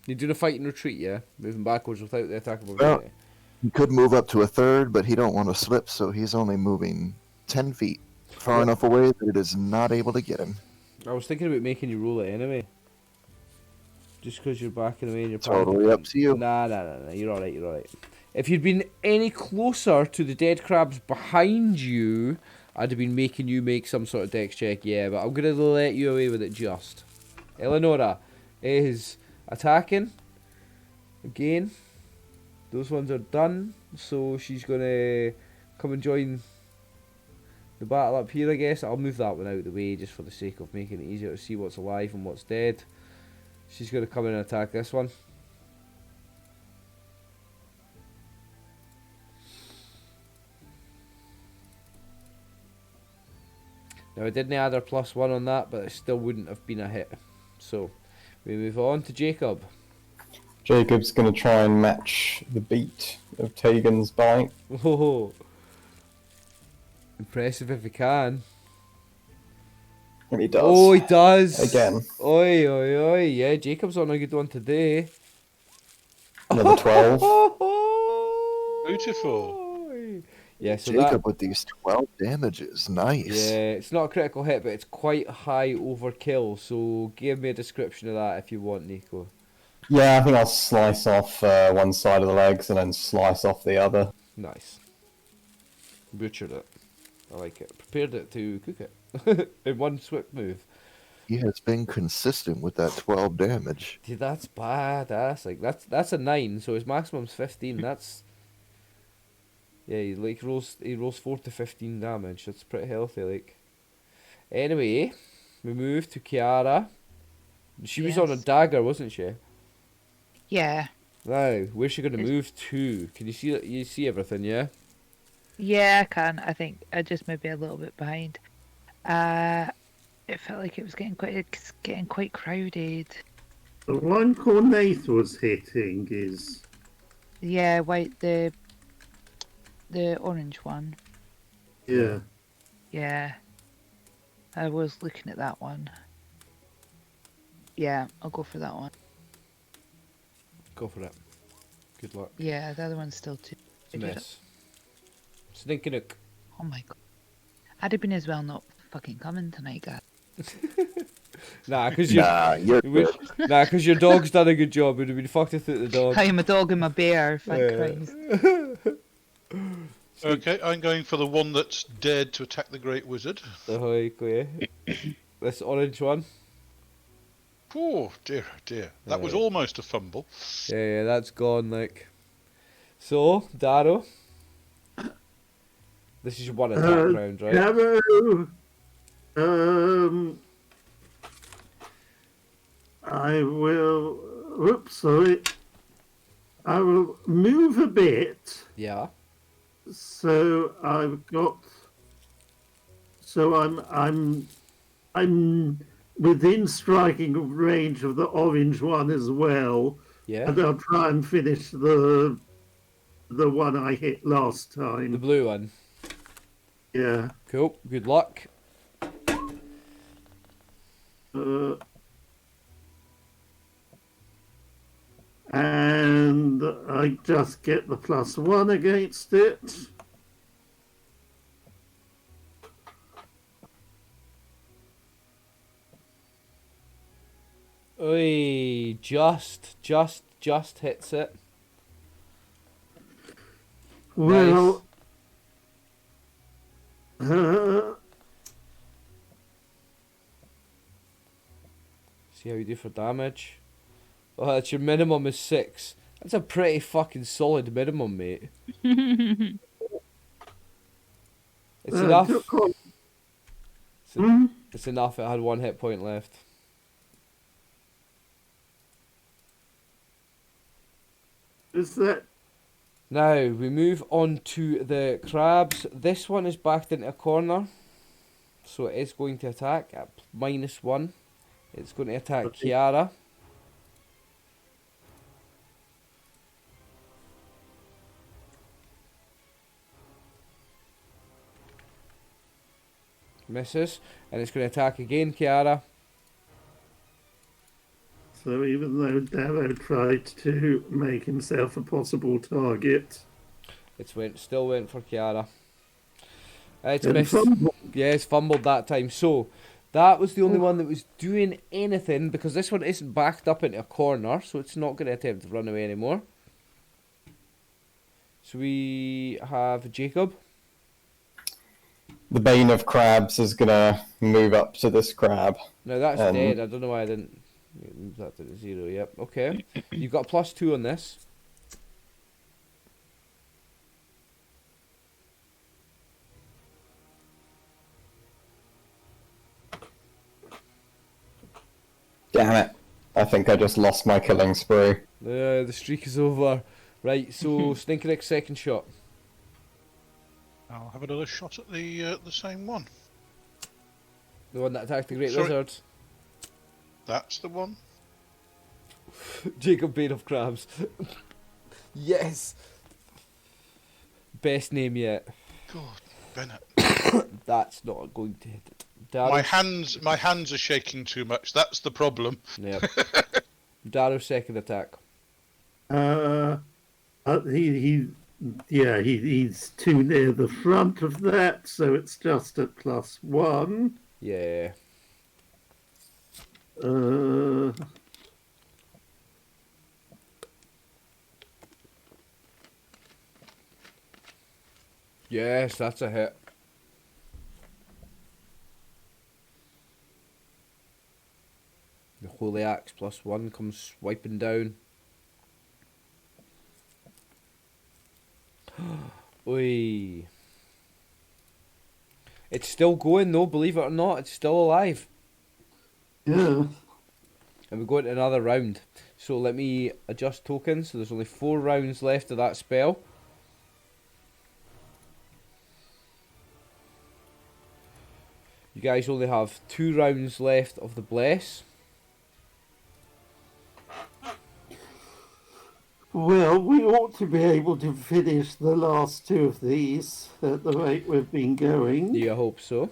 You're doing a fight and retreat, yeah? Moving backwards without the attack of opportunity. He could move up to a third, but he don't want to slip, so he's only moving 10 feet, far enough away that it is not able to get him. I was thinking about making you roll it anyway. Just because you're backing away and you're Totally up to you. Nah, you're alright. If you'd been any closer to the dead crabs behind you, I'd have been making you make some sort of dex check, yeah, but I'm going to let you away with it just. Eleonora is attacking. Again. Those ones are done, so she's going to come and join the battle up here, I guess. I'll move that one out of the way just for the sake of making it easier to see what's alive and what's dead. She's going to come in and attack this one. Now I didn't add our +1 on that, but it still wouldn't have been a hit. So we move on to Jacob. Jacob's going to try and match the beat of Tegan's bite. Oh, impressive if he can. And he does. Oh, he does. Again. Oi, oi, oi. Yeah, Jacob's on a good one today. Another 12. Beautiful. Yeah, so Jacob with these 12 damages. Nice. yeah, it's not a critical hit, but it's quite high overkill. So give me a description of that if you want, Nico. Yeah, I think I'll slice off one side of the legs and then slice off the other. Nice. Butchered it. I like it. Prepared it to cook it in one swift move. He has been consistent with that 12 damage. Dude, that's badass. Like that's a 9, so his maximum's 15. That's yeah. He rolls 4 to 15 damage. That's pretty healthy. Like anyway, we move to Kiara. She was on a Yes. dagger, wasn't she? Yeah. Now, where's she going to It's- move to? Can you see? You see everything, yeah? Yeah, I can. I think I just maybe a little bit behind. It felt like it was getting quite crowded. The one Cornaith was hitting is Yeah, white the orange one. yeah. Yeah. I was looking at that one. Yeah, I'll go for that one. Go for it. Good luck. Yeah, the other one's still too. Miss. Sninkinook. Oh my god. I'd have been as well not fucking coming tonight, guys. Nah, because your You're good. your dog's done a good job. It would have been fucked without the dog. I am a dog and my bear, thank Yeah. Christ. Okay, I'm going for the one that's dared to attack the Great Wizard. Ahoy, clear. This orange one. Oh dear, oh dear. That was Right. almost a fumble. Yeah, that's gone. Like, so Darrow. This is your one attack round, right? Caro, I will. Oops, sorry. I will move a bit. Yeah. So I've got. So I'm within striking range of the orange one as well, Yeah. and I'll try and finish the one I hit last The time. blue one. Yeah. Cool. Good luck. And I just get the +1 against it. Oi, just hits it. Well, See how you do for damage. Oh, that's your minimum is 6. That's a pretty fucking solid minimum, mate. It's enough. It's enough. It had 1 hit point left. Is that Now we move on to the crabs. This one is backed into a corner, so it is going to attack at -1. It's going to attack Okay. Kiara. Misses, and it's going to attack again, Kiara. so? Even though Darrow tried to make himself a possible target, Still went for Kiara. It's and missed. Yeah, it's fumbled that time. So that was the only one that was doing anything, because this one isn't backed up into a corner, so it's not going to attempt to run away anymore. So we have Jacob. The Bane of Crabs is going to move up to this crab. Now that's Um, dead. I don't know why I didn't move that to 0. Yep. Okay. You've got a +2 on this. Damn it. I think I just lost my killing spree. The streak is over. Right. So Stinker's second shot. I'll have another shot at the same one. The one that attacked the Great Sorry. Wizard. That's the one. Jacob Bane of Crabs. Yes! Best name yet. God, Bennett. That's not going to hit it. My hands are shaking too much. That's the problem. Yep. Darrow's second attack. He's too near the front of that, so it's just at +1. Yeah. Yes, that's a hit. The Holy Axe +1 comes swiping down. Oi. It's still going though, believe it or not, it's still alive. Yeah. And we go into another round. So let me adjust tokens. So there's only 4 rounds left of that spell. You guys only have 2 rounds left of the Bless. Well, we ought to be able to finish the last 2 of these at the rate we've been going. Yeah, I hope so.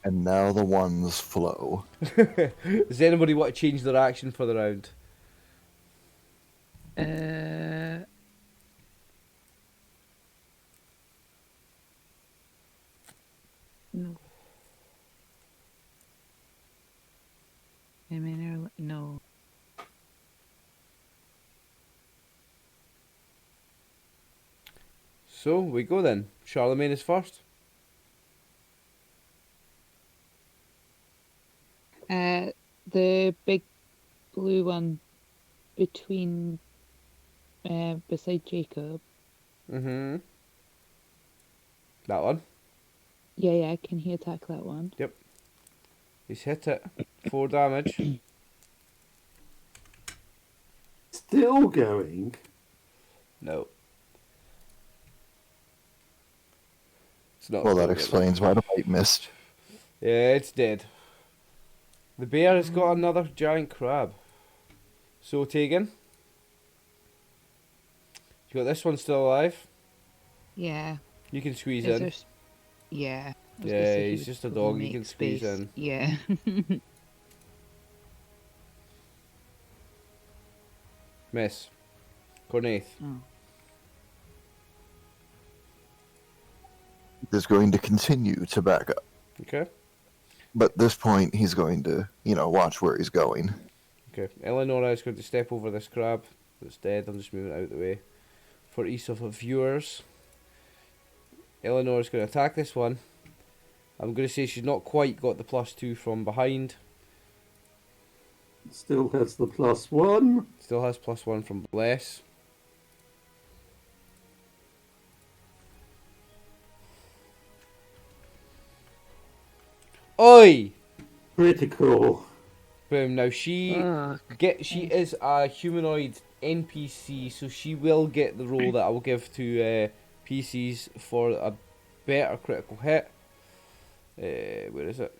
And now the ones flow. Does anybody want to change their action for the round? No. I mean, no. So we go then. Charlemagne is first. The big blue one between, beside Jacob. Mm-hmm. That one. Yeah, can he attack that one? Yep. He's hit it. 4 damage. Still going. No. It's not. Well, that going explains why the fight missed. Yeah, it's dead. The bear has got another giant crab. So, Tegan, you got this one still alive. Yeah. You can squeeze Is in. there yeah. I was gonna Yeah, say he he's would just a probably dog, he make can squeeze space. in. Yeah. Miss. Cornaith. Oh. Is going to continue to back up. Okay. But at this point, he's going to, watch where he's going. Okay. Eleonora is going to step over this crab that's dead. I'm just moving it out of the way for ease of the viewers. Eleanor's going to attack this one. I'm going to say she's not quite got the +2 from behind. Still has the +1. Still has +1 from Bless. Oi! Critical. Boom. Now she is a humanoid NPC, so she will get the roll that I will give to PCs for a better critical hit. Where is it?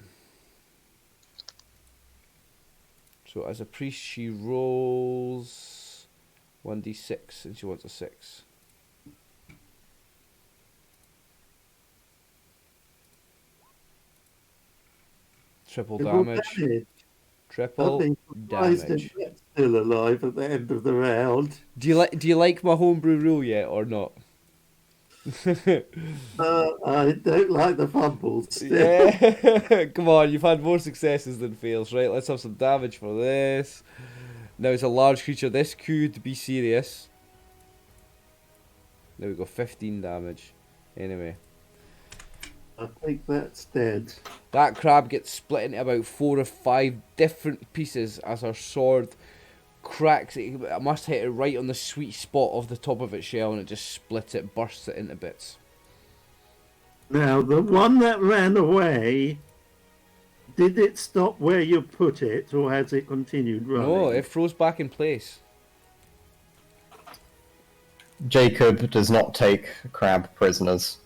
So as a priest, she rolls 1d6, and she wants a 6. Triple damage. Triple I'd be surprised damage. if that's still alive at the end of the round. Do you like my homebrew rule yet or not? I don't like the fumbles. Yeah. Come on, you've had more successes than fails, right? Let's have some damage for this. Now it's a large creature. This could be serious. There we go, 15 damage. Anyway. I think that's dead. That crab gets split into about 4 or 5 different pieces as her sword cracks it. I must hit it right on the sweet spot of the top of its shell, and it just splits it, bursts it into bits. Now, the one that ran away, did it stop where you put it, or has it continued running? No, it froze back in place. Jacob does not take crab prisoners.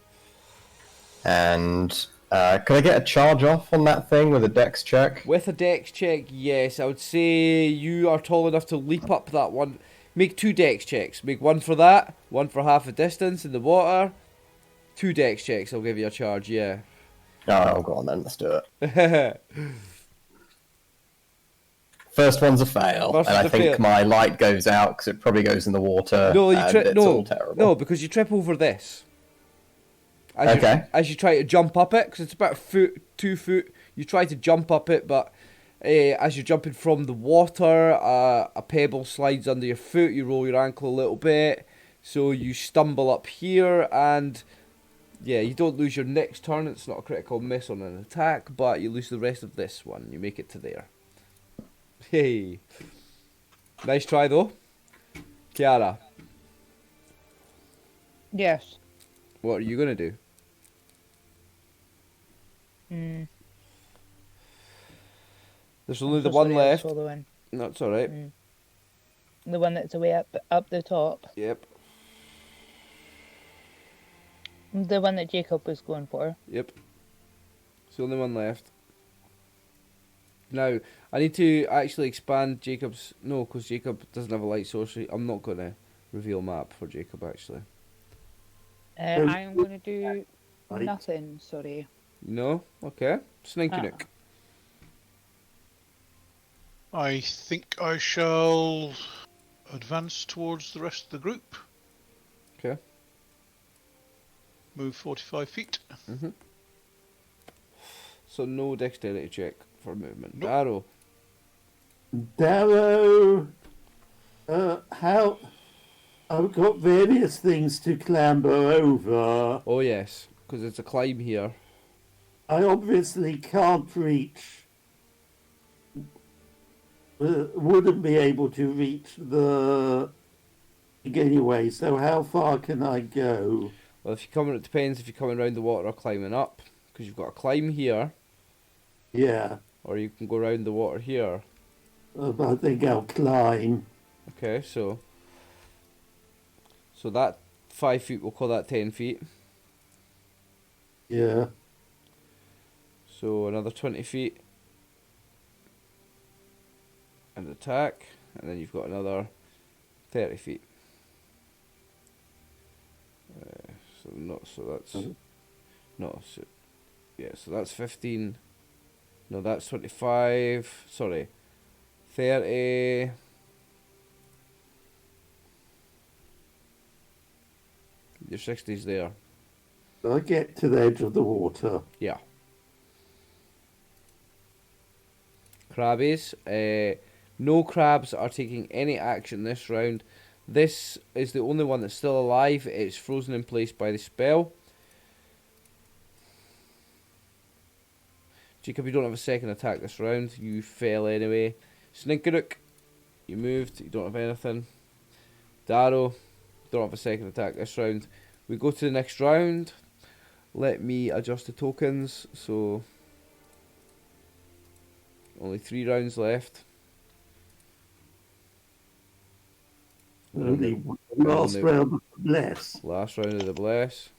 And Could I get a charge off on that thing with a dex check? With a dex check, yes. I would say you are tall enough to leap up that one. Make 2 dex checks. Make one for that, one for half a distance in the water. 2 dex checks, I'll give you a charge, yeah. Oh, go on then, let's do it. No, First one's a fail, First and I one's a think fail. my light goes out because it probably goes in the water. you and trip. it's all terrible. No, because you trip over this. Okay. As you try to jump up it, because it's about a foot, 2 foot. You try to jump up it, but as you're jumping from the water, a pebble slides under your foot. You roll your ankle a little bit, so you stumble up here, and yeah, you don't lose your next turn. It's not a critical miss on an attack, but you lose the rest of this one. You make it to there. Hey, nice try though, Kiara. Yes. What are you gonna do? There's only the one left. That's all right. The one that's away up the top. Yep. The one that Jacob was going for. Yep. It's the only one left. Now, I need to actually expand Jacob's... No, because Jacob doesn't have a light source. I'm not going to reveal map for Jacob, actually. I am going to do Right. nothing, sorry. No? Okay. Sninky Nook. I think I shall advance towards the rest of the group. Okay. Move 45 feet. So no dexterity check for movement. Nope. Darrow. Darrow, how? I've got various things to clamber over. Oh, yes. Because it's a climb here. I obviously can't reach. Wouldn't be able to reach the anyway. So how far can I go? Well, if you're coming, it depends if you're coming around the water or climbing up. Because you've got a climb here. Yeah, Or you can go around the water here. I think I'll climb. Okay, so that 5 feet, we'll call that 10 feet. Yeah, So another 20 feet. And attack. And then you've got another 30 feet. So that's... No, so... Yeah, so that's 15... No, that's 25... Sorry. 30... Your 60's there. I get to the edge of the water. Yeah. Crabbies. No crabs are taking any action this round. This is the only one that's still alive. It's frozen in place by the spell. Jacob, you don't have a second attack this round. You fell anyway. Sninkeruk, you moved. You don't have anything. Darrow, don't have a second attack this round. We go to the next round. Let me adjust the tokens. So, only 3 rounds left. Only last round of Bless. Last round of the Bless.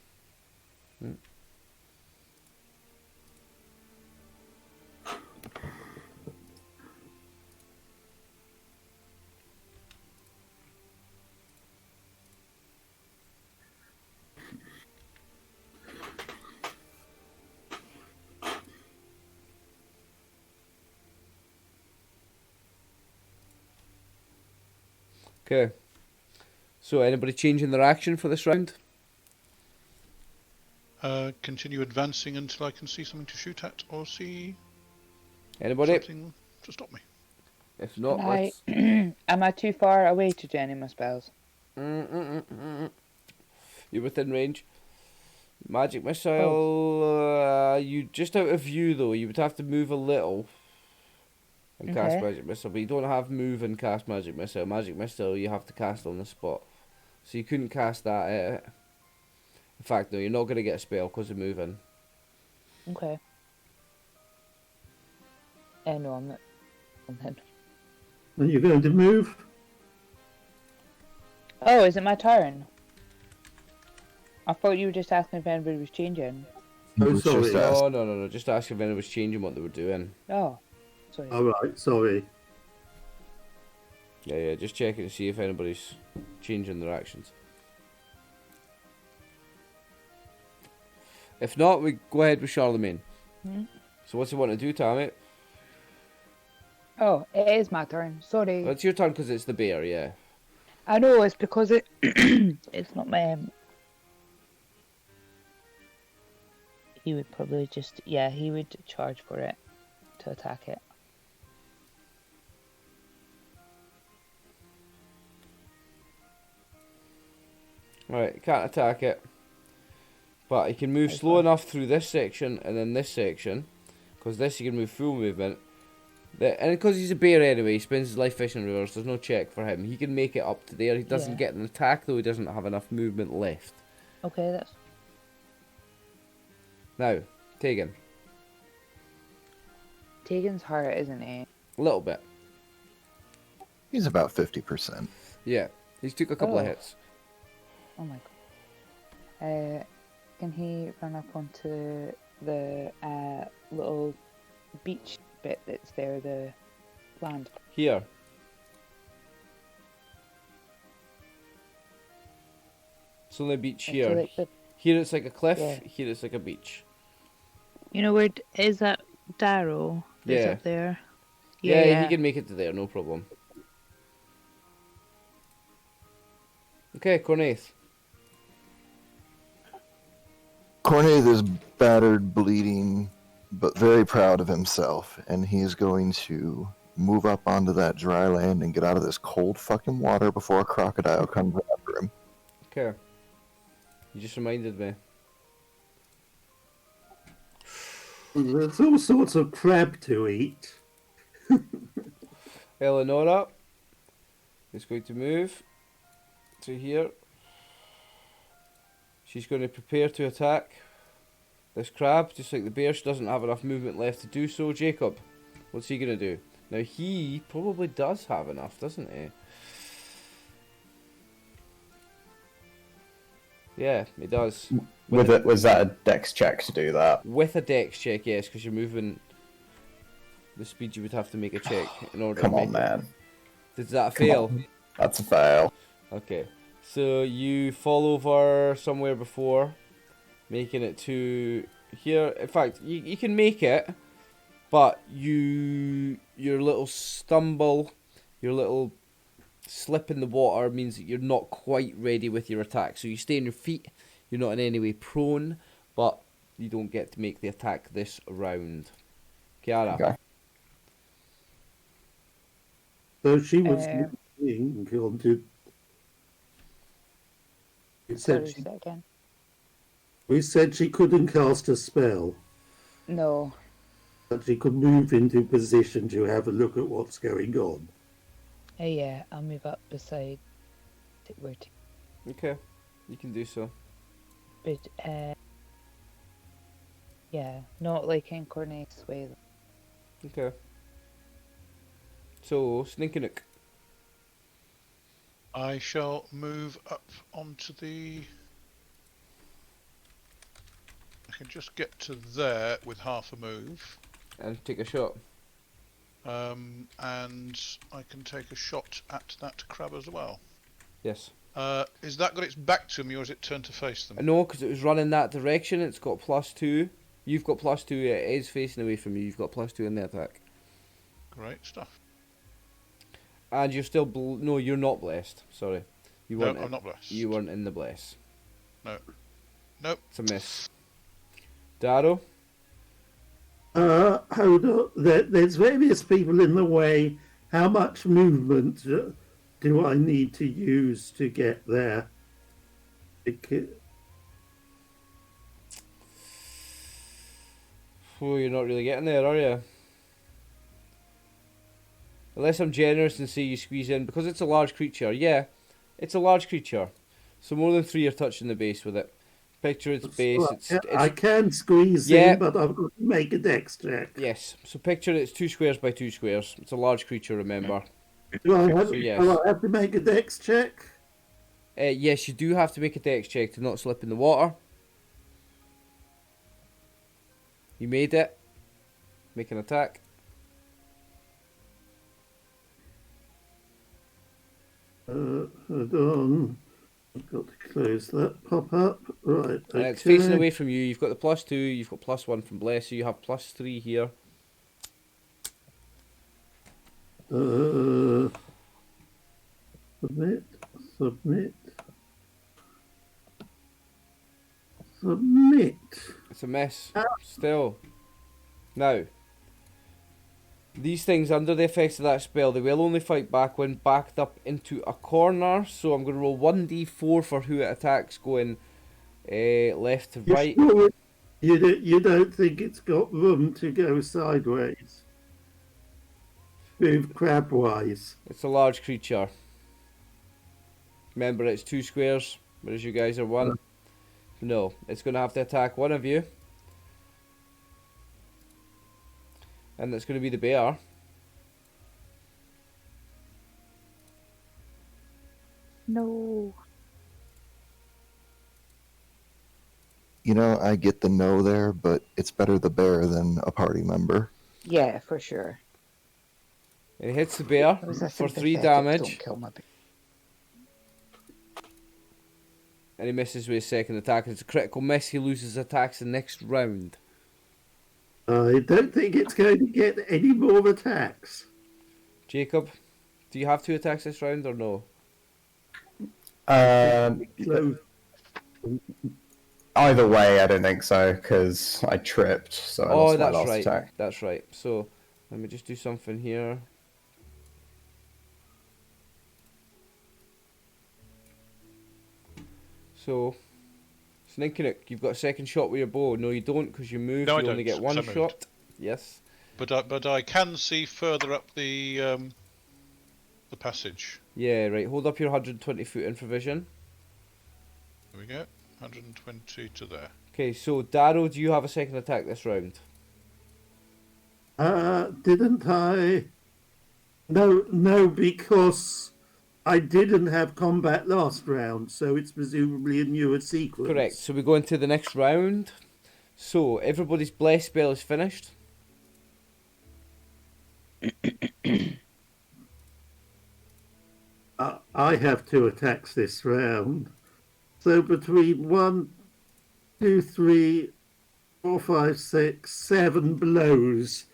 Okay. So, anybody changing their action for this round? Continue advancing until I can see something to shoot at or see Anybody? something to stop me. If not, Am let's... am I too far away to do any of my spells? You're within range. Magic missile. You just out of view though. You would have to move a little and cast Okay. magic missile, but you don't have move and cast magic missile. Magic missile you have to cast on the spot, so you couldn't cast that at it. In fact, no, you're not going to get a spell because of moving. Okay. No, I'm not. Are you going to move? Oh, is it my turn? I thought you were just asking if anybody was changing. Oh, was just sorry. asked. No. Just ask if anyone was changing what they were doing. Oh, sorry. All right, sorry. Yeah. Just checking to see if anybody's changing their actions. If not, we go ahead with Charlemagne. Hmm? So what's he want to do, Tammy? Oh, it is my turn. Sorry. Well, it's your turn because it's the bear, yeah. I know, it's because it it's not my he would probably just he would charge for it to attack it. Right, he can't attack it. But he can move That's slow fine. enough through this section and then this section. Because this he can move full movement. And because he's a bear anyway, he spends his life fishing rivers, there's no check for him. He can make it up to there. He doesn't Yeah. get an attack though, he doesn't have enough movement left. Okay, that's Now, Tegan. Tegan's heart, isn't he? A little bit. He's about 50%. Yeah. He's took a couple of Oh. hits. Oh my god. Can he run up onto the little beach bit that's there, the land? Here. It's only a beach So, here. like, Here it's like a cliff, Yeah. here it's like a beach. You know where is that Darrow? That's Yeah. up there. Yeah, he can make it to there, no problem. Okay, Cornaith. Cornaith is battered, bleeding, but very proud of himself, and he's going to move up onto that dry land and get out of this cold fucking water before a crocodile comes after him. Okay. You just reminded me. There's all sorts of crab to eat. Eleonora is going to move to here. She's going to prepare to attack this crab, just like the bear. She doesn't have enough movement left to do so. Jacob, what's he going to do? Now, he probably does have enough, doesn't he? Yeah, he does. Was that a dex check to do that? With a dex check, yes, because you're moving the speed you would have to make a check in order Come to make on, man. it. Does that Come fail? on. That's a fail. Okay, so you fall over somewhere before, making it to here. In fact, you can make it, but your little stumble, your little slip in the water means that you're not quite ready with your attack. So you stay on your feet, you're not in any way prone, but you don't get to make the attack this round. Kiara. Okay. So she was Um, looking onto. We Sorry, said, say that again. we said she couldn't cast a spell, No. but she could move into position to have a look at what's going on. Yeah, I'll move up beside where to. Okay, you can do so. But yeah, not like in Cornaith's way. Okay. So, Sninkinook. I shall move up onto the... I can just get to there with half a move. And take a shot. And I can take a shot at that crab as well. Yes. Is that got its back to me or is it turned to face them? No, because it was running that direction. It's got +2. You've got +2. It is facing away from you. You've got +2 in the attack. Great stuff. And you're still... no, you're not blessed. Sorry. You No, weren't. I'm not blessed. You weren't in the bless. No. Nope. It's a miss. Darrow? Hold on. There's various people in the way. How much movement do I need to use to get there? Oh, you're not really getting there, are you? Unless I'm generous and say you squeeze in, because it's a large creature. Yeah, it's a large creature. So more than 3 are touching the base with it. Picture its base. I can squeeze Yeah. in, but I've got to make a dex check. Yes. So picture it's 2 squares by 2 squares. It's a large creature, remember. Do I have, So yes. do I have to make a dex check? Yes, you do have to make a dex check to not slip in the water. You made it. Make an attack. Hold on. I've got to close that pop-up. Right, And it's facing away from you. You've got the +2. You've got +1 from Bless. So you have +3 here. Submit. Submit. Submit. It's a mess. Still. Now, these things under the effects of that spell, they will only fight back when backed up into a corner. So I'm going to roll 1d4 for who it attacks going left to right. Sure you don't think it's got room to go sideways? Move crabwise. It's a large creature. Remember, it's 2 squares, whereas you guys are 1. No, it's going to have to attack one of you. And it's going to be the bear. No. You know, I get the no there, but it's better the bear than a party member. Yeah, for sure. It hits the bear It was a for 3 sympathetic, damage. Don't kill my bear. And he misses with his second attack. It's a critical miss. He loses attacks the next round. I don't think it's going to get any more attacks. Jacob, do you have 2 attacks this round or no? So, Either way, I don't think so, because I tripped, so I lost my that's last right. attack. That's right. So, let me just do something here. So, Sninkinuk, you've got a second shot with your bow. No, you don't, because you moved. No, I you only don't, get 1 'cause I moved. shot. Yes. But I can see further up the passage. Yeah, right. Hold up your 120 foot infravision. There we go. 120 to there. Okay, so Darrow, do you have a second attack this round? didn't I? No, because I didn't have combat last round, so it's presumably a newer sequence. Correct. So we go into the next round. So everybody's bless spell is finished. I have 2 attacks this round. So between 1, 2, 3, 4, 5, 6, 7 blows,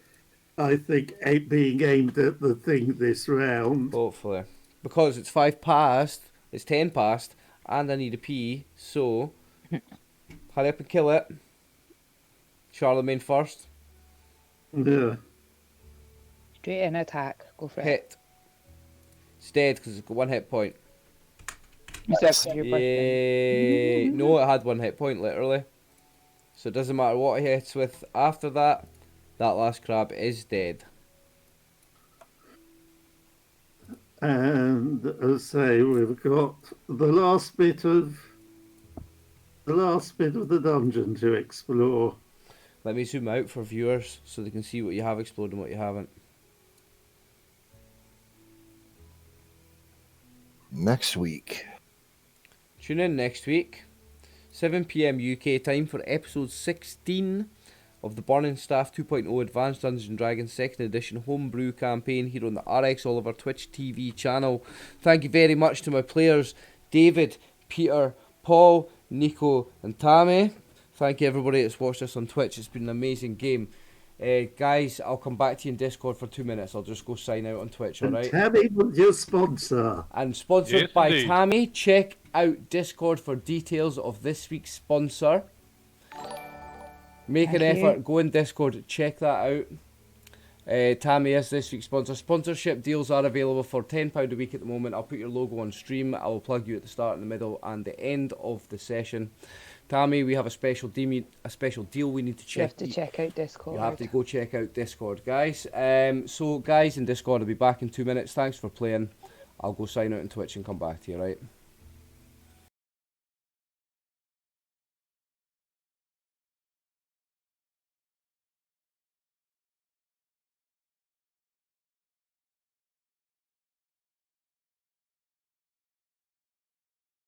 I think, being aimed at the thing this round. Hopefully. Because it's 5 past, it's 10 past, and I need a pee, so hurry up and kill it. Charlemagne first. Yeah. Straight in attack. Go for it. Hit. It's dead because it's got 1 hit point. You said 'cause you're Yay. No, it had 1 hit point, literally. So it doesn't matter what he hits with after that, that last crab is dead. And as I say, we've got the last bit of the dungeon to explore. Let me zoom out for viewers so they can see what you have explored and what you haven't. Next week. Tune in next week, 7 PM UK time for episode 16 of the Burning Staff 2.0 Advanced Dungeons and Dragons 2nd Edition Homebrew campaign here on the RxOliver Twitch TV channel. Thank you very much to my players, David, Peter, Paul, Nico and Tammy. Thank you everybody that's watched us on Twitch. It's been an amazing game. Guys, I'll come back to you in Discord for 2 minutes. I'll just go sign out on Twitch, And alright? Tammy was your sponsor. And sponsored Yes, by indeed. Tammy. Check out Discord for details of this week's sponsor. Make an Thank you. effort, go in Discord, check that out. Tammy is this week's sponsor. Sponsorship deals are available for £10 a week at the moment. I'll put your logo on stream. I will plug you at the start, in the middle, and the end of the session. Tammy, we have a special deal we need to You check. have to check out Discord. You have to go check out Discord, guys. So, guys in Discord, I'll be back in 2 minutes. Thanks for playing. I'll go sign out on Twitch and come back to you, right?